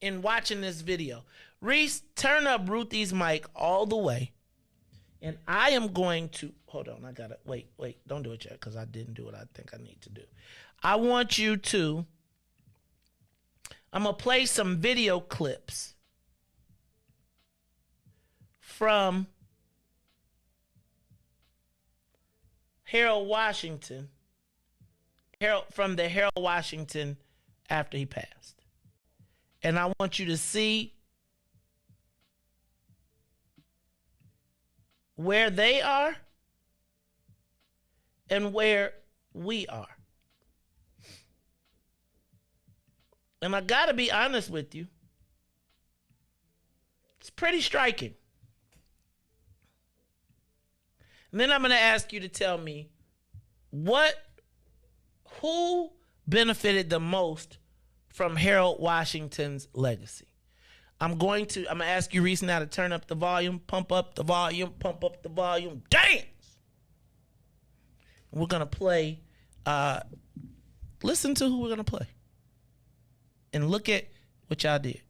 in watching this video. Riis, turn up Ruthie's mic all the way, and I am going to, hold on, I gotta, wait, don't do it yet, because I didn't do what I think I need to do. I want you to, I'm going to play some video clips from Harold Washington, from the Harold Washington after he passed. And I want you to see where they are and where we are. And I gotta be honest with you, it's pretty striking. And then I'm gonna ask you to tell me who benefited the most from Harold Washington's legacy. I'm gonna ask you, Riis, now to turn up the volume, pump up the volume, dance. We're gonna play, listen to who we're gonna play. And look at what y'all did.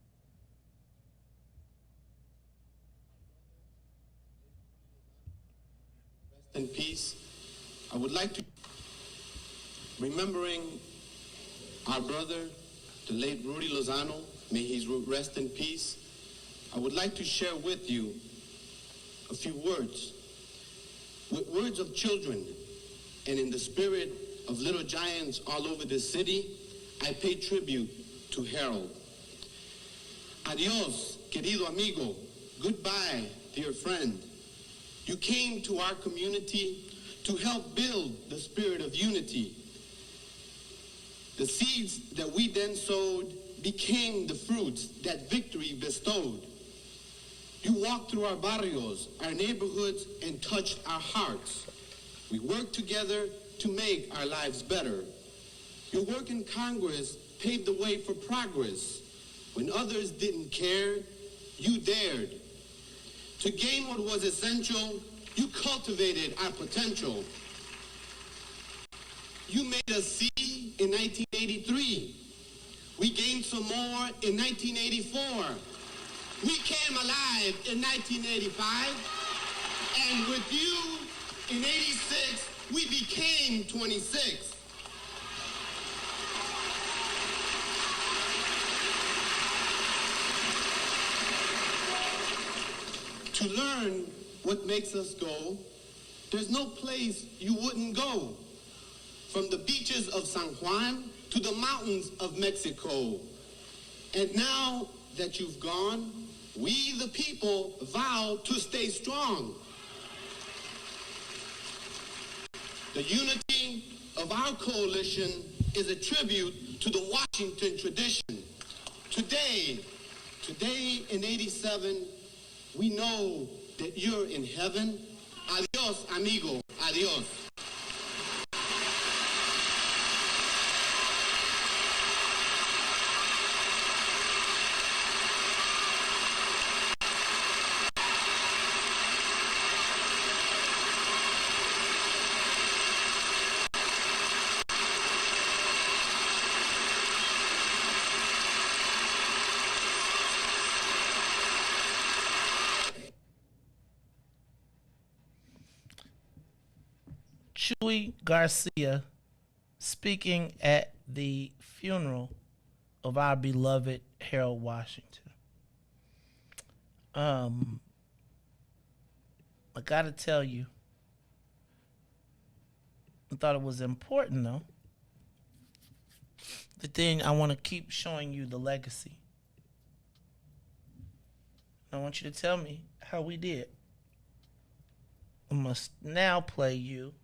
Rest in peace. I would like to, remembering our brother, the late Rudy Lozano, may he rest in peace. I would like to share with you a few words. With words of children and in the spirit of little giants all over this city, I pay tribute to Harold. Adios, querido amigo. Goodbye, dear friend. You came to our community to help build the spirit of unity. The seeds that we then sowed became the fruits that victory bestowed. You walked through our barrios, our neighborhoods, and touched our hearts. We worked together to make our lives better. Your work in Congress paved the way for progress. When others didn't care, you dared. To gain what was essential, you cultivated our potential. You made us see in 1983. We gained some more in 1984. We came alive in 1985. And with you, in 86, we became 26. To learn what makes us go, there's no place you wouldn't go. From the beaches of San Juan to the mountains of Mexico. And now that you've gone, we the people vow to stay strong. The unity of our coalition is a tribute to the Washington tradition. Today in 87, we know that you're in heaven. Adios, amigo. Adios. Chuy Garcia speaking at the funeral of our beloved Harold Washington. I gotta tell you, I thought it was important though. The thing, I want to keep showing you the legacy. I want you to tell me how we did. I must now play you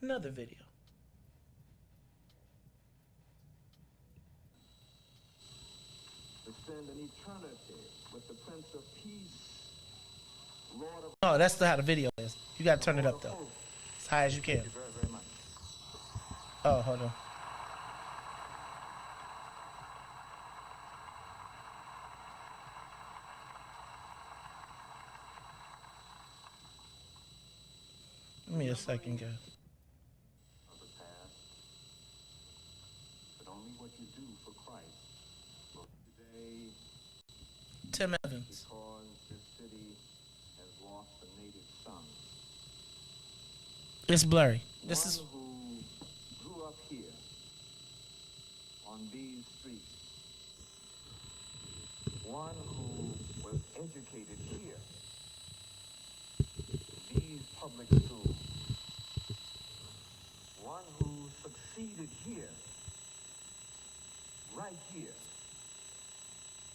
another video. To spend an eternity with the Prince of Peace, Lord of... Oh, that's how the video is. You gotta turn it up though, as high as you can. Thank you very, very much. Oh, hold on. Give me a second, guys. Of the past, but only what you do for Christ. Today, Tim Evans. because this city has lost a native son. It's blurry. This is One who grew up here on these streets. One who was educated here in these public schools. One who succeeded here, right here,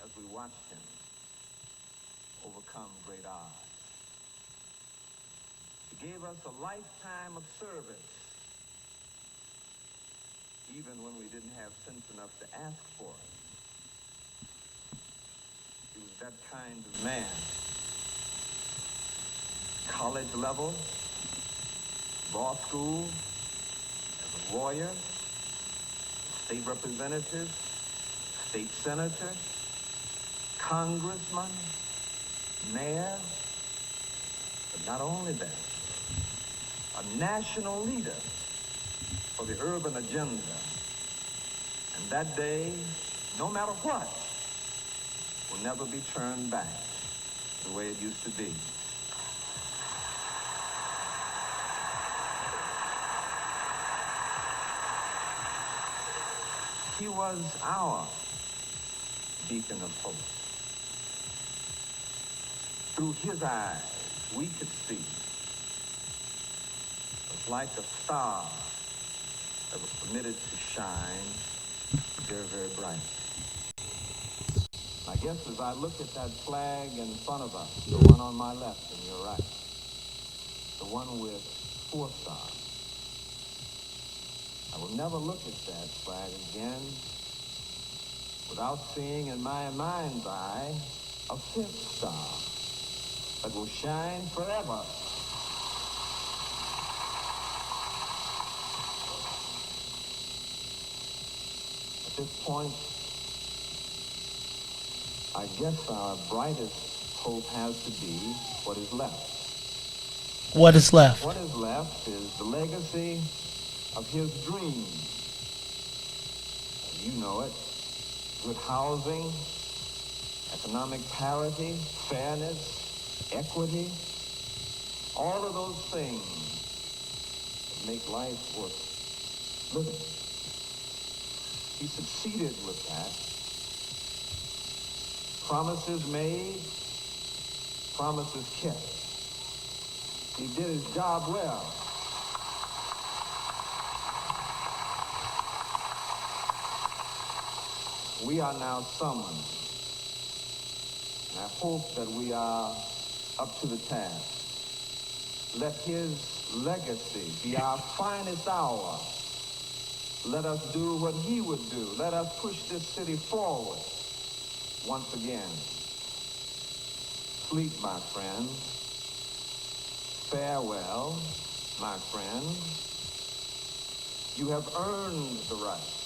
as we watched him overcome great odds. He gave us a lifetime of service, even when we didn't have sense enough to ask for it. He was that kind of man. College level, law school, as a lawyer, state representative, state senator, congressman, mayor, but not only that, a national leader for the urban agenda. And that day, no matter what, will never be turned back the way it used to be. He was our beacon of hope. Through his eyes, we could see. It was like a star that was permitted to shine Very, very bright. I guess as I look at that flag in front of us, the one on my left and your right, the one with 4 stars, I will never look at that flag again without seeing in my mind's eye a 5th star that will shine forever. At this point, I guess our brightest hope has to be what is left. What is left? What is left is the legacy of his dream. You know it. Good housing, economic parity, fairness, equity, all of those things that make life worth living. He succeeded with that. Promises made, promises kept. He did his job well. We are now summoned, and I hope that we are up to the task. Let his legacy be our finest hour. Let us do what he would do. Let us push this city forward once again. Sleep, my friends. Farewell, my friends. You have earned the right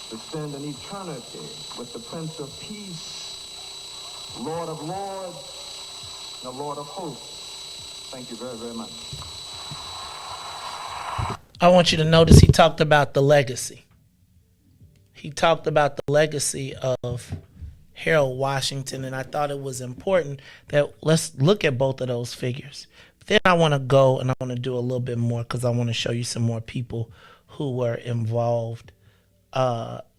to spend an eternity with the Prince of Peace, Lord of Lords, the Lord of Hosts. Thank you very, very much. I want you to notice he talked about the legacy. He talked about the legacy of Harold Washington, and I thought it was important that let's look at both of those figures. But then I want to go and I want to do a little bit more because I want to show you some more people who were involved,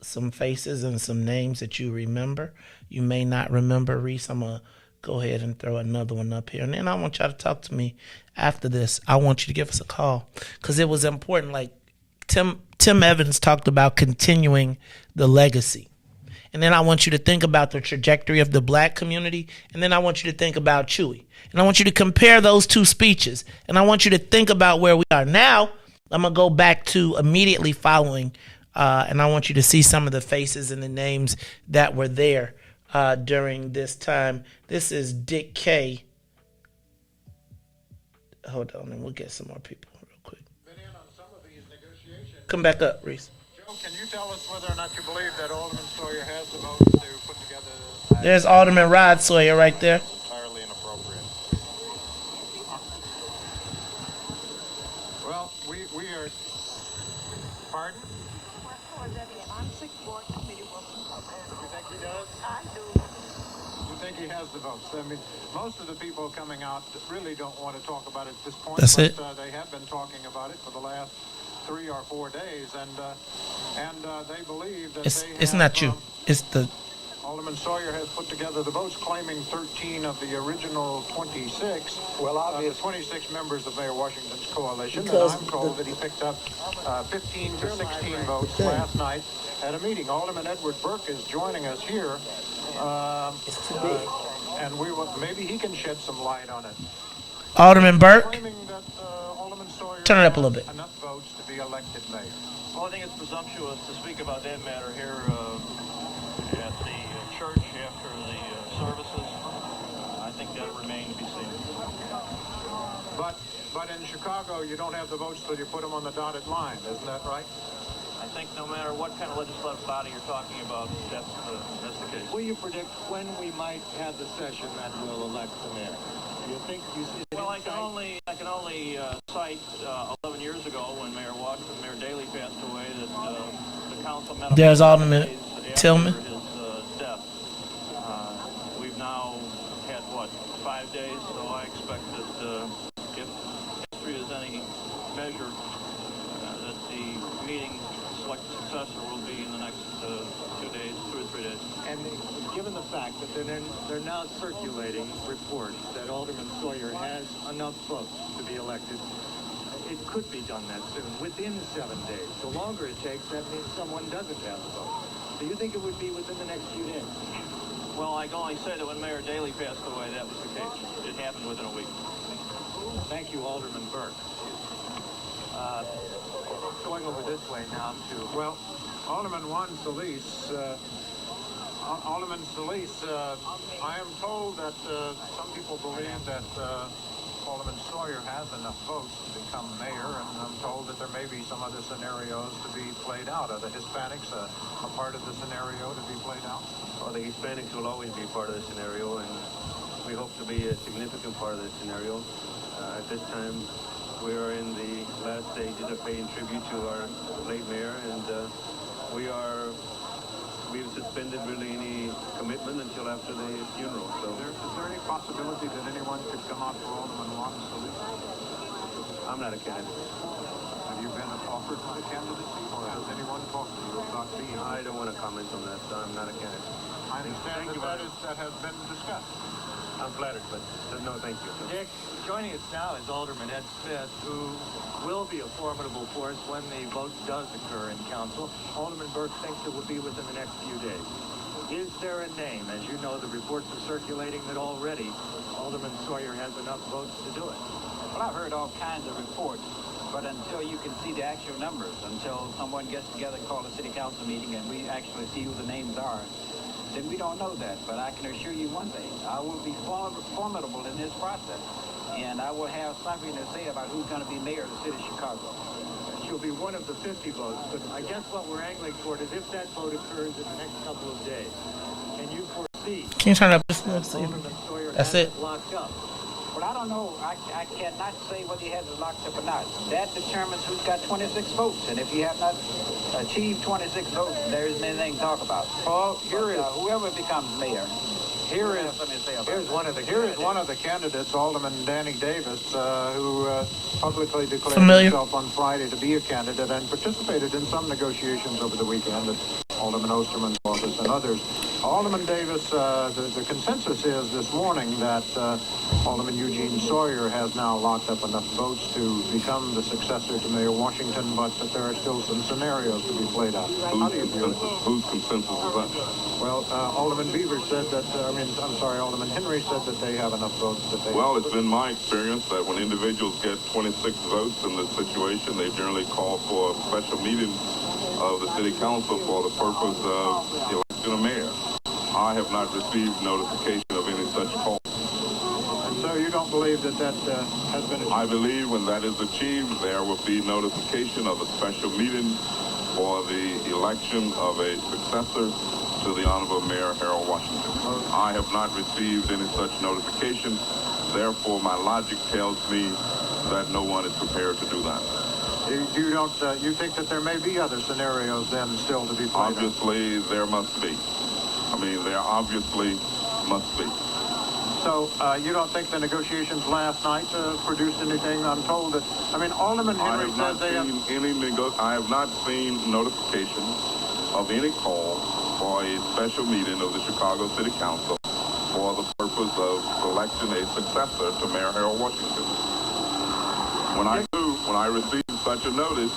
some faces and some names that you remember. You may not remember, Riis. I'm going to go ahead and throw another one up here. And then I want y'all to talk to me after this. I want you to give us a call because it was important. Like Tim Evans talked about continuing the legacy. And then I want you to think about the trajectory of the black community. And then I want you to think about Chewy. And I want you to compare those two speeches. And I want you to think about where we are now. I'm going to go back to immediately following. And I want you to see some of the faces and the names that were there during this time. This is Dick K. Hold on, and we'll get some more people real quick. Come back up, Riis. Joe, can you tell us whether or not you believe that Alderman Sawyer has the votes to put together? There's Alderman Rod Sawyer right there. Entirely inappropriate. Well, we are. Pardon? I'm sick board committee working. You think he does? I do. You think he has the votes? I mean, most of the people coming out really don't want to talk about it at this point. That's but, it. They have been talking about it for the last 3 or 4 days, and they believe that it's not you. It's the Alderman Sawyer has put together the votes, claiming 13 of the original 26. Well, the 26 members of Mayor Washington's coalition, Because and I'm told that he picked up 15 to 16 votes last night at a meeting. Alderman Edward Burke is joining us here, and we will, maybe he can shed some light on it. Alderman Burke. Claiming that Alderman Sawyer Turn it up a little bit. Enough votes to be elected mayor. Well, I think it's presumptuous to speak about that matter here at the church after the services. I think that remains to be seen. But in Chicago, you don't have the votes till you put them on the dotted line, isn't that right? I think no matter what kind of legislative body you're talking about, that's the case. Will you predict when we might have the session that will elect the mayor? Do you think Well, I can only cite 11 years ago when Mayor Daley passed away that the council met. There's Alderman Tillman. His death. We've now had 5 days, so I expect that if history is any measure, that the meeting selected successor will be in the next 2 days, 2 or 3 days. And given the fact that they're now circulating reports that Alderman Sawyer has enough votes to be elected, it could be done that soon, within 7 days. The longer it takes, that means someone doesn't have the vote. Do you think it would be within the next few days? Well, I can only say that when Mayor Daley passed away, that was the case. It happened within a week. Thank you, Alderman Burke. Going over this way now to... Well, Alderman Juan Solis, Alderman Solis, I am told that some people believe that Alderman Sawyer has enough votes to become mayor, and I'm told that there may be some other scenarios to be played out. Are the Hispanics a part of the scenario to be played out? Well, the Hispanics will always be part of the scenario, and we hope to be a significant part of the scenario. At this time, we are in the last stages of paying tribute to our late mayor, and we've suspended really any commitment until after the funeral. So, is there any possibility that anyone could come out for Alderman Juan Solis? I'm not a candidate. Have you been offered for the candidacy, or has anyone talked to you about being? I don't want to comment on that. So I'm not a candidate. I understand that has been discussed. I'm flattered, but no, thank you. Dick, joining us now is Alderman Ed Smith, who will be a formidable force when the vote does occur in council. Alderman Burke thinks it will be within the next few days. Is there a name? As you know, the reports are circulating that already Alderman Sawyer has enough votes to do it. Well, I've heard all kinds of reports, but until you can see the actual numbers, until someone gets together and calls a city council meeting and we actually see who the names are, then we don't know that. But I can assure you one thing. I will be formidable in this process, and I will have something to say about who's going to be mayor of the city of Chicago. She'll be one of the 50 votes, but I guess what we're angling for is if that vote occurs in the next couple of days, can you foresee... Can you turn up this little? That's it. Locked up? Well, I don't know. I cannot say whether he has it locked up or not. That determines who's got 26 votes. And if you have not achieved 26 votes, there isn't anything to talk about. Well, whoever becomes mayor. Here's one of the candidates, Alderman Danny Davis, who publicly declared himself on Friday to be a candidate and participated in some negotiations over the weekend at Alderman Osterman's office and others. Alderman Davis, the consensus is this morning that Alderman Eugene Sawyer has now locked up enough votes to become the successor to Mayor Washington, but that there are still some scenarios to be played out. How do you view it? Whose consensus is that? Well, Alderman Beaver said that, Alderman Henry said that they have enough votes that they... Well, it's been my experience that when individuals get 26 votes in this situation, they generally call for a special meeting of the city council for the purpose of electing a mayor. I have not received notification of any such call. And so you don't believe that has been achieved? I believe when that is achieved, there will be notification of a special meeting for the election of a successor to the Honorable Mayor Harold Washington. I have not received any such notification. Therefore, my logic tells me that no one is prepared to do that. You think that there may be other scenarios then still to be played? Obviously, there must be. There obviously must be. So you don't think the negotiations last night produced anything? I'm told that. Alderman Henry says they have. I have not seen notification of any call for a special meeting of the Chicago City Council for the purpose of selecting a successor to Mayor Harold Washington. When I receive such a notice,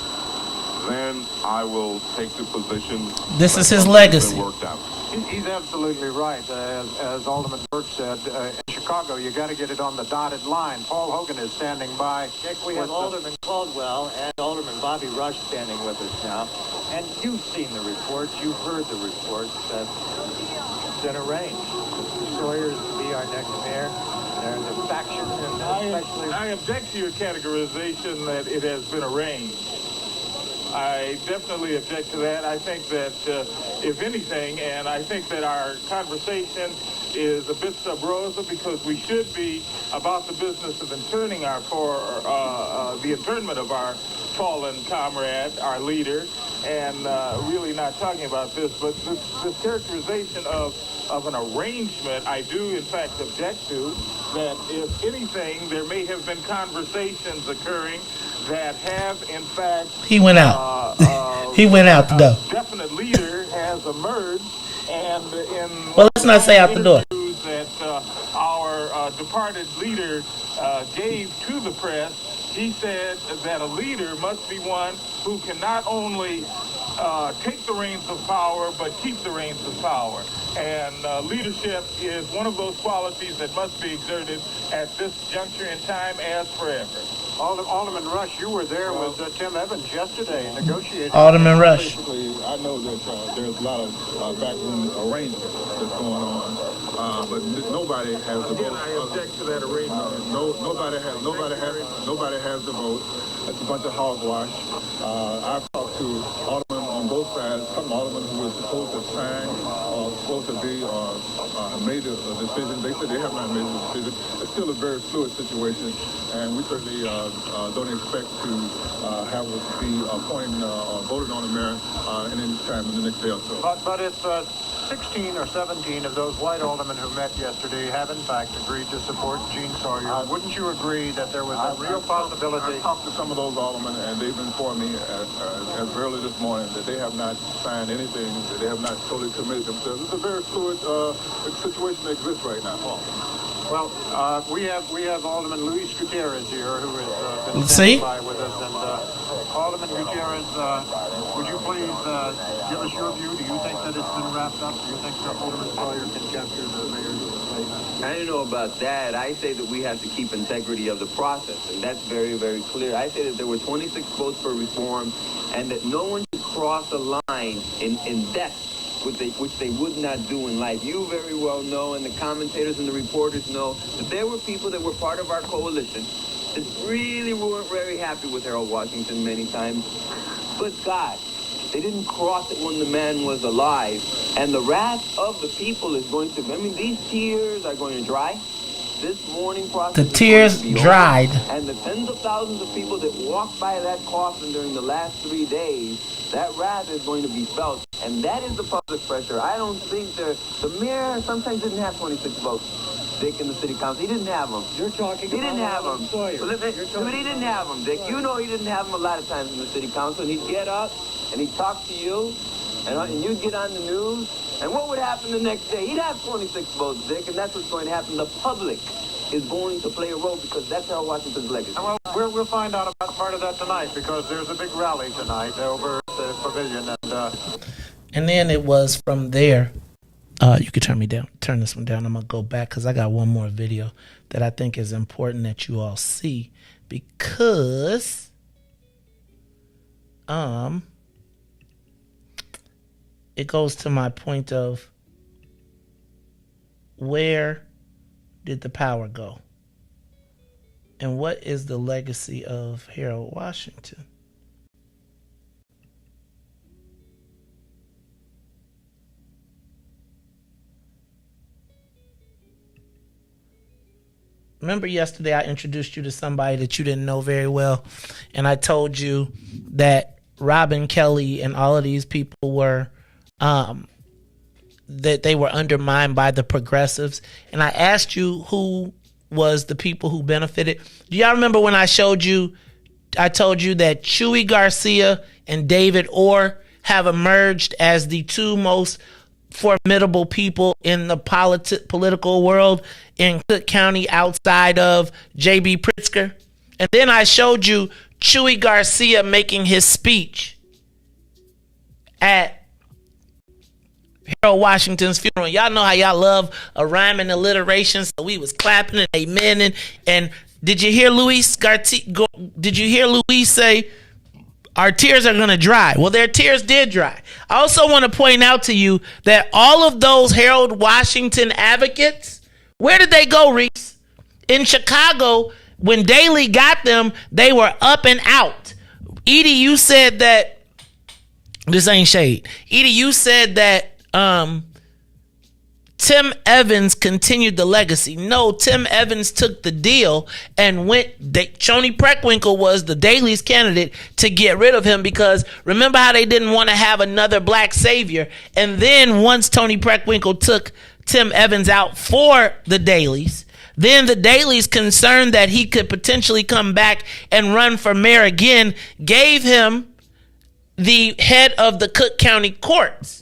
then I will take the position. This is his legacy. Worked out. He's absolutely right. As Alderman Burke said, in Chicago, you got to get it on the dotted line. Paul Hogan is standing by. Dick, we have Alderman Caldwell and Alderman Bobby Rush standing with us now. And you've seen the reports. You've heard the reports that it's been arranged. Sawyer's to be our next mayor. There's a faction, and especially... I object to your categorization that it has been arranged. I definitely object to that. I think that, if anything, and I think that our conversation is a bit sub rosa because we should be about the business of interning the internment of our fallen comrade, our leader, and really not talking about this. But this characterization of an arrangement, I do in fact object to. That if anything, there may have been conversations occurring that have, in fact... He went out. He went out the door. A definite leader has emerged, and in... Well, let's not say out the door. ...that our departed leader gave to the press, He said that a leader must be one who can not only take the reins of power, but keep the reins of power. And leadership is one of those qualities that must be exerted at this juncture in time as forever. Alderman Rush, you were there with Tim Evans yesterday negotiating. Alderman Rush. Basically, I know that there's a lot of backroom arrangements that's going on, but nobody has the vote. I object to that arrangement. Nobody has the vote. It's a bunch of hogwash. I've talked to aldermen on both sides. Some aldermen who were supposed to sign or supposed to be made a decision. They said they have not made a decision. It's still a very fluid situation, and we certainly don't expect to have us be appointed or voted on the mayor in any time in the next day or so. But it's 16 or 17 of those white aldermen who met yesterday have in fact agreed to support Gene Sawyer. Wouldn't you agree that there was a real possibility? I talked to some of those aldermen, and they've informed me as early this morning that they have not signed anything, that they have not totally committed themselves. It's a very fluid situation that exists right now. Well, we have Alderman Luis Gutierrez here, who has been standing by with us. And Alderman Gutierrez, would you please give us your view? Do you think that it's been wrapped up? Do you think that Alderman Sawyer can capture the mayor's place? I don't know about that. I say that we have to keep integrity of the process, and that's very, very clear. I say that there were 26 votes for reform, and that no one should cross a line in depth, which they would not do in life. You very well know, and the commentators and the reporters know, that there were people that were part of our coalition that really weren't very happy with Harold Washington many times. But God, they didn't cross it when the man was alive. And the wrath of the people is going to, these tears are going to dry. This mourning process, the tears dried. And the tens of thousands of people that walked by that coffin during the last 3 days, that wrath is going to be felt. And that is the public pressure. I don't think the mayor sometimes didn't have 26 votes, Dick, in the city council. He didn't have them. You're talking He about didn't have them. Sawyer. But he didn't have them, Dick. You know he didn't have them a lot of times in the city council. And he'd get up and he'd talk to you, and you'd get on the news. And what would happen the next day? He'd have 26 votes, Dick, and that's what's going to happen. The public is going to play a role because that's Harold Washington's legacy. Well, we'll find out about part of that tonight because there's a big rally tonight over at the pavilion. And then it was from there. You could turn this one down. I'm going to go back because I got one more video that I think is important that you all see because it goes to my point of where did the power go? And what is the legacy of Harold Washington? Remember yesterday I introduced you to somebody that you didn't know very well, and I told you that Robin Kelly and all of these people were that they were undermined by the progressives, and I asked you who was the people who benefited. Do y'all remember when I told you that Chuy Garcia and David Orr have emerged as the two most formidable people in the political world in Cook County outside of J.B. Pritzker? And then I showed you Chuy Garcia making his speech at Harold Washington's funeral. Y'all know how y'all love a rhyme and alliteration, so we was clapping and amening. And did you hear Luis say, our tears are going to dry? Well, their tears did dry. I also want to point out to you that all of those Harold Washington advocates, where did they go, Riis? In Chicago, when Daley got them, they were up and out. Edie, you said that, this ain't shade. Edie, you said that Tim Evans continued the legacy. No, Tim Evans took the deal and Shoni Preckwinkle was the Daley's candidate to get rid of him because remember how they didn't want to have another black savior. And then once Tony Preckwinkle took Tim Evans out for the Daleys, then the Daleys, concerned that he could potentially come back and run for mayor again, gave him the head of the Cook County courts.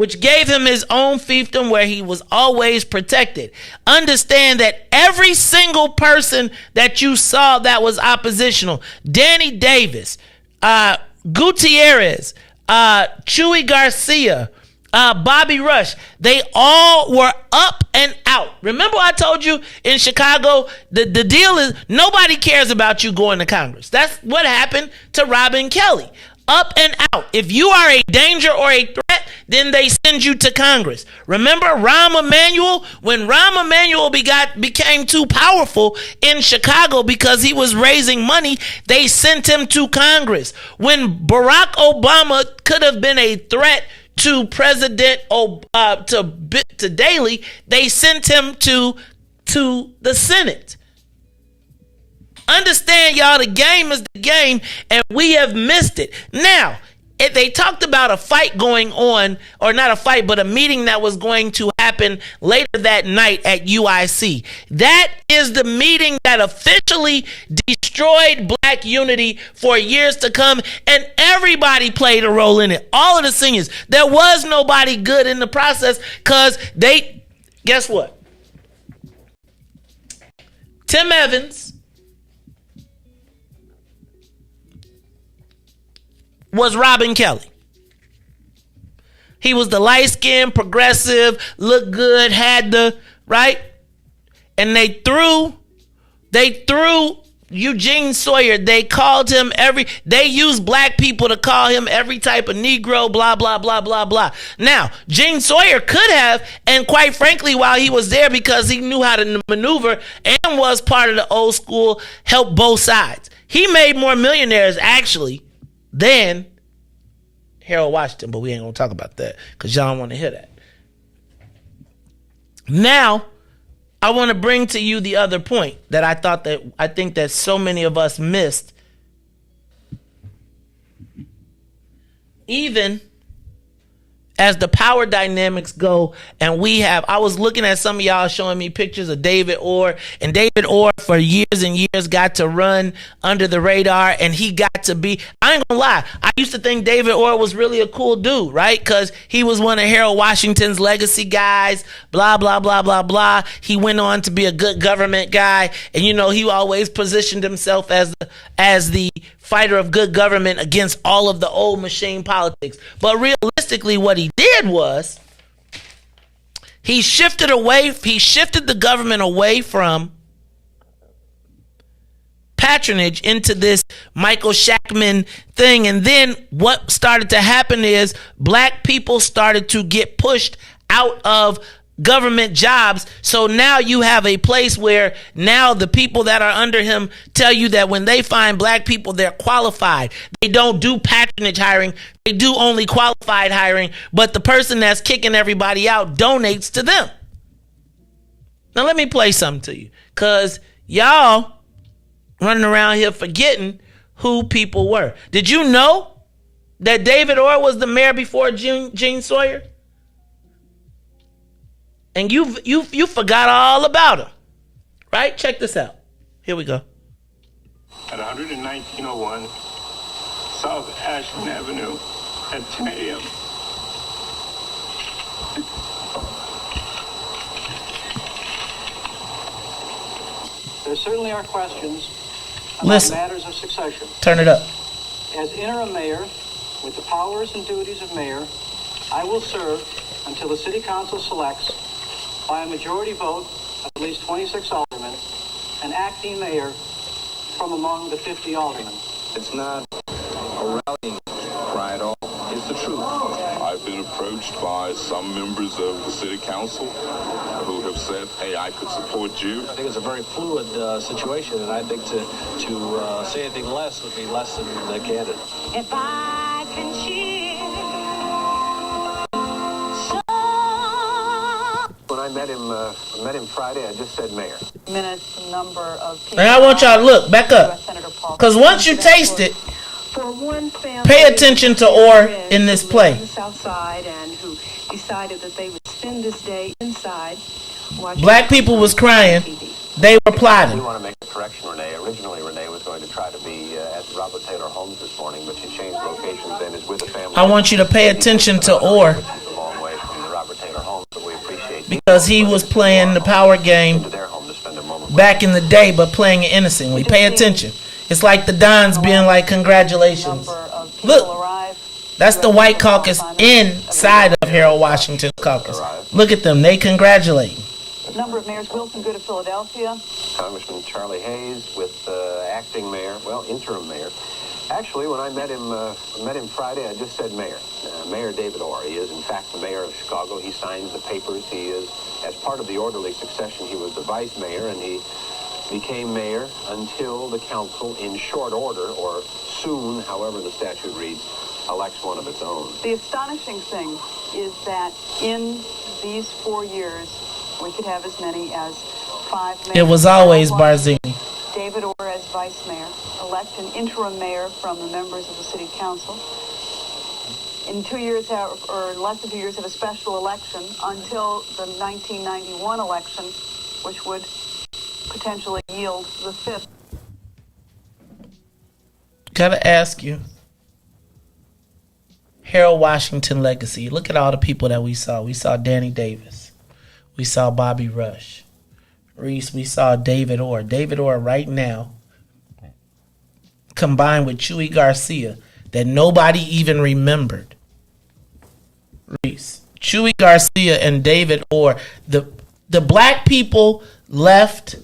which gave him his own fiefdom where he was always protected. Understand that every single person that you saw that was oppositional, Danny Davis, Gutierrez, Chewy Garcia, Bobby Rush, they all were up and out. Remember I told you in Chicago, the deal is nobody cares about you going to Congress. That's what happened to Robin Kelly. Up and out. If you are a danger or a threat, then they send you to Congress. Remember Rahm Emanuel? When Rahm Emanuel became too powerful in Chicago because he was raising money, they sent him to Congress. When Barack Obama could have been a threat to President to Daley, they sent him to the Senate. Understand, y'all, the game is the game, and we have missed it. Now, if they talked about a fight going on, or not a fight, but a meeting that was going to happen later that night at UIC. That is the meeting that officially destroyed black unity for years to come, and everybody played a role in it. All of the seniors. There was nobody good in the process because guess what? Tim Evans was Robin Kelly. He was the light-skinned, progressive, looked good, had the, right? And they threw Eugene Sawyer. They called him they used black people to call him every type of Negro, blah, blah, blah, blah, blah. Now, Gene Sawyer could have, and quite frankly, while he was there, because he knew how to maneuver and was part of the old school, helped both sides. He made more millionaires, actually, than Harold Washington, but we ain't gonna talk about that because y'all don't want to hear that. Now, I want to bring to you the other point that I think that so many of us missed. Even as the power dynamics go, and I was looking at some of y'all showing me pictures of David Orr, and David Orr for years and years got to run under the radar, and he got to be, I ain't gonna lie, I used to think David Orr was really a cool dude, right? Because he was one of Harold Washington's legacy guys, blah, blah, blah, blah, blah. He went on to be a good government guy, and he always positioned himself as the fighter of good government against all of the old machine politics. But realistically, what he did was he shifted the government away from patronage into this Michael Shackman thing. And then what started to happen is black people started to get pushed out of government jobs. So now you have a place where now the people that are under him tell you that when they find black people, they're qualified. They don't do patronage hiring. They do only qualified hiring. But the person that's kicking everybody out donates to them. Now let me play something to you, because y'all running around here forgetting who people were. Did you know that David Orr was the mayor before Gene Sawyer? And you forgot all about him, right? Check this out. Here we go. At 11901 South Ashland Avenue at 10 a.m. There certainly are questions about matters of succession. Turn it up. As interim mayor, with the powers and duties of mayor, I will serve until the city council selects, by a majority vote of at least 26 aldermen, an acting mayor from among the 50 aldermen. It's not a rallying cry at all. It's the truth. I've been approached by some members of the city council who have said, hey, I could support you. I think it's a very fluid situation, and I think to say anything less would be less than candid. If I can cheer. When I met him Friday, I just said mayor. Minutes, number of people. And I want y'all to look back up, because once you taste it, pay attention to Orr in this play. South Side, and who decided that they would spend this day inside. Black people was crying. They were plotting. We want to make a correction, Renee. Originally, Renee was going to try to be at Robert Taylor Homes this morning, but she changed locations and is with a family. I want you to pay attention to Orr. A long way because he was playing the power game back in the day, but playing it innocently. Pay attention. It's like the Dons being like, congratulations. Look, that's the White Caucus inside of Harold Washington's caucus. Look at them. They congratulate. Number of mayors, Wilson Good of Philadelphia. Congressman Charlie Hayes with acting mayor, interim mayor. Actually, when I met him Friday, I just said mayor. Mayor David Orr. He is, in fact, the mayor of Chicago. He signs the papers. He is, as part of the orderly succession, he was the vice mayor, and he became mayor until the council, in short order, or soon, however the statute reads, elects one of its own. The astonishing thing is that in these 4 years, we could have as many as 5 mayors. It was always Barzini. David Orr as vice mayor, elect an interim mayor from the members of the city council. In 2 years, or less than 2 years, have a special election until the 1991 election, which would potentially yield the 5th. Gotta ask you, Harold Washington legacy. Look at all the people that we saw. We saw Danny Davis. We saw Bobby Rush. Riis, we saw David Orr. David Orr right now, combined with Chuy Garcia, that nobody even remembered. Riis, Chuy Garcia and David Orr. The black people left.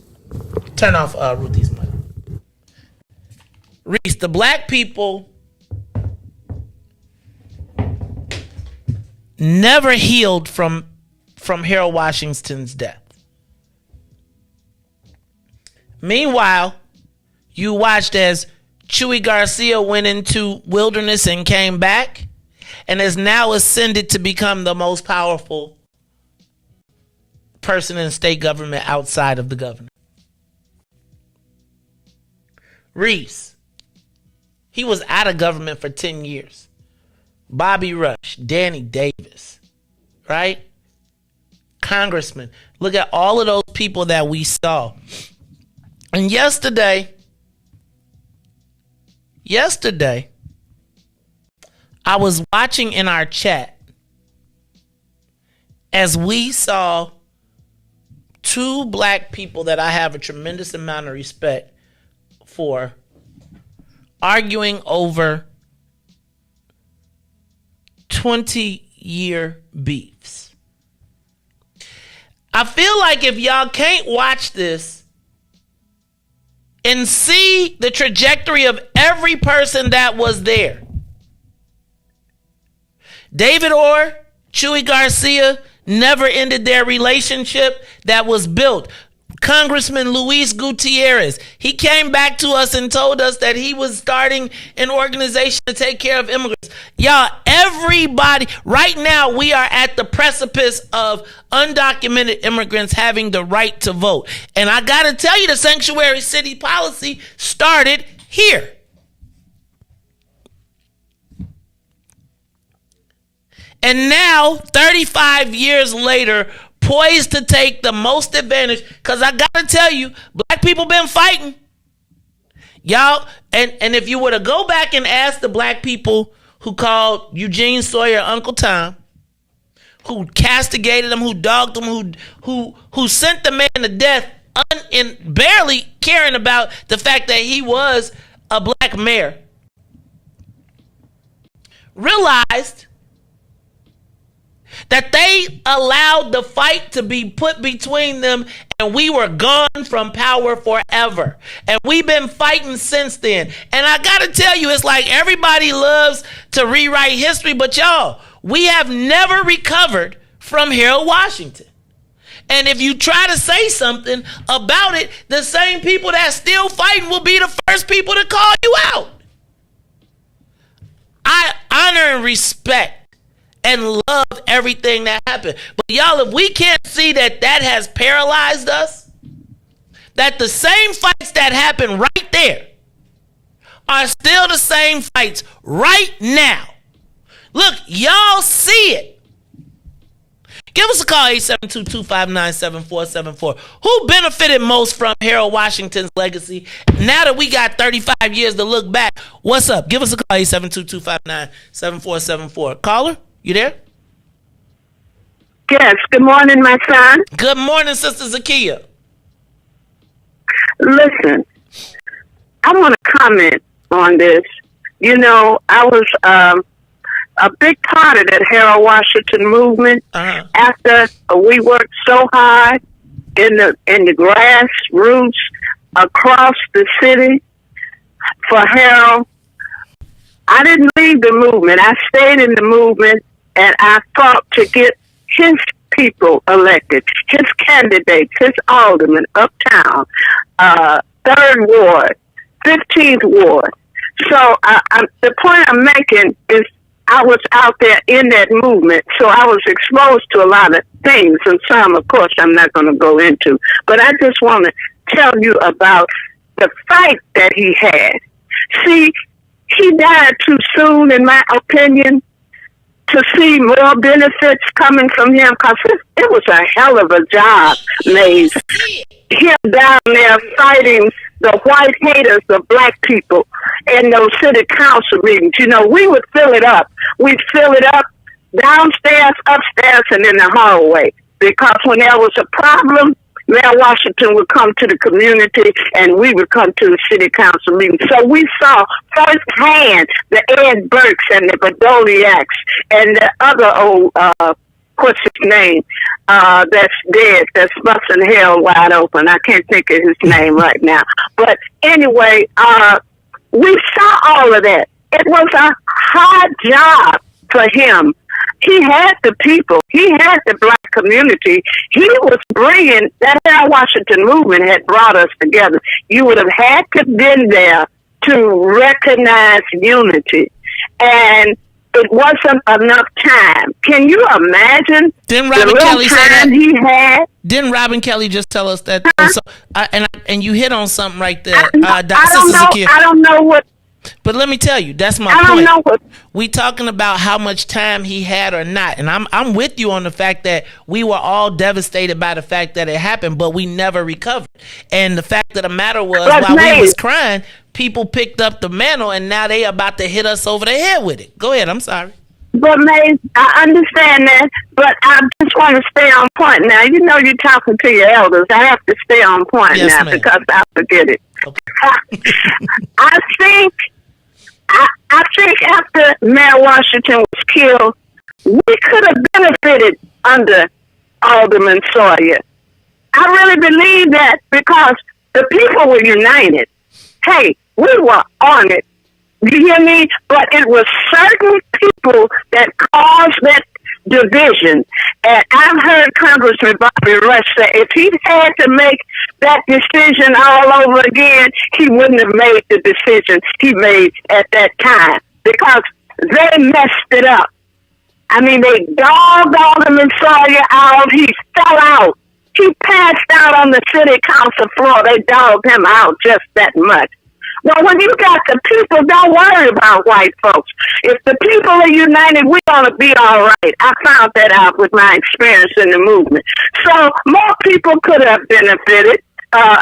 Turn off Ruthie's mic. Riis, the black people never healed from Harold Washington's death. Meanwhile, you watched as Chuy Garcia went into wilderness and came back and has now ascended to become the most powerful person in state government outside of the governor. Riis, he was out of government for 10 years. Bobby Rush, Danny Davis, right? Congressman. Look at all of those people that we saw. And yesterday, I was watching in our chat as we saw 2 black people that I have a tremendous amount of respect for arguing over 20-year beefs. I feel like if y'all can't watch this and see the trajectory of every person that was there. David Orr, Chuy Garcia never ended their relationship that was built. Congressman Luis Gutierrez, he came back to us and told us that he was starting an organization to take care of immigrants. Y'all, everybody, right now we are at the precipice of undocumented immigrants having the right to vote. And I got to tell you, the sanctuary city policy started here. And now, 35 years later, poised to take the most advantage, because I gotta tell you, black people been fighting. Y'all, and if you were to go back and ask the black people who called Eugene Sawyer Uncle Tom, who castigated him, who dogged him, who sent the man to death and barely caring about the fact that he was a black mayor, realized that they allowed the fight to be put between them, and we were gone from power forever. And we've been fighting since then. And I gotta tell you, it's like everybody loves to rewrite history, but y'all, we have never recovered from Harold Washington. And if you try to say something about it, the same people that's still fighting will be the first people to call you out. I honor and respect and love everything that happened. But y'all, if we can't see that has paralyzed us, that the same fights that happened right there are still the same fights right now. Look, y'all see it. Give us a call, 872-259-7474. Who benefited most from Harold Washington's legacy? Now that we got 35 years to look back, what's up? Give us a call, 872-259-7474. Caller? You there? Yes, good morning, my son. Good morning, Sister Zakia. Listen, I want to comment on this. You know, I was a big part of that Harold Washington movement. After we worked so hard in the grassroots across the city for Harold, I didn't leave the movement. I stayed in the movement, and I fought to get his people elected, his candidates, his aldermen uptown, 3rd Ward, 15th Ward. So the point I'm making is I was out there in that movement, so I was exposed to a lot of things, and some, of course, I'm not going to go into. But I just want to tell you about the fight that he had. See, he died too soon, in my opinion, to see more benefits coming from him, because it was a hell of a job, Maze. Him down there fighting the white haters of black people in those city council meetings. You know, we would fill it up. We'd fill it up downstairs, upstairs, and in the hallway. Because when there was a problem, Mayor Washington would come to the community, and we would come to the city council meeting. So we saw firsthand the Ed Burks and the Badoliaks and the other old, what's his name, that's dead, that's busting hell wide open. I can't think of his name right now. But anyway, we saw all of that. It was a hard job for him. He had the people. He had the black community. He was bringing, that Harold Washington movement had brought us together. You would have had to been there to recognize unity. And it wasn't enough time. Can you imagine Didn't Robin Kelly say that? He had? Didn't Robin Kelly just tell us that? So, and you hit on something right there. I don't know what. But let me tell you, that's my point. I don't know what. We talking about how much time he had or not, and I'm with you on the fact that we were all devastated by the fact that it happened, but we never recovered. And the fact of the matter was, while we was crying, people picked up the mantle, and now they about to hit us over the head with it. Go ahead. I'm sorry. But, Maze, I understand that, but I just want to stay on point now. You know you're talking to your elders. I have to stay on point now because I forget it. Okay. I think after Mayor Washington was killed, we could have benefited under Alderman Sawyer. I really believe that because the people were united. Hey, we were on it. You hear me? But it was certain people that caused that division. And I've heard Congressman Bobby Rush say if he had to make that decision all over again, he wouldn't have made the decision he made at that time because they messed it up. I mean, they dogged Alderman Sawyer out. He fell out. He passed out on the city council floor. They dogged him out just that much. Well, when you got the people, don't worry about white folks. If the people are united, we're going to be all right. I found that out with my experience in the movement. So more people could have benefited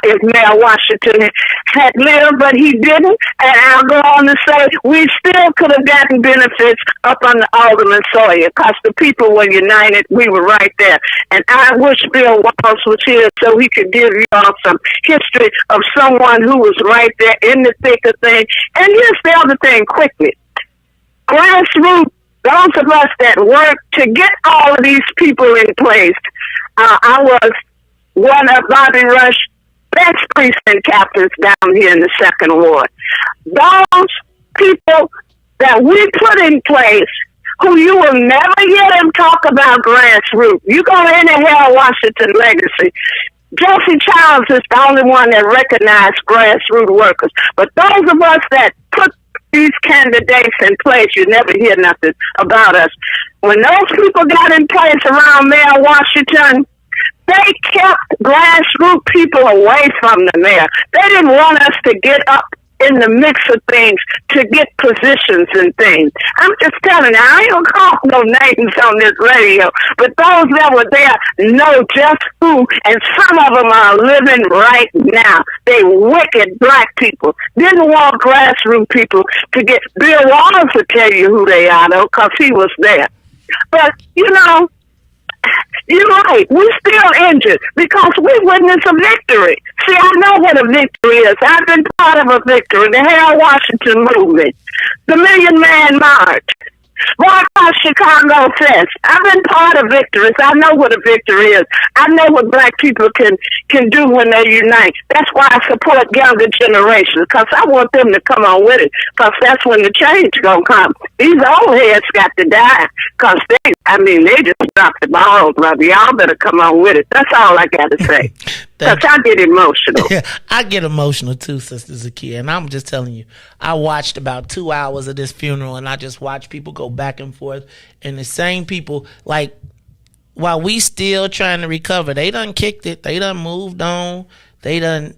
if Mayor Washington had lived, but he didn't. And I'll go on to say we still could have gotten benefits up under Alderman Sawyer because the people were united. We were right there. And I wish Bill Walsh was here so he could give you all some history of someone who was right there in the thick of things. And here's the other thing quickly. Grassroots, those of us that work to get all of these people in place. I was one of Bobby Rush's best precinct captains down here in the 2nd Ward. Those people that we put in place who you will never hear them talk about grassroots. You go to any Harold Washington legacy, Josie Childs is the only one that recognized grassroots workers. But those of us that put these candidates in place, you never hear nothing about us. When those people got in place around Mayor Washington, they kept grassroots people away from the mayor. They didn't want us to get up in the mix of things to get positions and things. I'm just telling you, I ain't gonna call no names on this radio, but those that were there know just who, and some of them are living right now. They wicked black people. Didn't want grassroots people to get. Bill Wallace will tell you who they are, though, because he was there. But, you know, You're right. We're still injured because we witnessed a victory. See, I know what a victory is. I've been part of a victory. The Harold Washington movement, the Million Man March, Boycott Chicago Fest. I've been part of victories. I know what a victory is. I know what black people can do when they unite. That's why I support younger generations, because I want them to come on with it, because that's when the change going to come. These old heads got to die, because they just dropped the ball, brother. Y'all better come on with it. That's all I got to say. Because I get emotional. I get emotional too, Sister Zakia. And I'm just telling you, I watched about 2 hours of this funeral, and I just watched people go back and forth. And the same people, like, while we still trying to recover, they done kicked it. They done moved on. They done.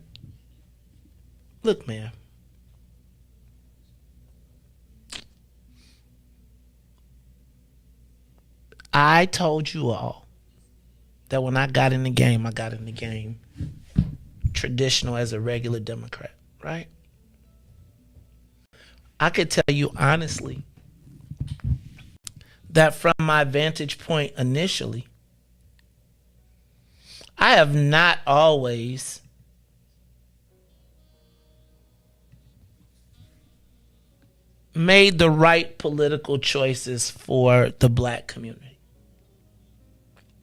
Look, man. I told you all that when I got in the game, traditional as a regular Democrat, right? I could tell you honestly that from my vantage point initially, I have not always made the right political choices for the black community.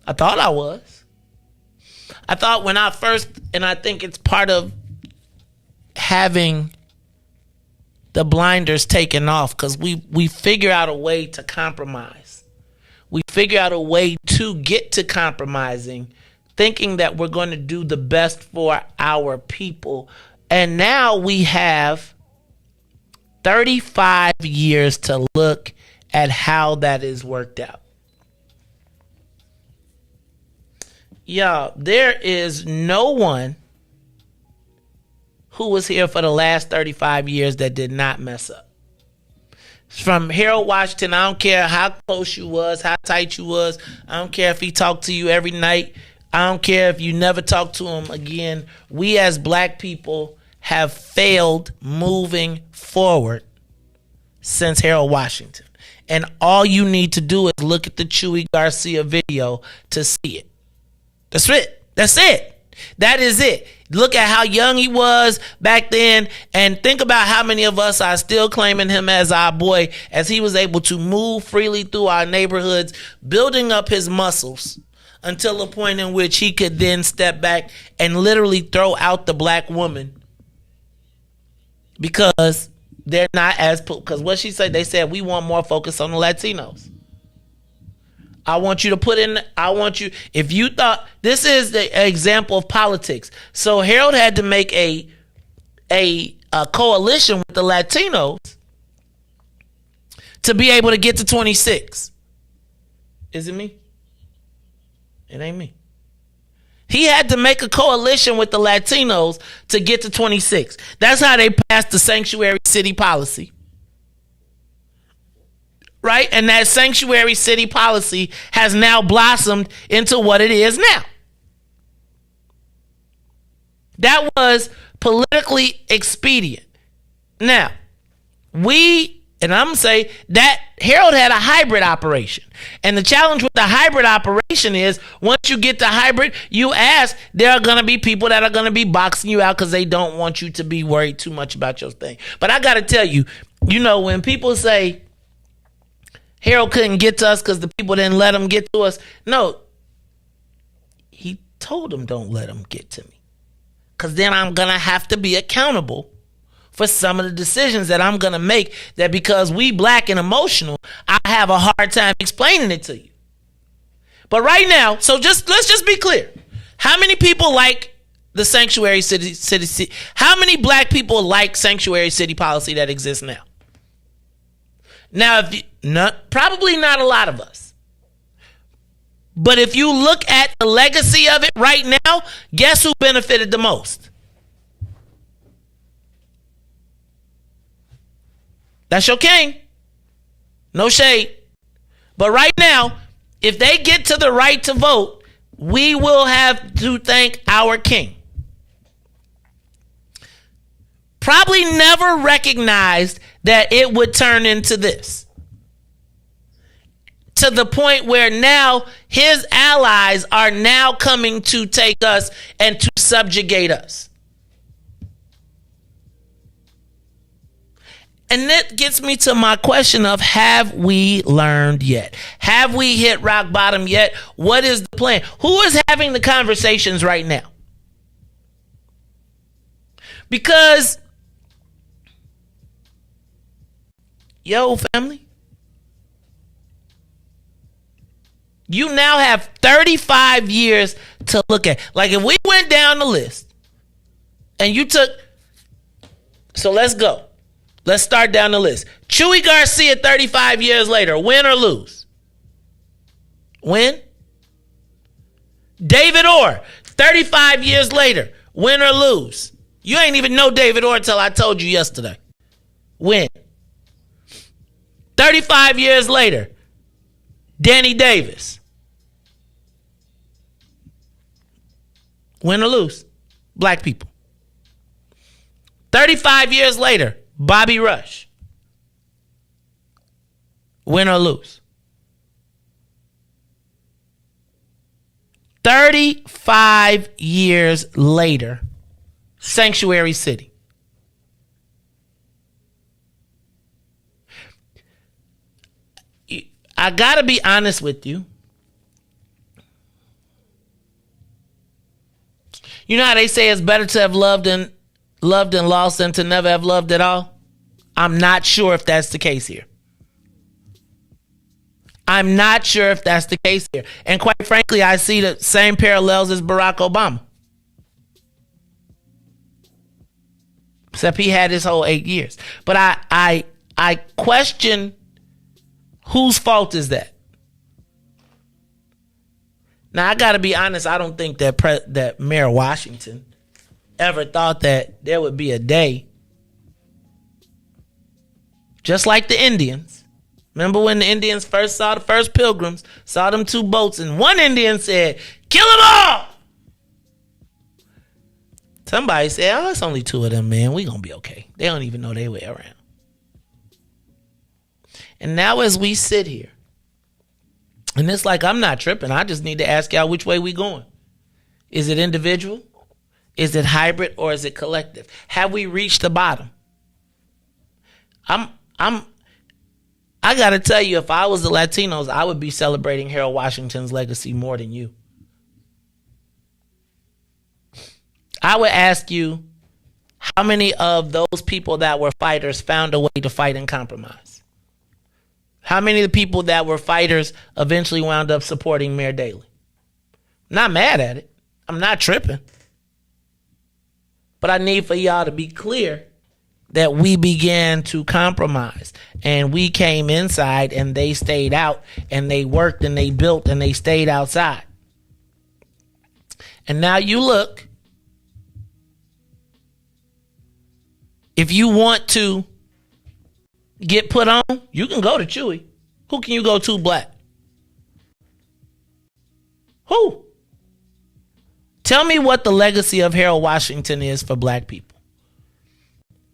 I thought I was. I thought when I first, and I think it's part of having the blinders taken off, because we figure out a way to compromise. We figure out a way to get to compromising, thinking that we're going to do the best for our people. And now we have 35 years to look at how that is worked out. Y'all, there is no one who was here for the last 35 years that did not mess up. From Harold Washington, I don't care how close you was, how tight you was. I don't care if he talked to you every night. I don't care if you never talked to him again. We as black people have failed moving forward since Harold Washington. And all you need to do is look at the Chewy Garcia video to see it. That's it. That's it. That is it. Look at how young he was back then, and think about how many of us are still claiming him as our boy, as he was able to move freely through our neighborhoods, building up his muscles until a point in which he could then step back and literally throw out the black woman because they're not as, because what she said, they said we want more focus on the Latinos. I want you to put in, if you thought, this is the example of politics. So Harold had to make a coalition with the Latinos to be able to get to 26. Is it me? It ain't me. He had to make a coalition with the Latinos to get to 26. That's how they passed the sanctuary city policy. Right? And that sanctuary city policy has now blossomed into what it is now. That was politically expedient. Now, and I'm going to say that Harold had a hybrid operation. And the challenge with the hybrid operation is once you get to hybrid, there are going to be people that are going to be boxing you out because they don't want you to be worried too much about your thing. But I got to tell you, when people say, Harold couldn't get to us because the people didn't let him get to us. No, he told them don't let him get to me. Because then I'm going to have to be accountable for some of the decisions that I'm going to make, that because we black and emotional, I have a hard time explaining it to you. But right now, so let's just be clear. How many people like the sanctuary city? How many black people like sanctuary city policy that exists now? Now, probably not a lot of us. But if you look at the legacy of it right now, guess who benefited the most? That's your king. No shade. But right now, if they get to the right to vote, we will have to thank our king. Probably never recognized that it would turn into this. To the point where now his allies are now coming to take us and to subjugate us. And that gets me to my question of, have we learned yet? Have we hit rock bottom yet? What is the plan? Who is having the conversations right now? Because, yo, family, you now have 35 years to look at. Like, if we went down the list and you took, so let's go. Let's start down the list. Chewy Garcia, 35 years later, win or lose? Win. David Orr, 35 years later, win or lose? You ain't even know David Orr till I told you yesterday. Win. 35 years later, Danny Davis. Win or lose? Black people. 35 years later, Bobby Rush. Win or lose? 35 years later, Sanctuary City. I gotta be honest with you. You know how they say it's better to have loved and lost than to never have loved at all? I'm not sure if that's the case here. I'm not sure if that's the case here. And quite frankly, I see the same parallels as Barack Obama. Except he had his whole 8 years. But I question, whose fault is that? Now, I got to be honest, I don't think that Mayor Washington ever thought that there would be a day, just like the Indians. Remember when the Indians first saw the first pilgrims, saw them two boats, and one Indian said, "Kill them all!" Somebody said, "Oh, it's only two of them, man. We gonna be okay. They don't even know their way around." And now as we sit here, and it's like, I'm not tripping. I just need to ask y'all which way we going. Is it individual? Is it hybrid, or is it collective? Have we reached the bottom? I gotta tell you, if I was the Latinos, I would be celebrating Harold Washington's legacy more than you. I would ask you, how many of those people that were fighters found a way to fight and compromise? How many of the people that were fighters eventually wound up supporting Mayor Daley? I'm not mad at it. I'm not tripping. But I need for y'all to be clear that we began to compromise, and we came inside and they stayed out, and they worked and they built and they stayed outside. And now you look, if you want to get put on, you can go to Chewy. Who can you go to, black? Who? Tell me what the legacy of Harold Washington is for black people.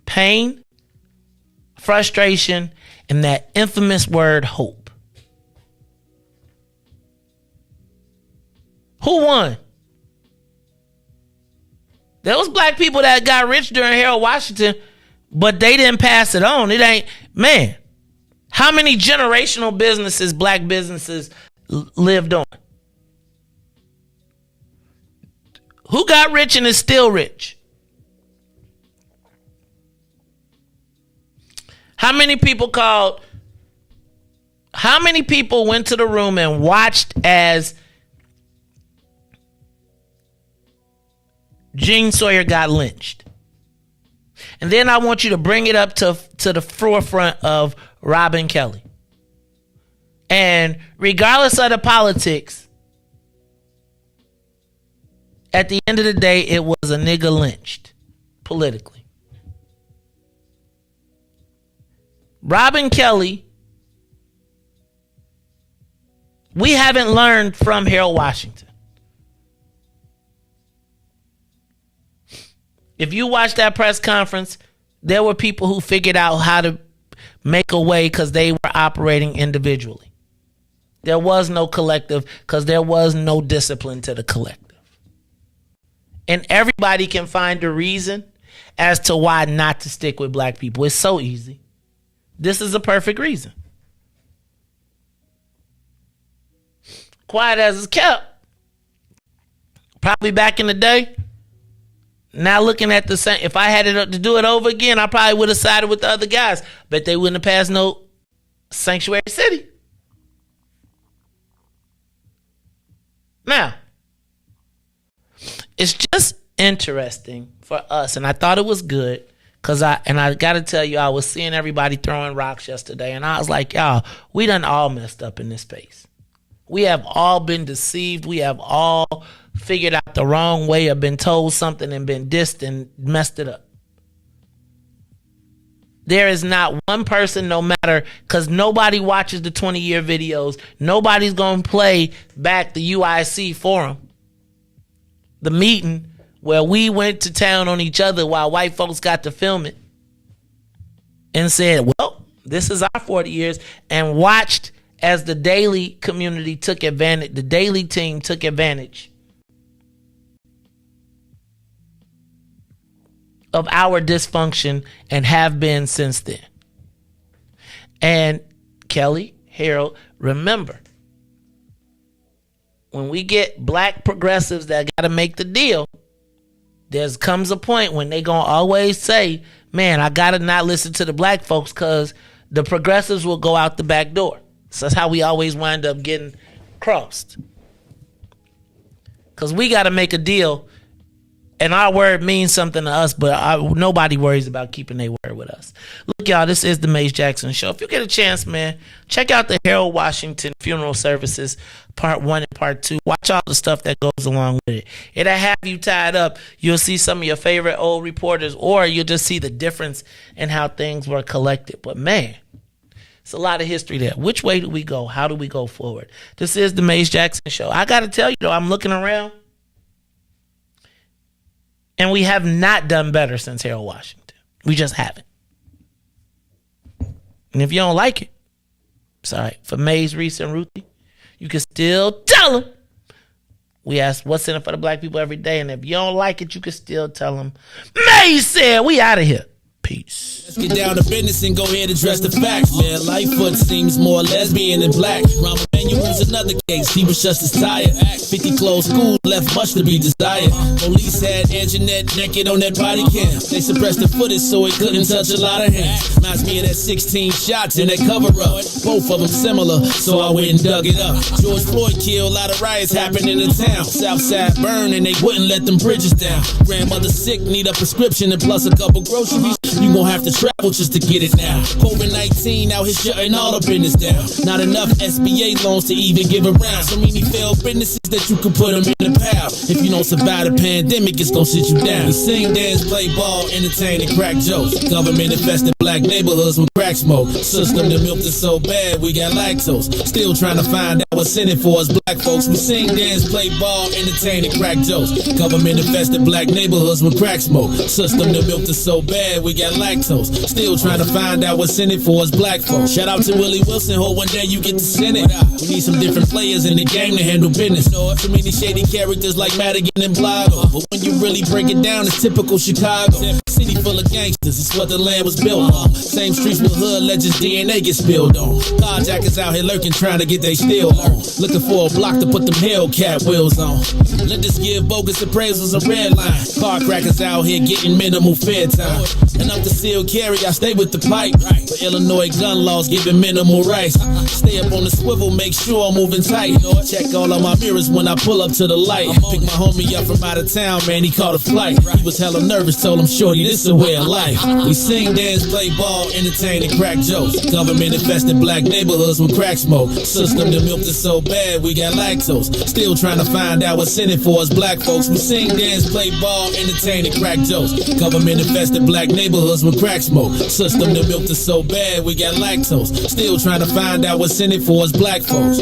Pain, frustration, and that infamous word, hope. Who won? There was black people that got rich during Harold Washington, but they didn't pass it on. It ain't, man, how many generational businesses, black businesses, lived on? Who got rich and is still rich? How many people went to the room and watched as Gene Sawyer got lynched? And then I want you to bring it up to the forefront of Robin Kelly. And regardless of the politics, at the end of the day, it was a nigga lynched politically. Robin Kelly, we haven't learned from Harold Washington. If you watch that press conference, there were people who figured out how to make a way because they were operating individually. There was no collective because there was no discipline to the collective. And everybody can find a reason as to why not to stick with black people. It's so easy. This is a perfect reason. Quiet as it's kept. Probably back in the day. Now looking at the same, if I had it to do it over again, I probably would have sided with the other guys. But they wouldn't have passed no sanctuary city. Now, it's just interesting for us, and I thought it was good because I got to tell you, I was seeing everybody throwing rocks yesterday, and I was like, y'all, we done all messed up in this space. We have all been deceived. We have all figured out the wrong way or been told something and been dissed and messed it up. There is not one person, no matter, because nobody watches the 20-year videos. Nobody's going to play back the UIC forum. The meeting where we went to town on each other while white folks got to film it. And said, well, this is our 40 years. And watched as the daily community took advantage, the daily team took advantage of our dysfunction and have been since then. And Kelly, Harold, remember, when we get black progressives that got to make the deal, there comes a point when they going to always say, man, I got to not listen to the black folks because the progressives will go out the back door. So that's how we always wind up getting crossed. Because we got to make a deal, and our word means something to us, but nobody worries about keeping their word with us. Look, y'all, this is the Mace Jackson Show. If you get a chance, man, check out the Harold Washington funeral services, part 1 and part 2. Watch all the stuff that goes along with it. It'll have you tied up. You'll see some of your favorite old reporters, or you'll just see the difference in how things were collected. But, man, it's a lot of history there. Which way do we go? How do we go forward? This is the Mace Jackson Show. I got to tell you, though, I'm looking around, and we have not done better since Harold Washington. We just haven't. And if you don't like it, sorry, for Maze, Riis, and Ruthie, you can still tell them. We ask what's in it for the black people every day, and if you don't like it, you can still tell them, Maze said we out of here. Peace. Let's get down to business and go ahead and address the facts, man. Lightfoot seems more lesbian than black. Rahm Emanuel's another case, he was just as tired. 50 closed schools left much to be desired. Police had Anjanette naked on that body cam. They suppressed the footage so it couldn't touch a lot of hands. Reminds me of that 16 shots in that cover up. Both of them similar, so I went and dug it up. George Floyd killed, a lot of riots happened in the town. Southside burned and they wouldn't let them bridges down. Grandmother sick, need a prescription and plus a couple groceries. You gon' have to travel just to get it now. COVID-19 out here shutting all the business down. Not enough SBA loans to even give around. So many failed businesses that you can put them in the pile. If you don't survive the pandemic, it's gon' sit you down. We sing, dance, play ball, entertain, and crack jokes. Government infested black neighborhoods with crack smoke. System that milked us so bad, we got lactose. Still trying to find out what's in it for us black folks. We sing, dance, play ball, entertain, and crack jokes. Government infested black neighborhoods with crack smoke. System that milked us so bad, we got lactose. Still trying to find out what's in it for us black folks. Shout out to Willie Wilson, hope one day you get to send it. We need some different players in the game to handle business. Too many shady characters like Madigan and Blago. But when you really break it down, it's typical Chicago. City full of gangsters, it's what the land was built on. Same streets with hood legends, DNA get spilled on. Carjackers out here lurking, trying to get they steal on. Looking for a block to put them Hellcat wheels on. Let us give bogus appraisals a red line. Car crackers out here getting minimal fair time. And up the seal carry, I stay with the pipe. But Illinois gun laws giving minimal rights. Stay up on the swivel, make sure I'm moving tight. Check all of my mirrors when I pull up to the light. Pick my homie up from out of town, man, he caught a flight. He was hella nervous, told him, shorty, this a way of life. We sing, dance, play ball, entertain, and crack jokes. Government infested black neighborhoods with crack smoke. System that milked us so bad, we got lactose. Still trying to find out what's in it for us black folks. We sing, dance, play ball, entertain, and crack jokes. Government infested black neighborhoods with crack smoke. System that milked us so bad, we got lactose. Still trying to find out what's in it for us black folks.